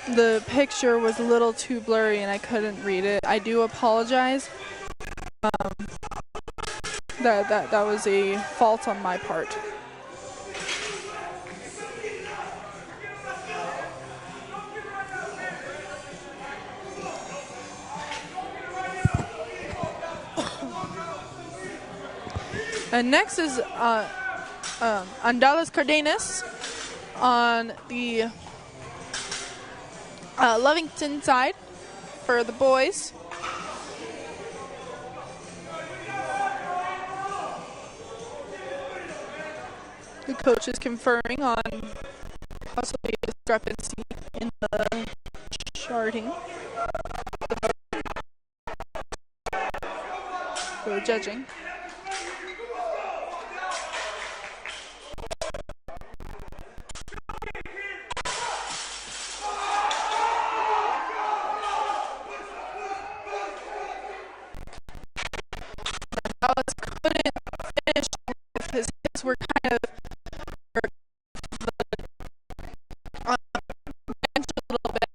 The picture was a little too blurry and I couldn't read it. I do apologize. That was a fault on my part. And next is Andalas Cardenas on the Lovington side for the boys. The coach is conferring on possibly a discrepancy in the charting for the judging. Alex couldn't finish with his hips were kind of on the bench a little bit,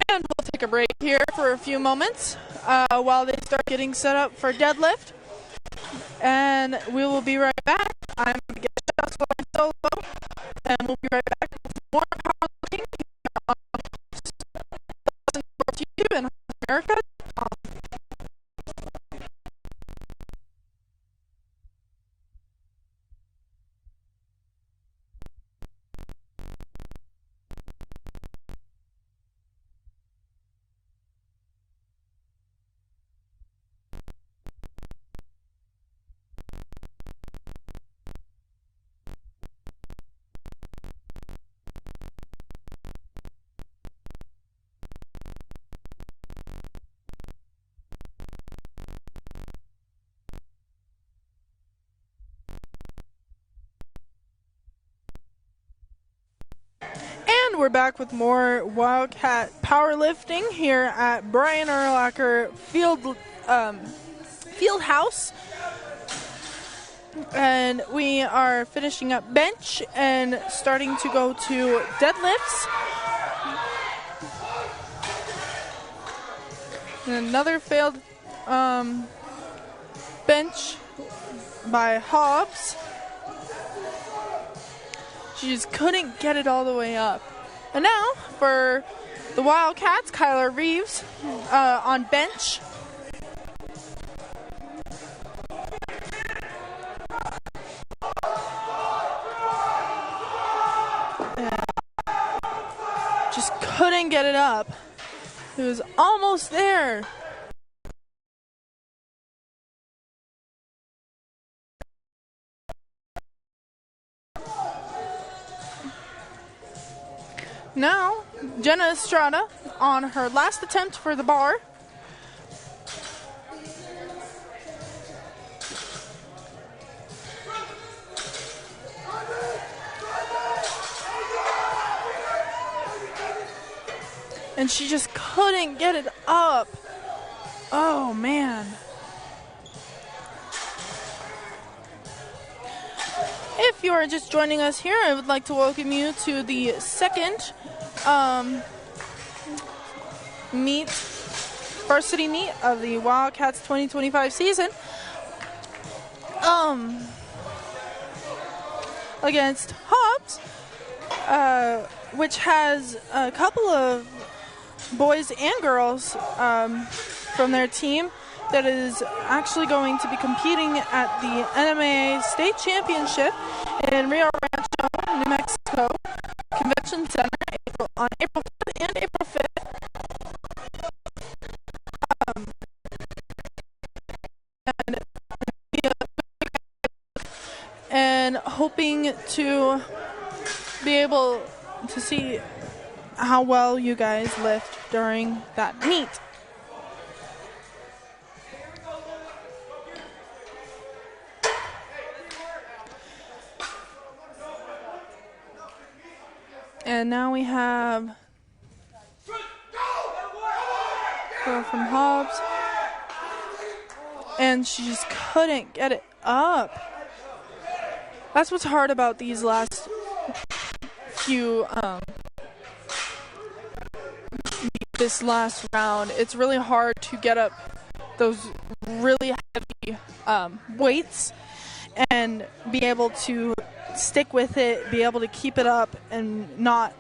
and we'll take a break here for a few moments while they start getting set up for deadlift, and we will be right back. I'm going to get shots while I'm solo, and we'll be right back with more powerlifting here on YouTube and America. And we're back with more Wildcat powerlifting here at Brian Urlacher Field House. And we are finishing up bench and starting to go to deadlifts. And another failed bench by Hobbs. She just couldn't get it all the way up. And now for the Wildcats, Kyler Reeves on bench. And just couldn't get it up. It was almost there. Now, Jenna Estrada on her last attempt for the bar. And she just couldn't get it up. Oh, man. If you are just joining us here, I would like to welcome you to the second varsity meet of the Wildcats 2025 season. Against Hobbs, which has a couple of boys and girls from their team that is actually going to be competing at the NMAA State Championship in Rio Rancho, New Mexico Convention Center on April 5th and April 5th. And hoping to be able to see how well you guys lift during that meet. And now we have girl from Hobbs, and she just couldn't get it up. That's what's hard about these last few this last round. It's really hard to get up those really heavy weights and be able to stick with it, be able to keep it up, and not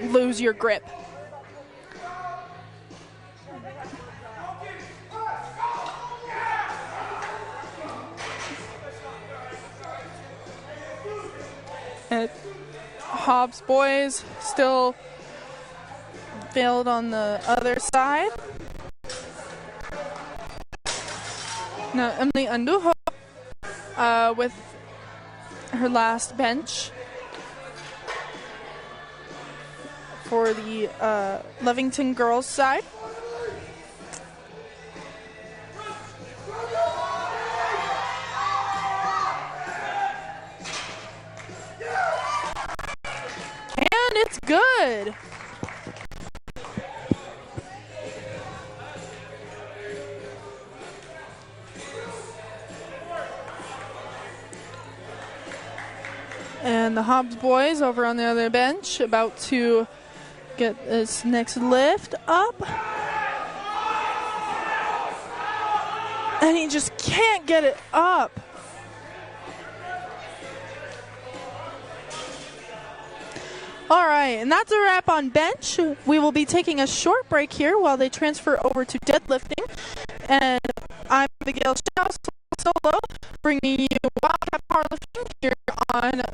lose your grip. And Hobbs boys still failed on the other side. Now Emily Andujo with her last bench for the Lovington girls side. And it's good. And the Hobbs boys over on the other bench about to get this next lift up. And he just can't get it up. All right, and that's a wrap on bench. We will be taking a short break here while they transfer over to deadlifting. And I'm Abigail Strauss, solo, bringing you Wildcat Powerlifting here on YouTube.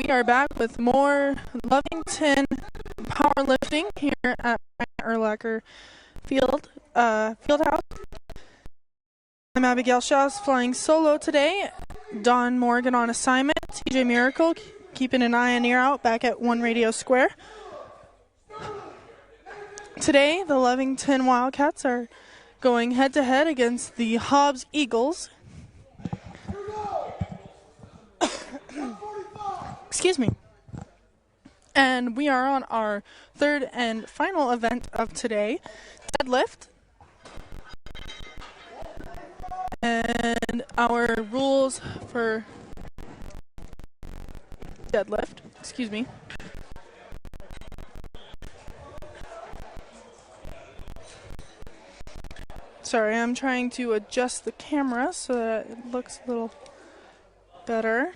we are back with more Lovington Powerlifting here at Erlacher Fieldhouse. I'm Abigail Shaw's flying solo today. Don Morgan on assignment. TJ Miracle keeping an eye and ear out back at One Radio Square. Today, the Lovington Wildcats are going head-to-head against the Hobbs Eagles. Excuse me. And we are on our third and final event of today, Deadlift. And our rules for deadlift, excuse me. Sorry, I'm trying to adjust the camera so that it looks a little better.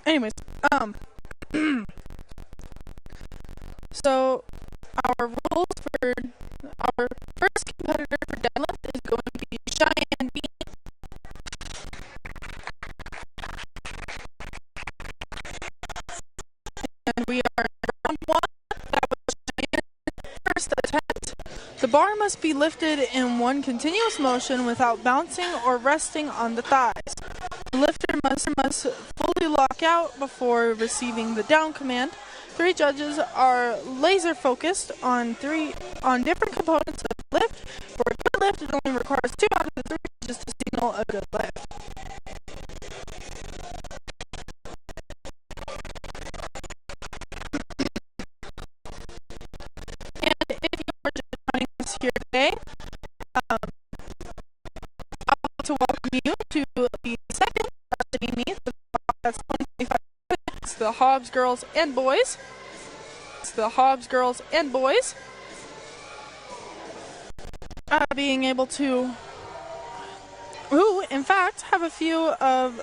Anyways, so our rules for our first competitor for deadlift is going to be Cheyenne B. And we are in round one. That was Cheyenne's first attempt. The bar must be lifted in one continuous motion without bouncing or resting on the thighs. The lifter must fully lock out before receiving the down command. 3 judges are laser focused on different components of the lift. For a good lift, it only requires 2 out of the 3 judges to signal a good lift. And if you are just joining us here today, I want to welcome you to the second varsity meet. That's 2025. It's the Hobbs girls and boys. Being able to, who in fact have a few of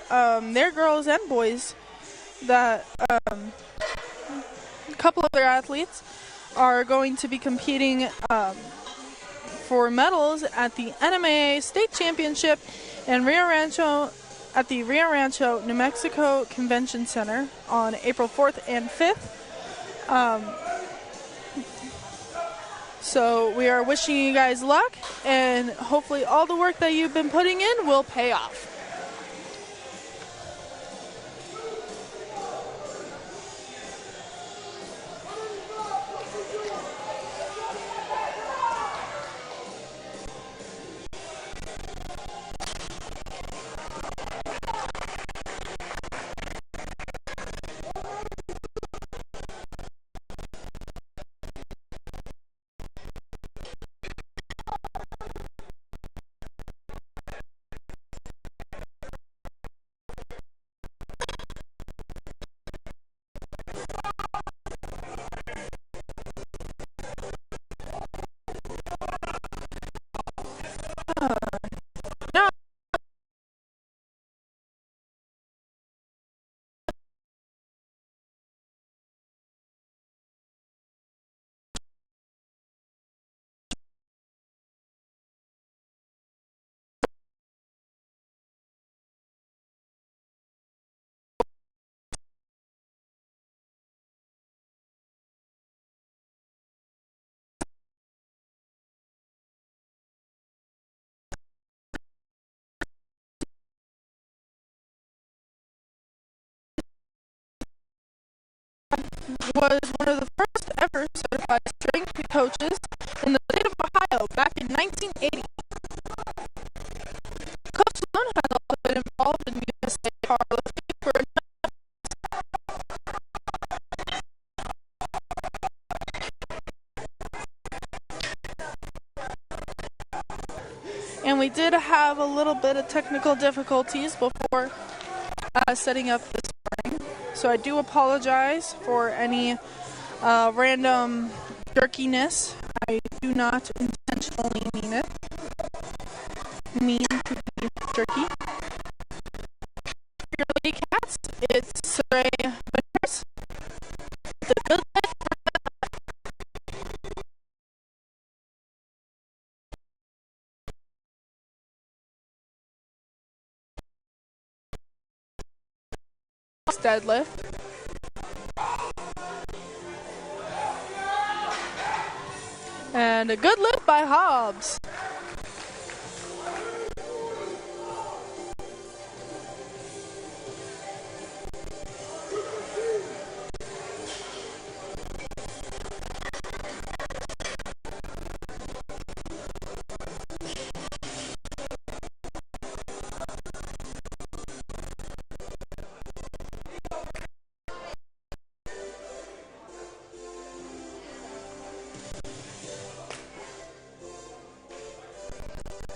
their girls and boys that a couple of their athletes are going to be competing for medals at the NMAA State Championship in Rio Rancho at the Rio Rancho, New Mexico Convention Center on April 4th and 5th. So we are wishing you guys luck, and hopefully all the work that you've been putting in will pay off. Was one of the first ever certified strength coaches in the state of Ohio back in 1980. Coach Sloan has also been involved in USA powerlifting for and we did have a little bit of technical difficulties before setting up this morning. So I do apologize for any random jerkiness. I do not intentionally mean to be jerky. For your lady cats, it's Saray Banaras. The good lift box deadlift. And a good lift by Hobbs.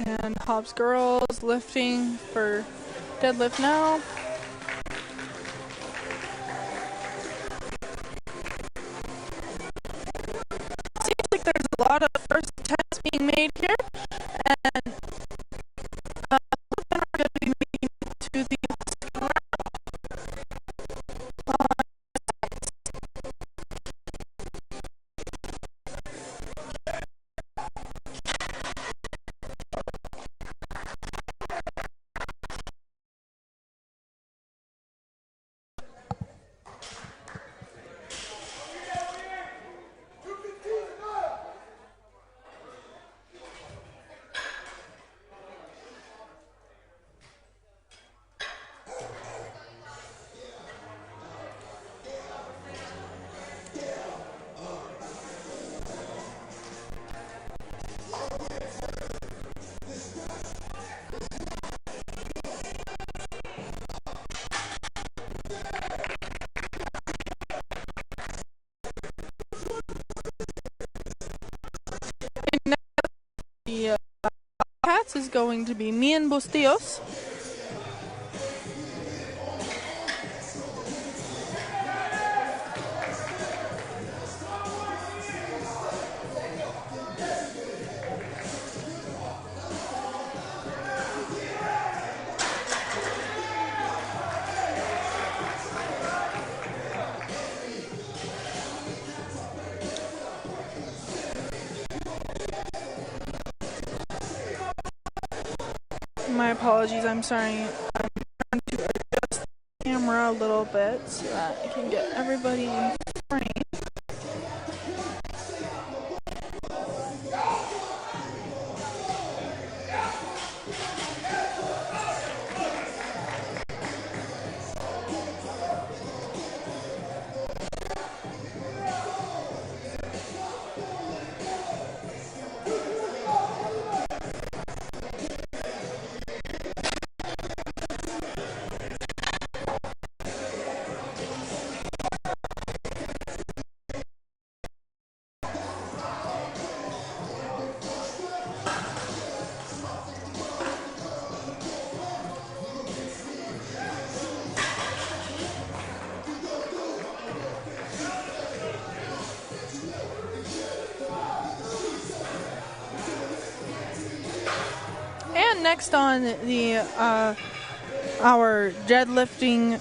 And Hobbs girls lifting for deadlift now. Seems like there's a lot of first attempts being made here, and we're going to be moving to the second round. The Cats is going to be Mian Bustillos. My apologies, I'm sorry. I'm trying to adjust the camera a little bit so that I can get everybody in frame. And next on the our deadlifting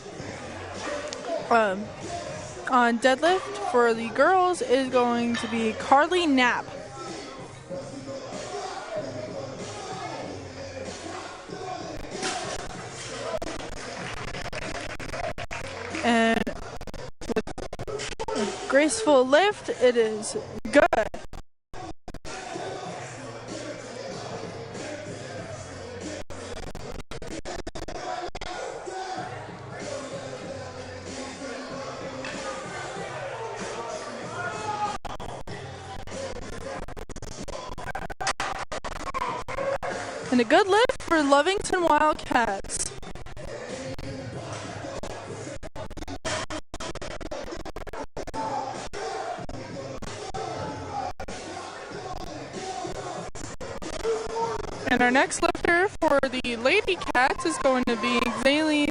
on deadlift for the girls is going to be Carly Knapp. And with a graceful lift, it is good. And a good lift for Lovington Wildcats. And our next lifter for the Lady Cats is going to be Zaylee.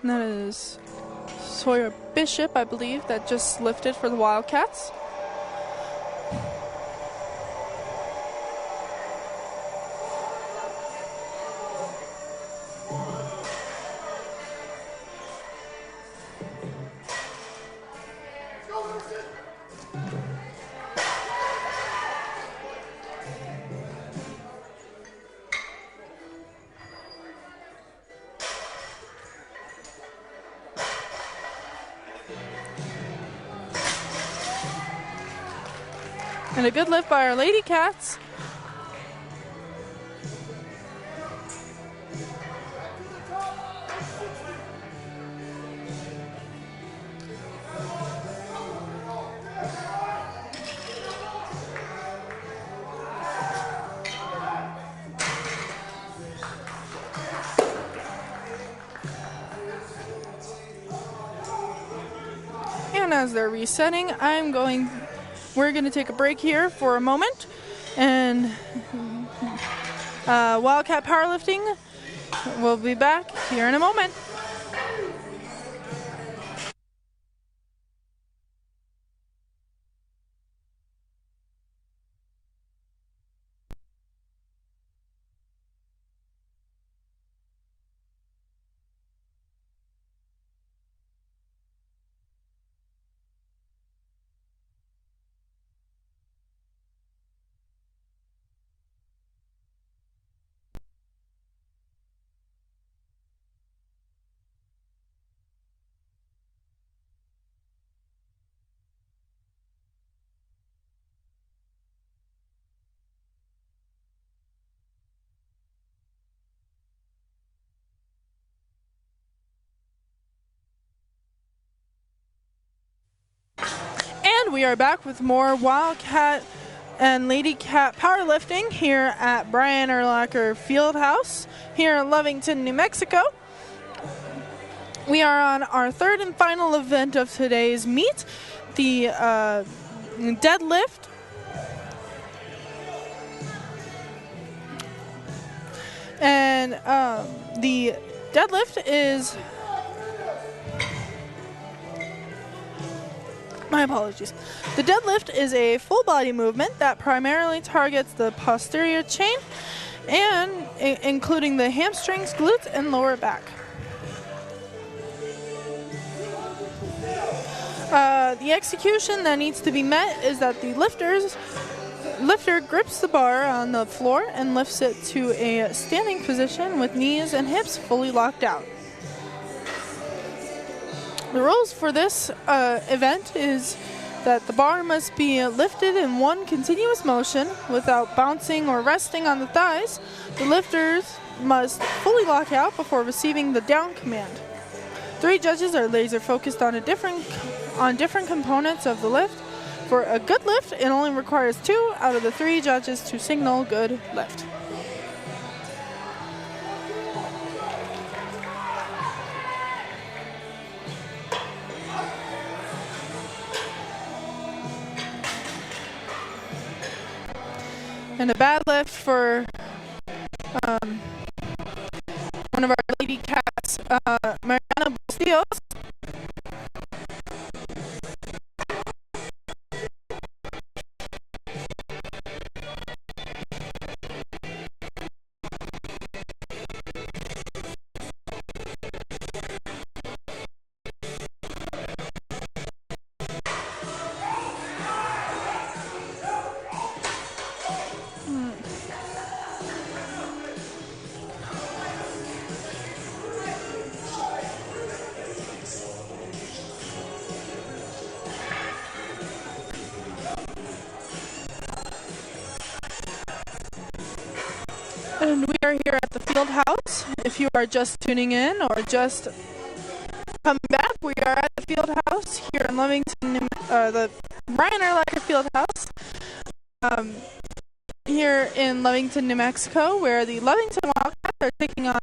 And that is Sawyer Bishop, I believe, that just lifted for the Wildcats. And a good lift by our Lady Cats. And as they're resetting, we're going to take a break here for a moment. And Wildcat Powerlifting will be back here in a moment. And we are back with more Wildcat and Lady Cat Powerlifting here at Brian Urlacher Fieldhouse here in Lovington, New Mexico. We are on our third and final event of today's meet, the deadlift. And the deadlift is... My apologies. The deadlift is a full body movement that primarily targets the posterior chain and including the hamstrings, glutes, and lower back. The execution that needs to be met is that the lifter grips the bar on the floor and lifts it to a standing position with knees and hips fully locked out. The rules for this event is that the bar must be lifted in one continuous motion without bouncing or resting on the thighs. The lifters must fully lock out before receiving the down command. 3 judges are laser focused on different components of the lift. For a good lift, it only requires 2 out of the 3 judges to signal good lift. And a bad lift for one of our Lady Cats, Mariana Bustillos. And we are here at the field house. If you are just tuning in or just coming back, we are at the field house here in Lovington, the Brian Urlacher Field House here in Lovington, New Mexico, where the Lovington Wildcats are taking on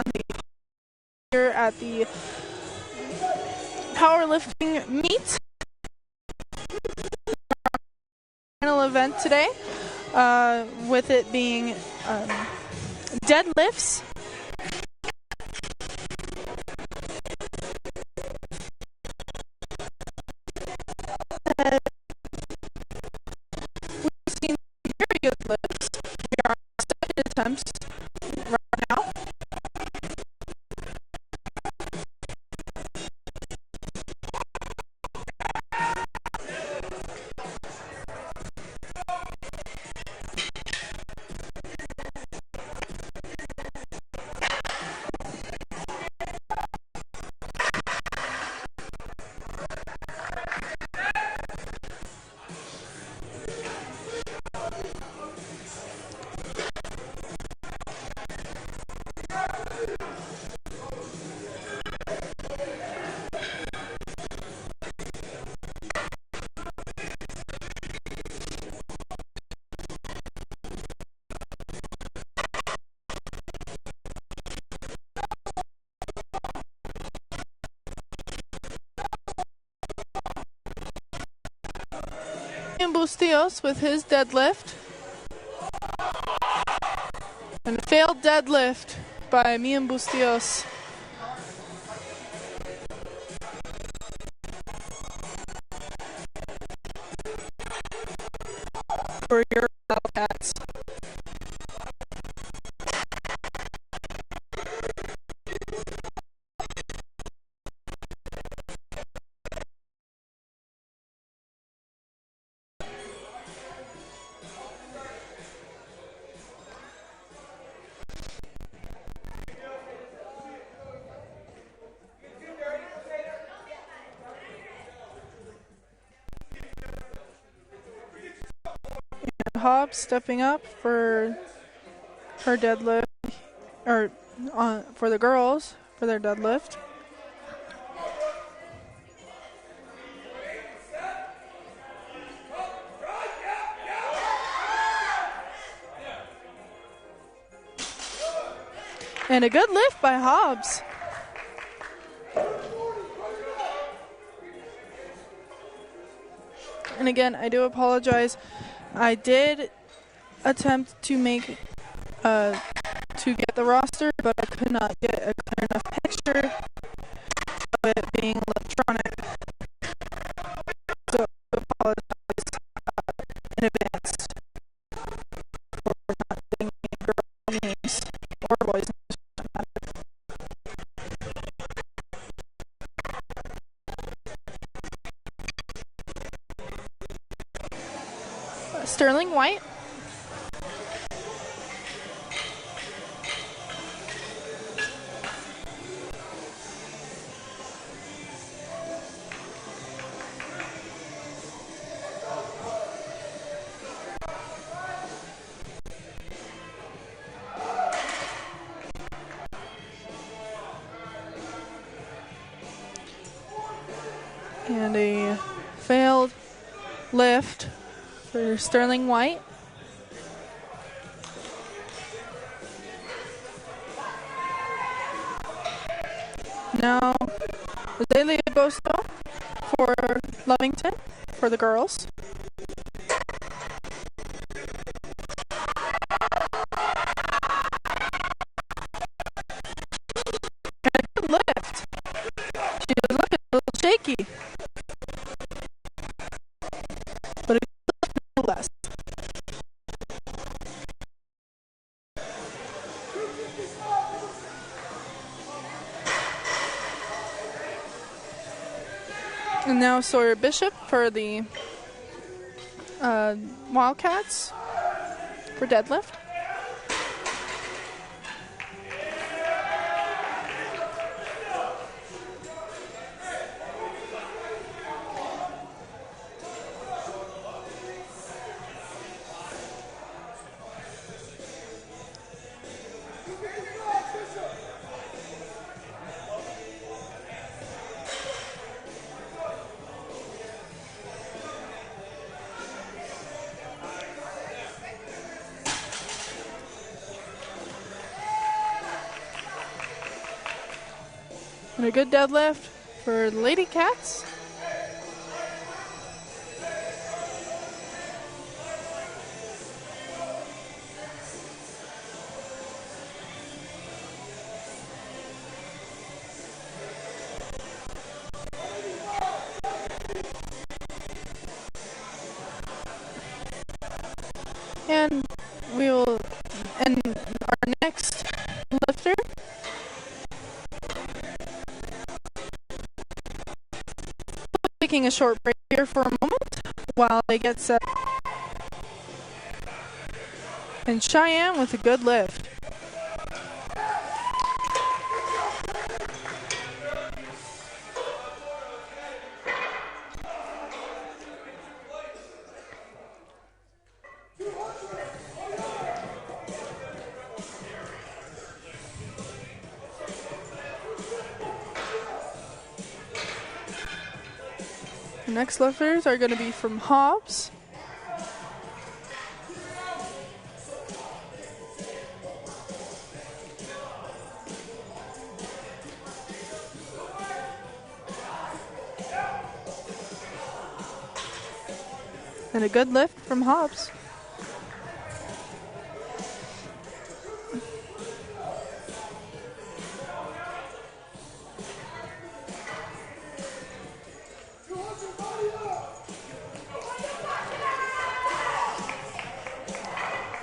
here at the powerlifting meet. Final event today, with it being deadlifts. We've seen very good lifts. We are on 7 attempts right now. Ian Bustillos with his deadlift. And a failed deadlift by Ian Bustillos. For your Wildcats. Hobbs stepping up for her deadlift, or for the girls for their deadlift. And a good lift by Hobbs. And again, I do apologize. I did attempt to make to get the roster, but I could not get a clear enough picture of it being electronic. So I apologize in advance for not getting any girl names or boys names. Sterling White. And a failed lift for Sterling White. Now, Azalea Bosto for Lovington for the girls. And a good lift. She was looking a little shaky. But a good lift nonetheless. And now Sawyer Bishop for the Wildcats for deadlift. And a good deadlift for the Lady Cats. And we will end our next lifter. Taking a short break here for a moment while they get set. And Cheyenne with a good lift. The next lifters are going to be from Hobbs. And a good lift from Hobbs.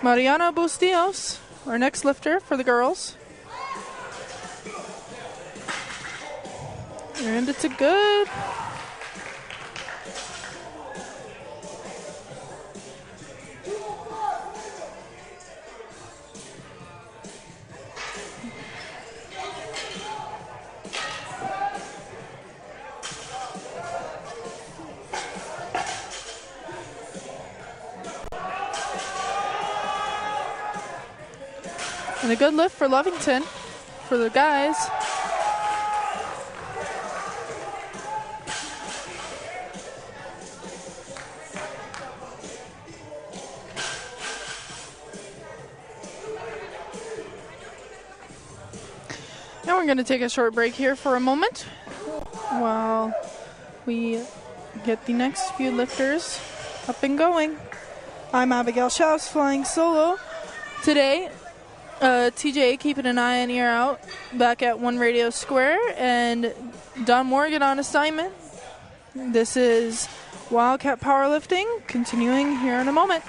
Mariana Bustillos, our next lifter for the girls. And it's a good. And a good lift for Lovington, for the guys. Now we're going to take a short break here for a moment while we get the next few lifters up and going. I'm Abigail Schaus, flying solo today. TJ keeping an eye and ear out back at One Radio Square, and Don Morgan on assignment. This is Wildcat Powerlifting, continuing here in a moment.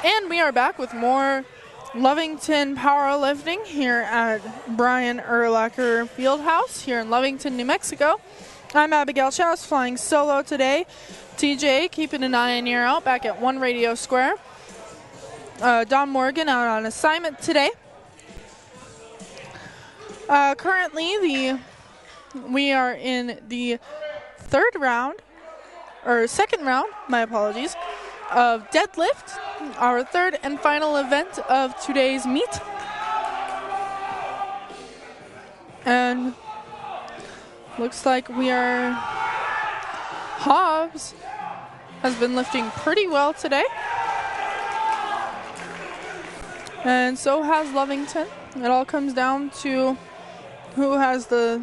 And we are back with more Lovington Powerlifting here at Brian Urlacher Fieldhouse here in Lovington, New Mexico. I'm Abigail Schaus, flying solo today. TJ keeping an eye and ear out back at One Radio Square. Don Morgan out on assignment today. Currently, we are in the second round, my apologies, of Deadlift, our third and final event of today's meet. And looks like Hobbs has been lifting pretty well today. And so has Lovington. It all comes down to who has the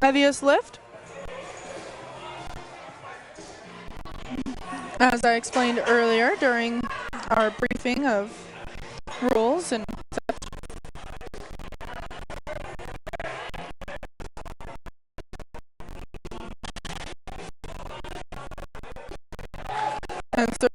heaviest lift. As I explained earlier during our briefing of rules and such. And so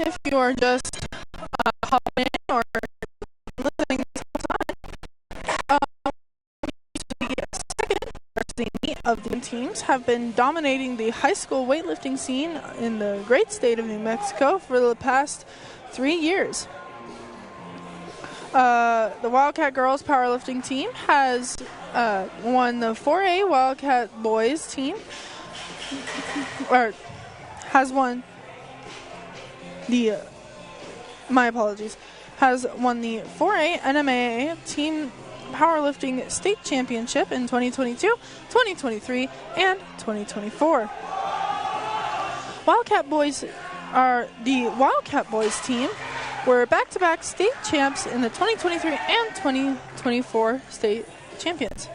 if you are just hopping in or listening this whole time, the second varsity meet of the teams have been dominating the high school weightlifting scene in the great state of New Mexico for the past 3 years. The Wildcat Girls Powerlifting team has won the 4A Wildcat Boys team, or has won the, has won the 4A NMAA team powerlifting state championship in 2022, 2023, and 2024. Wildcat Boys team were back-to-back state champs in the 2023 and 2024 state champions.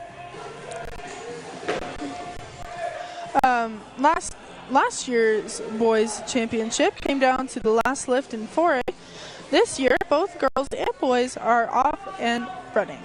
Last year's boys championship came down to the last lift in 4A. This year, both girls and boys are off and running.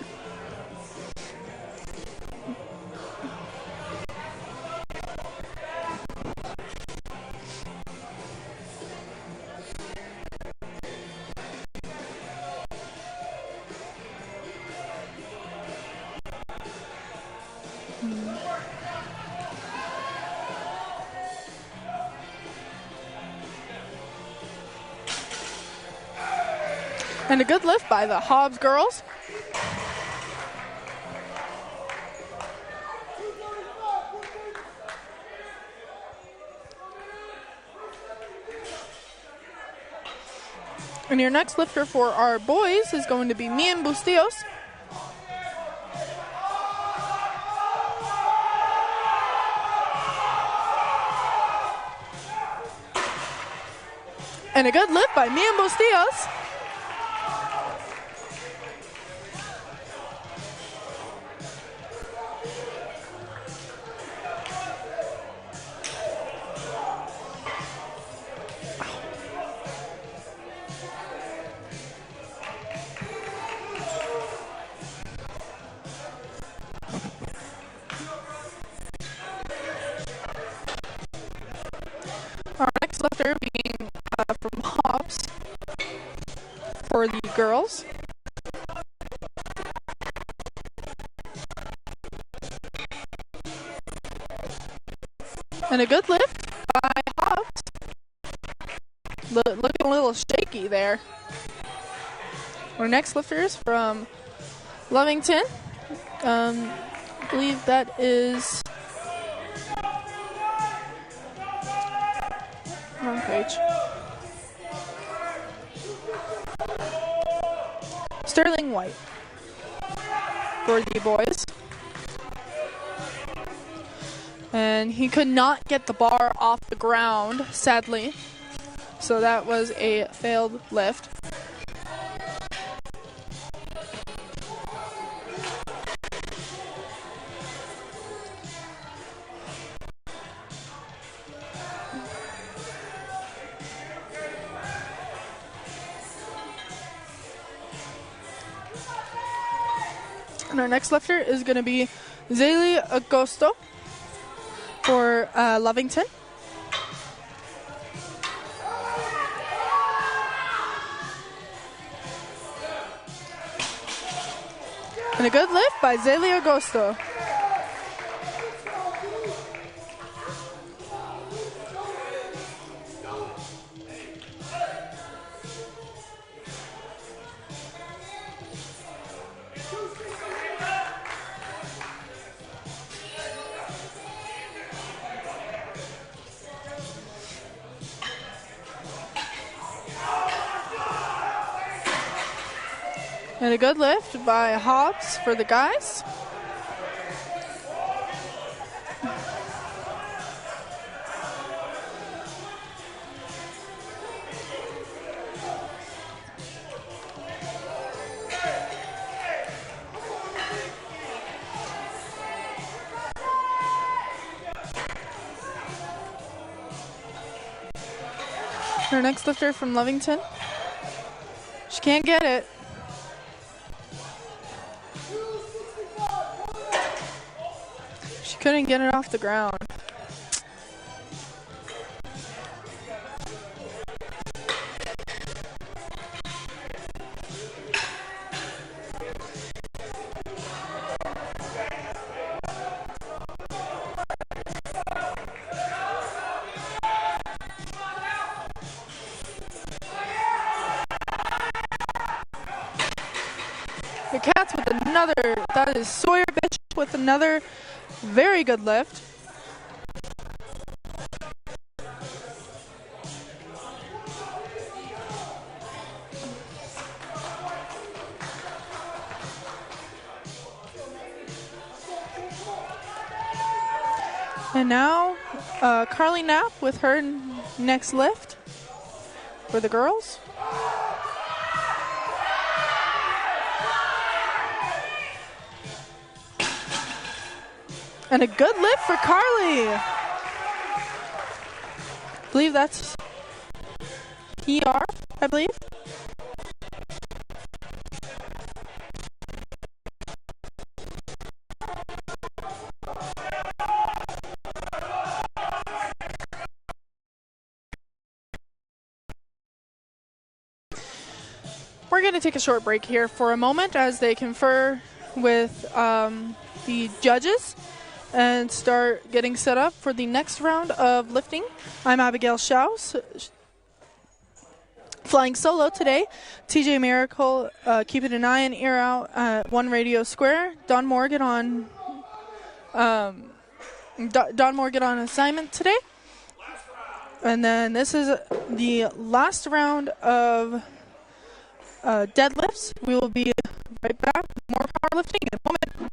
And a good lift by the Hobbs girls. And your next lifter for our boys is going to be Mian Bustillos. And a good lift by Mian Bustillos. Our next lifter being from Hobbs for the girls. And a good lift by Hobbs. Looking a little shaky there. Our next lifter is from Lovington. I believe that is wrong page. Sterling White for the boys. And he could not get the bar off the ground, sadly. So that was a failed lift. And our next lifter is going to be Zaylee Agosto for Lovington. And a good lift by Zaylee Agosto. And a good lift by Hobbs for the guys. Our next lifter from Lovington. She can't get it. Couldn't get it off the ground. That is Sawyer Bishop with another very good lift. And now, Carly Knapp with her next lift for the girls. And a good lift for Carly. I believe that's PR, I believe. We're going to take a short break here for a moment as they confer with the judges and start getting set up for the next round of lifting. I'm Abigail Schaus, flying solo today. TJ Miracle keeping an eye and ear out at One Radio Square. Don Morgan on assignment today. And then this is the last round of deadlifts. We will be right back with more powerlifting in a moment.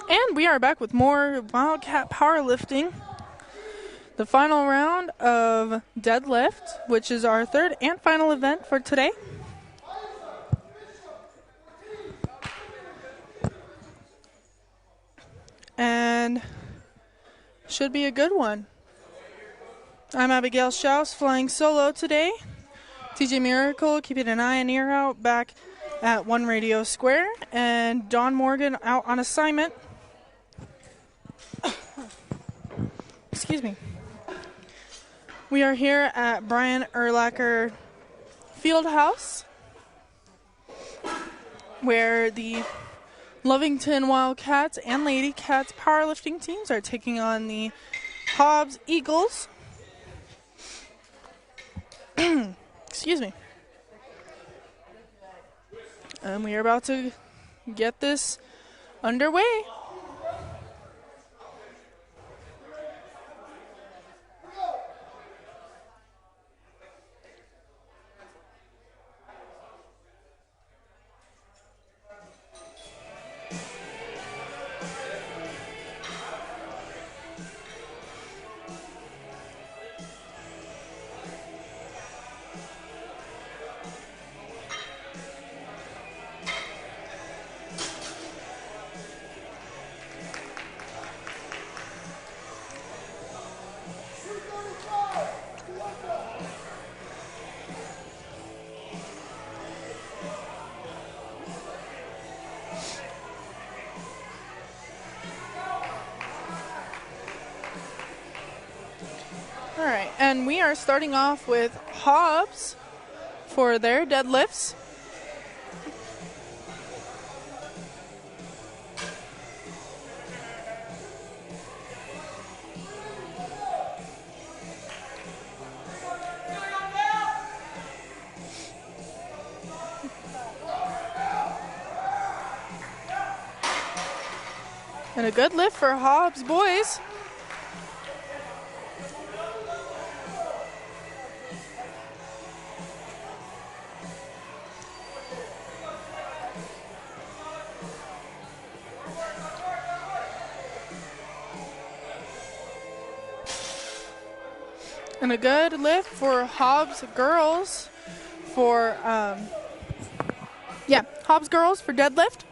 And we are back with more Wildcat powerlifting. The final round of deadlift, which is our third and final event for today. And should be a good one. I'm Abigail Schaus, flying solo today. TJ Miracle keeping an eye and ear out back at One Radio Square. And Don Morgan out on assignment. Excuse me. We are here at Brian Urlacher field house where the Lovington Wildcats and Lady Cats powerlifting teams are taking on the Hobbs Eagles. Excuse me. And we are about to get this underway. All right, and we are starting off with Hobbs for their deadlifts. And a good lift for Hobbs boys. And a good lift for Hobbs girls for, Hobbs girls for deadlift.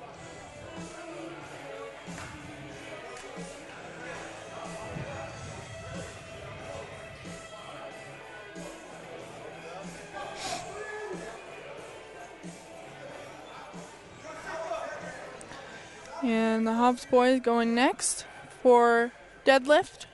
And the Hobbs boys going next for deadlift.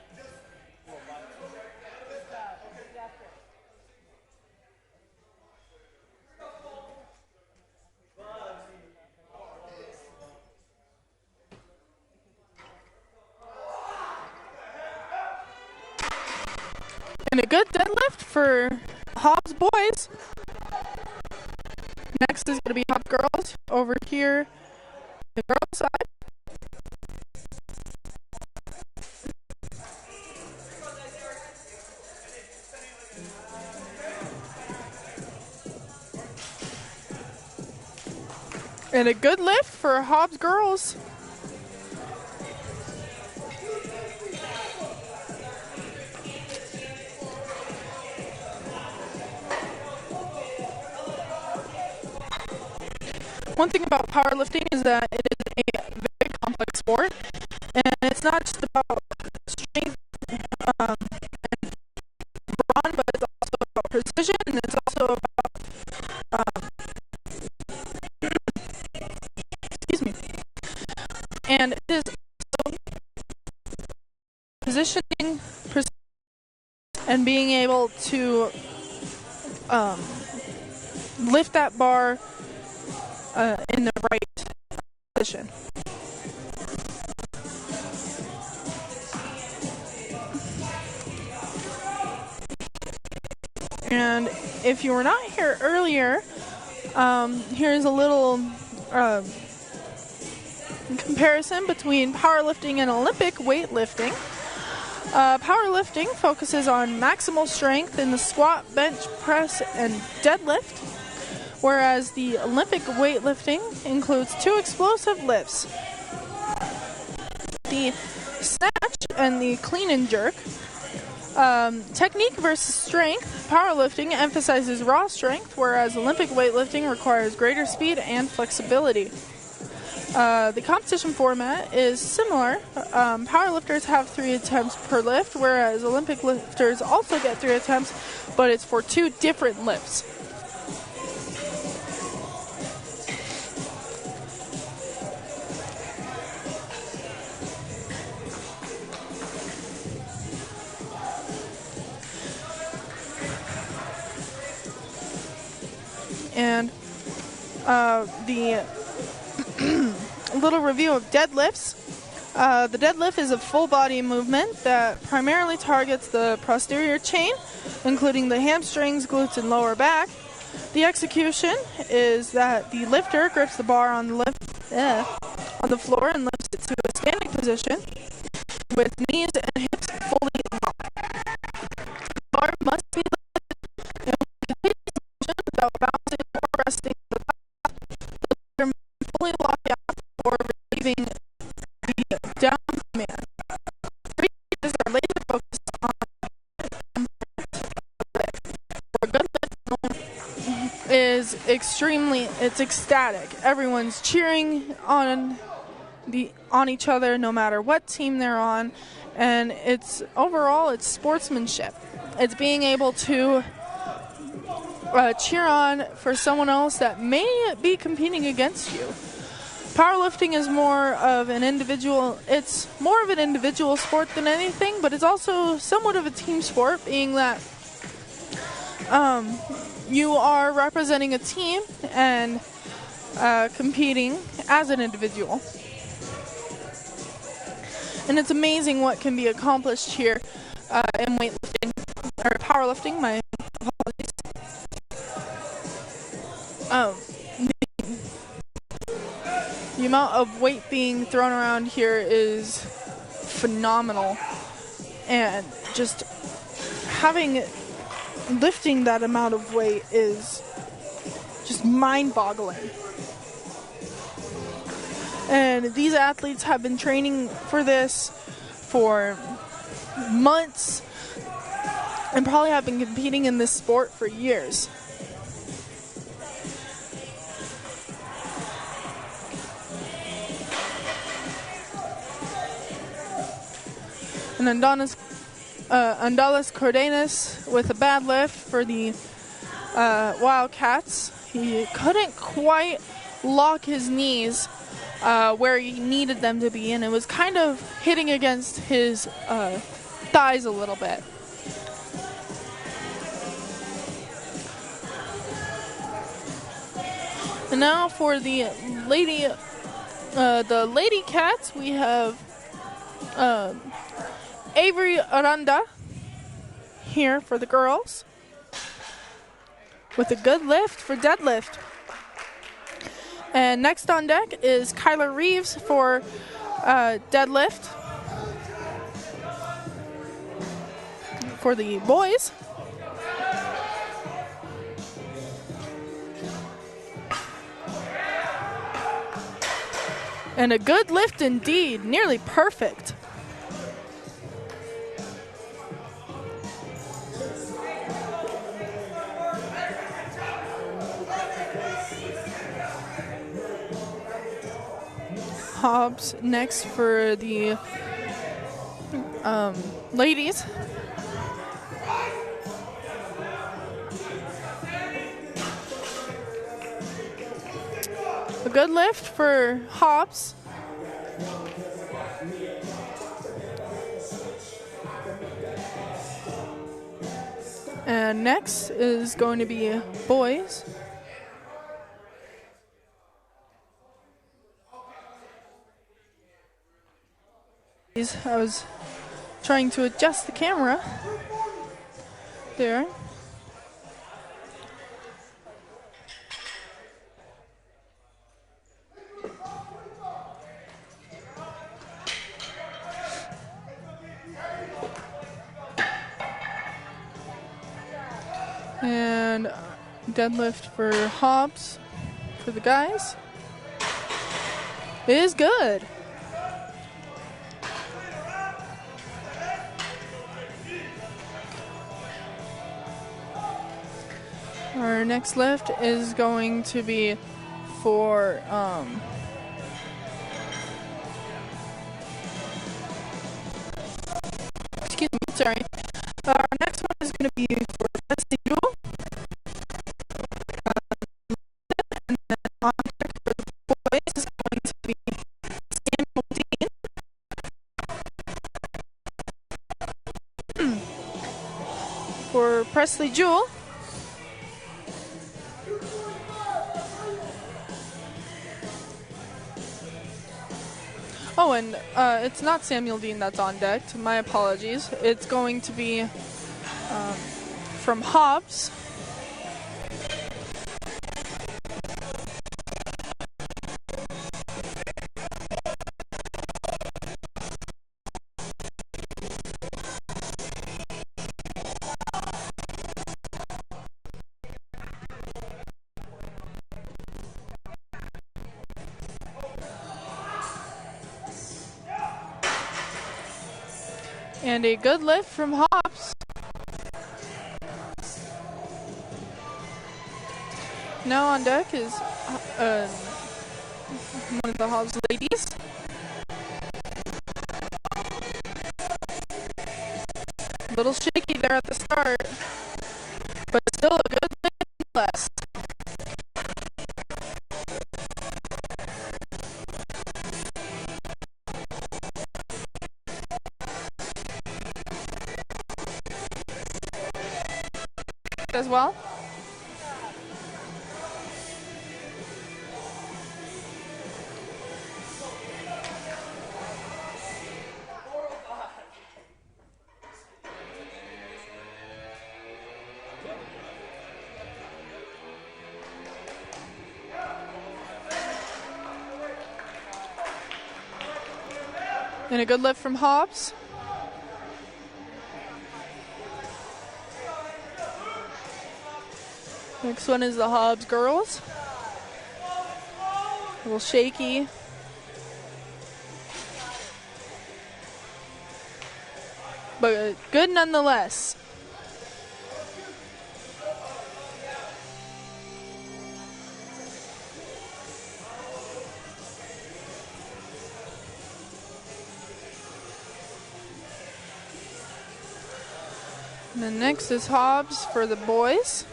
And a good deadlift for Hobbs boys. Next is going to be Hobbs girls over here, the girls side. And a good lift for Hobbs girls. One thing about powerlifting is that it is a very complex sport, and it's not just about strength and brawn, but it's also about precision, and it's also about excuse me. And it is also positioning and being able to lift that bar in the right position. And if you were not here earlier, here's a little comparison between powerlifting and Olympic weightlifting. Powerlifting focuses on maximal strength in the squat, bench, press, and deadlift, whereas the Olympic weightlifting includes two explosive lifts, the snatch and the clean and jerk. Technique versus strength. Powerlifting emphasizes raw strength, whereas Olympic weightlifting requires greater speed and flexibility. The competition format is similar. Powerlifters have 3 attempts per lift, whereas Olympic lifters also get 3 attempts, but it's for 2 different lifts. and the little review of deadlifts. The deadlift is a full body movement that primarily targets the posterior chain, including the hamstrings, glutes, and lower back. The execution is that the lifter grips the bar on the floor and lifts it to a standing position with knees and hips fully locked. The bar must be lifted in a continuous motion without bouncing or resting the top. The lifter must fully lock out before receiving the down command. Three phases are laser focused on for a good lift is it's ecstatic. Everyone's cheering on each other no matter what team they're on, and it's sportsmanship. It's being able to cheer on for someone else that may be competing against you. Powerlifting is more of an individual sport than anything, but it's also somewhat of a team sport, being that you are representing a team and competing as an individual. And it's amazing what can be accomplished here in weightlifting, or powerlifting, my apologies. The amount of weight being thrown around here is phenomenal, and just lifting that amount of weight is just mind-boggling. And these athletes have been training for this for months and probably have been competing in this sport for years. And Andalas Cardenas with a bad lift for the Wildcats. He couldn't quite lock his knees where he needed them to be, and it was kind of hitting against his thighs a little bit. And now for the lady cats, we have Avery Aranda here for the girls with a good lift for deadlift. And next on deck is Kyler Reeves for deadlift for the boys. And a good lift indeed, nearly perfect. Hobbs next for the ladies. A good lift for Hobbs. And next is going to be boys. I was trying to adjust the camera there. And deadlift for Hobbs for the guys is good. Our next lift is going to be for excuse me, sorry. Our next one is going to be for Bessie Jewel. And then on deck for the boys is going to be Samuel Dean. For Presley Jewell, Oh, and it's not Samuel Dean that's on deck. My apologies. It's going to be from Hobbs. And a good lift from Hobbs. Now on deck is one of the Hobbs ladies. A little shaky there at the start, but still a good lift nonetheless. As well. And a good lift from Hobbs. Next one is the Hobbs girls. A little shaky. But good nonetheless. And then next is Hobbs for the boys.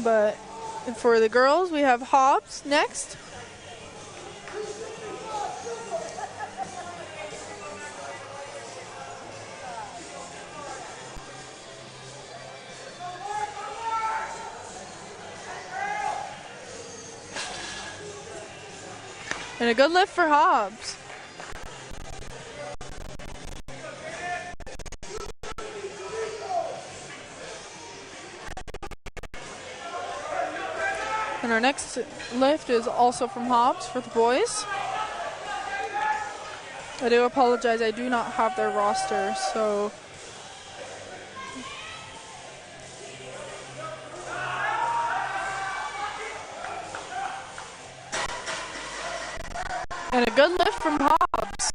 But for the girls, we have Hobbs next. And a good lift for Hobbs. And our next lift is also from Hobbs for the boys. I do apologize, I do not have their roster, so. And a good lift from Hobbs.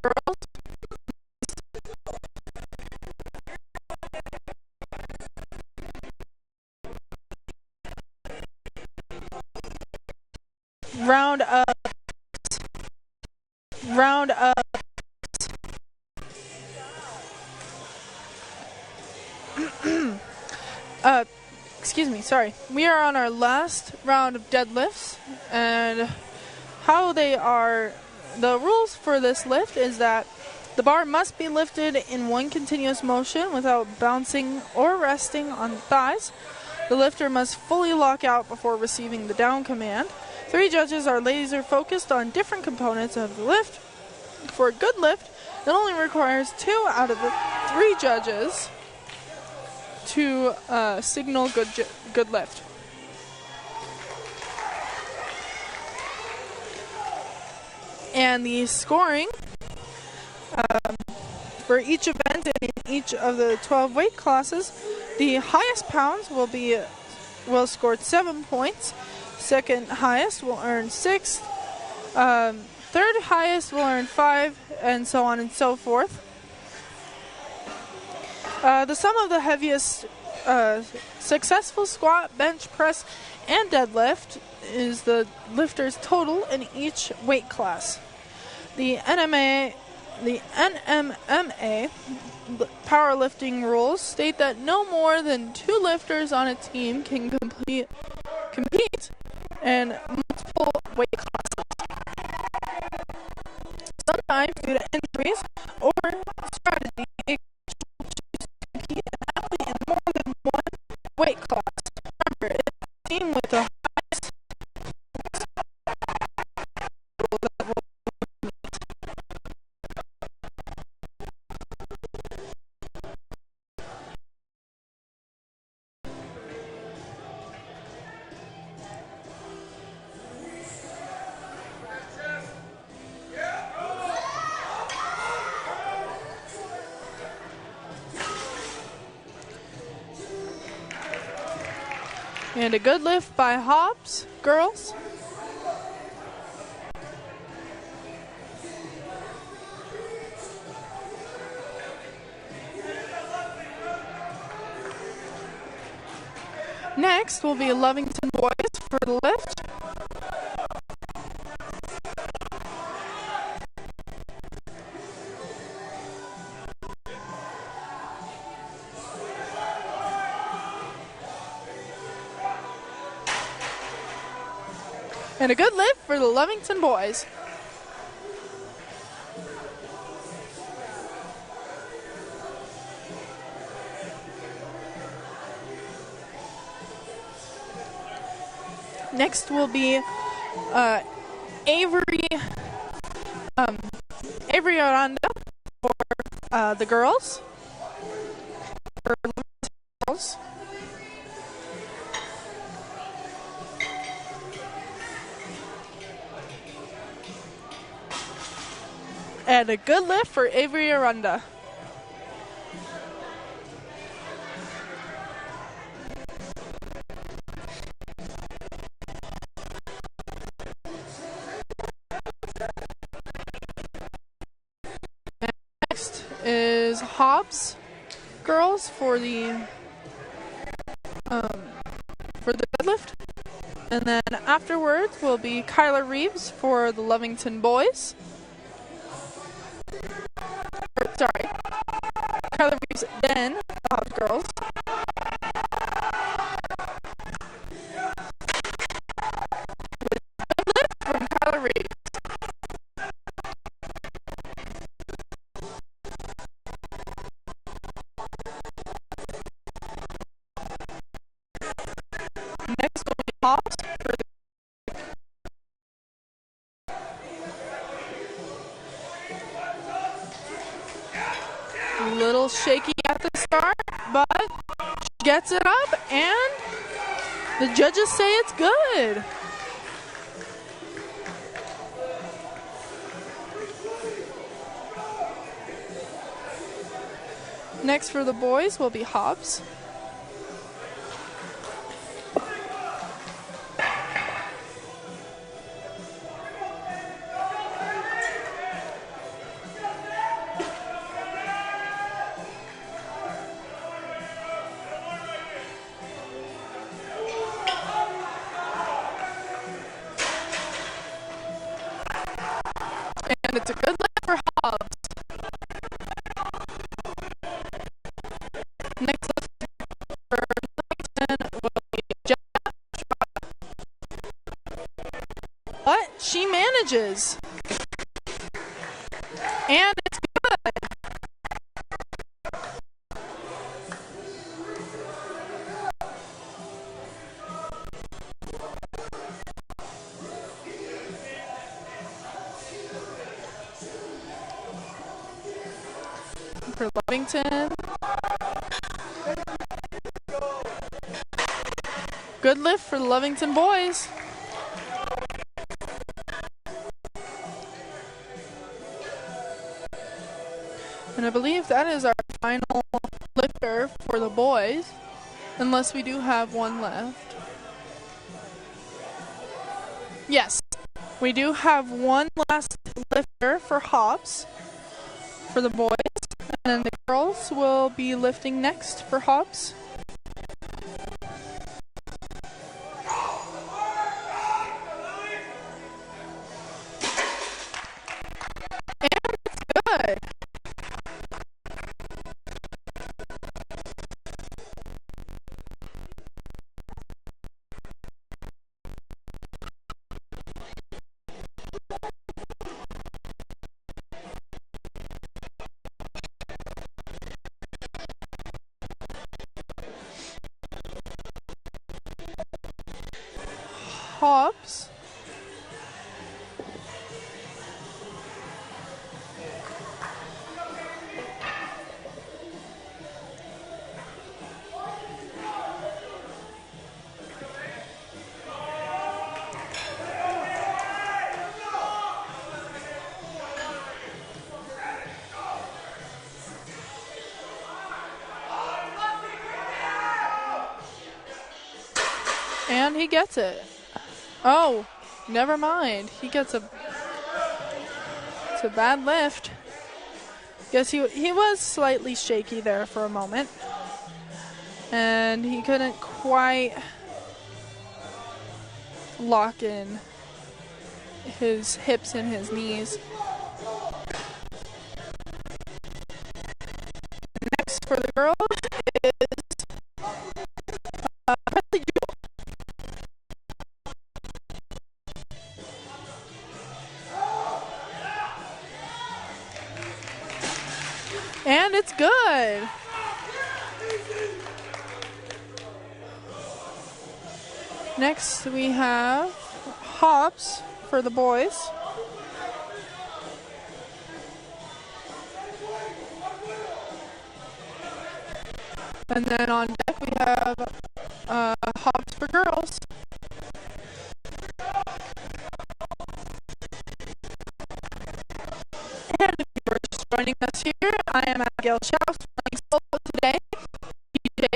Girls. Round up. Round up. Excuse me, sorry. We are on our last round of deadlifts, and how they are, the rules for this lift is that the bar must be lifted in one continuous motion without bouncing or resting on the thighs. The lifter must fully lock out before receiving the down command. 3 judges are laser focused on different components of the lift. For a good lift, it only requires 2 out of the 3 judges to signal good lift. And the scoring for each event and in each of the 12 weight classes, the highest pounds will score 7 points. Second highest will earn 6. Third highest will earn 5, and so on and so forth. The sum of the heaviest successful squat, bench press, and deadlift is the lifter's total in each weight class. The NMMA powerlifting rules state that no more than 2 lifters on a team can compete in multiple weight classes. Sometimes, due to injuries or strategy, it can compete an athlete in more than one weight class. Remember, it's a team with the highest rule that will and a good lift by Hobbs, girls. Next will be Lovington boys for the lift. And a good lift for the Lovington boys. Next will be Avery Aranda for the girls. For Lovington girls. And a good lift for Avery Aranda. And next is Hobbs girls for the deadlift. And then afterwards will be Kyla Reeves for the Lovington boys. Sorry, Kyla Reeves, then Hobbs girls. With a lift from Kyla Reeves. Next will be Hobbs for the little shaky at the start, but she gets it up, and the judges say it's good. Next for the boys will be Hobbs. And it's a good lift for Hobbs. Next lift for Lovington will be Jenna. But she manages. And it's good. For Lovington. Good lift for the Lovington boys. And I believe that is our final lifter for the boys, unless we do have one left. Yes, we do have one last lifter for Hobbs for the boys. And then the girls will be lifting next for Hobbs. And it's good. Hobbs. And he gets it. Oh, never mind. He gets it's a bad lift. Guess he was slightly shaky there for a moment. And he couldn't quite lock in his hips and his knees. Next for the girls is and it's good. Next we have Hobbs for the boys. And then on deck we have Hobbs for girls. And if you are just joining us here, I am Abigail Schaus running solo today. DJ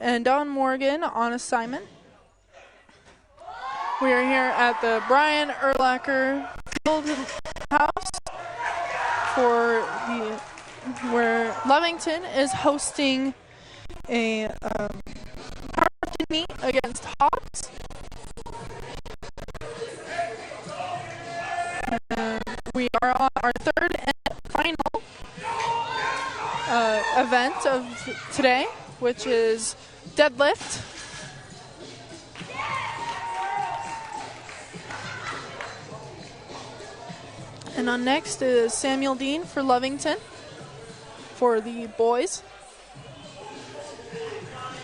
and Don Morgan on assignment. We are here at the Brian Urlacher Field House where Lovington is hosting a powerlifting meet against Hobbs. We are on our third and final event of today, which is Deadlift. And on next is Samuel Dean for Lovington for the boys.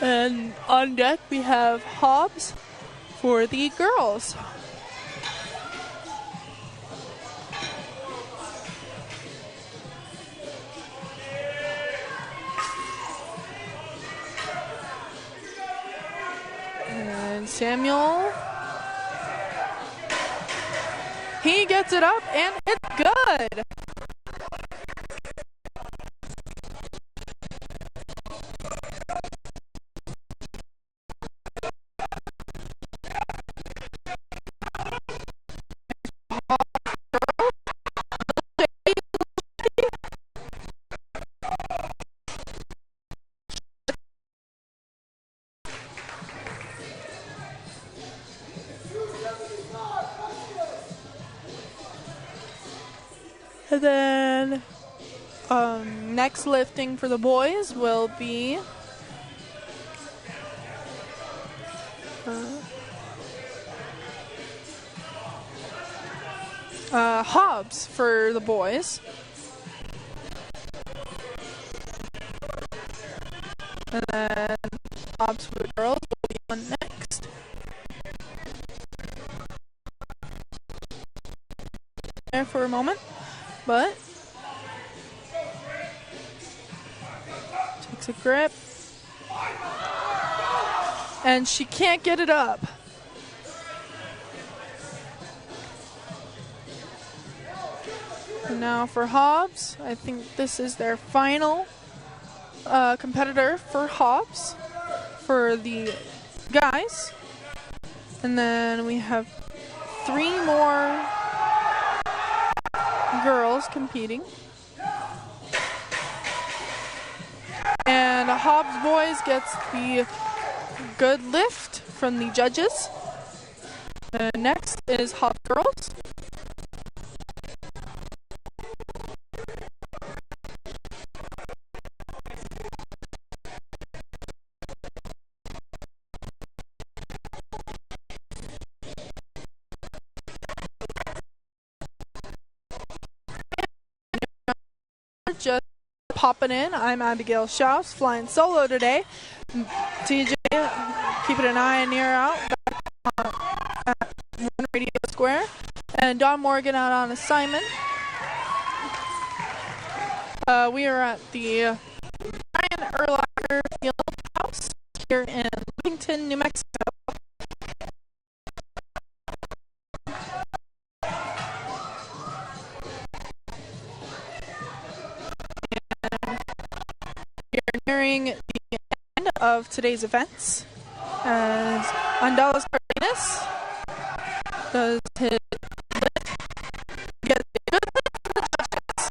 And on deck we have Hobbs for the girls. And Samuel, he gets it up and it's good. And then next lifting for the boys will be Hobbs for the boys. And then Hobbs for the girls will be on next. There for a moment. But takes a grip, and she can't get it up. And now for Hobbs, I think this is their final competitor for Hobbs for the guys. And then we have 3 more girls competing. And Hobbs boys gets the good lift from the judges. Next is Hobbs girls. Just popping in. I'm Abigail Schaus, flying solo today. TJ keeping an eye and ear out at One Radio Square. And Don Morgan out on assignment. We are at the Brian Urlacher Field House here in Lovington, New Mexico. Nearing the end of today's events as Andalas Cardenas does his lift. Gets a good lift from the judges.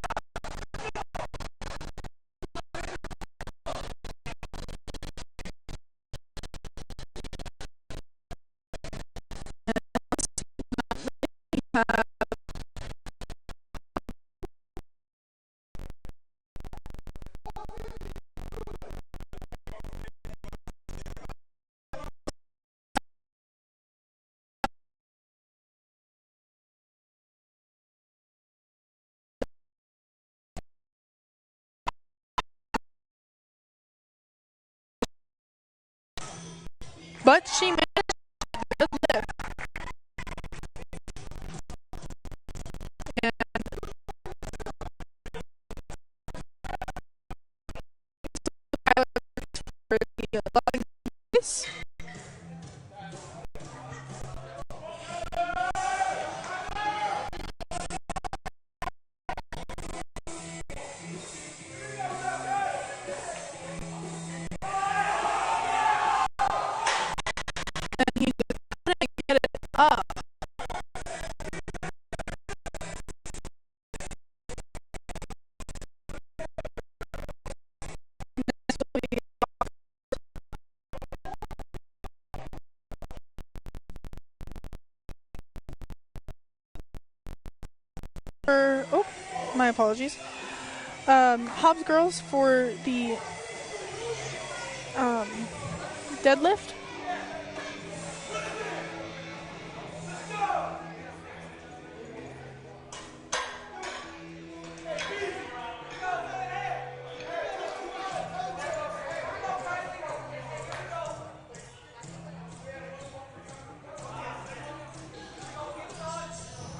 But she managed a good lift. And for the Lovington boys. And he just couldn't get it up. Oh, my apologies. Hobbs girls for the deadlift.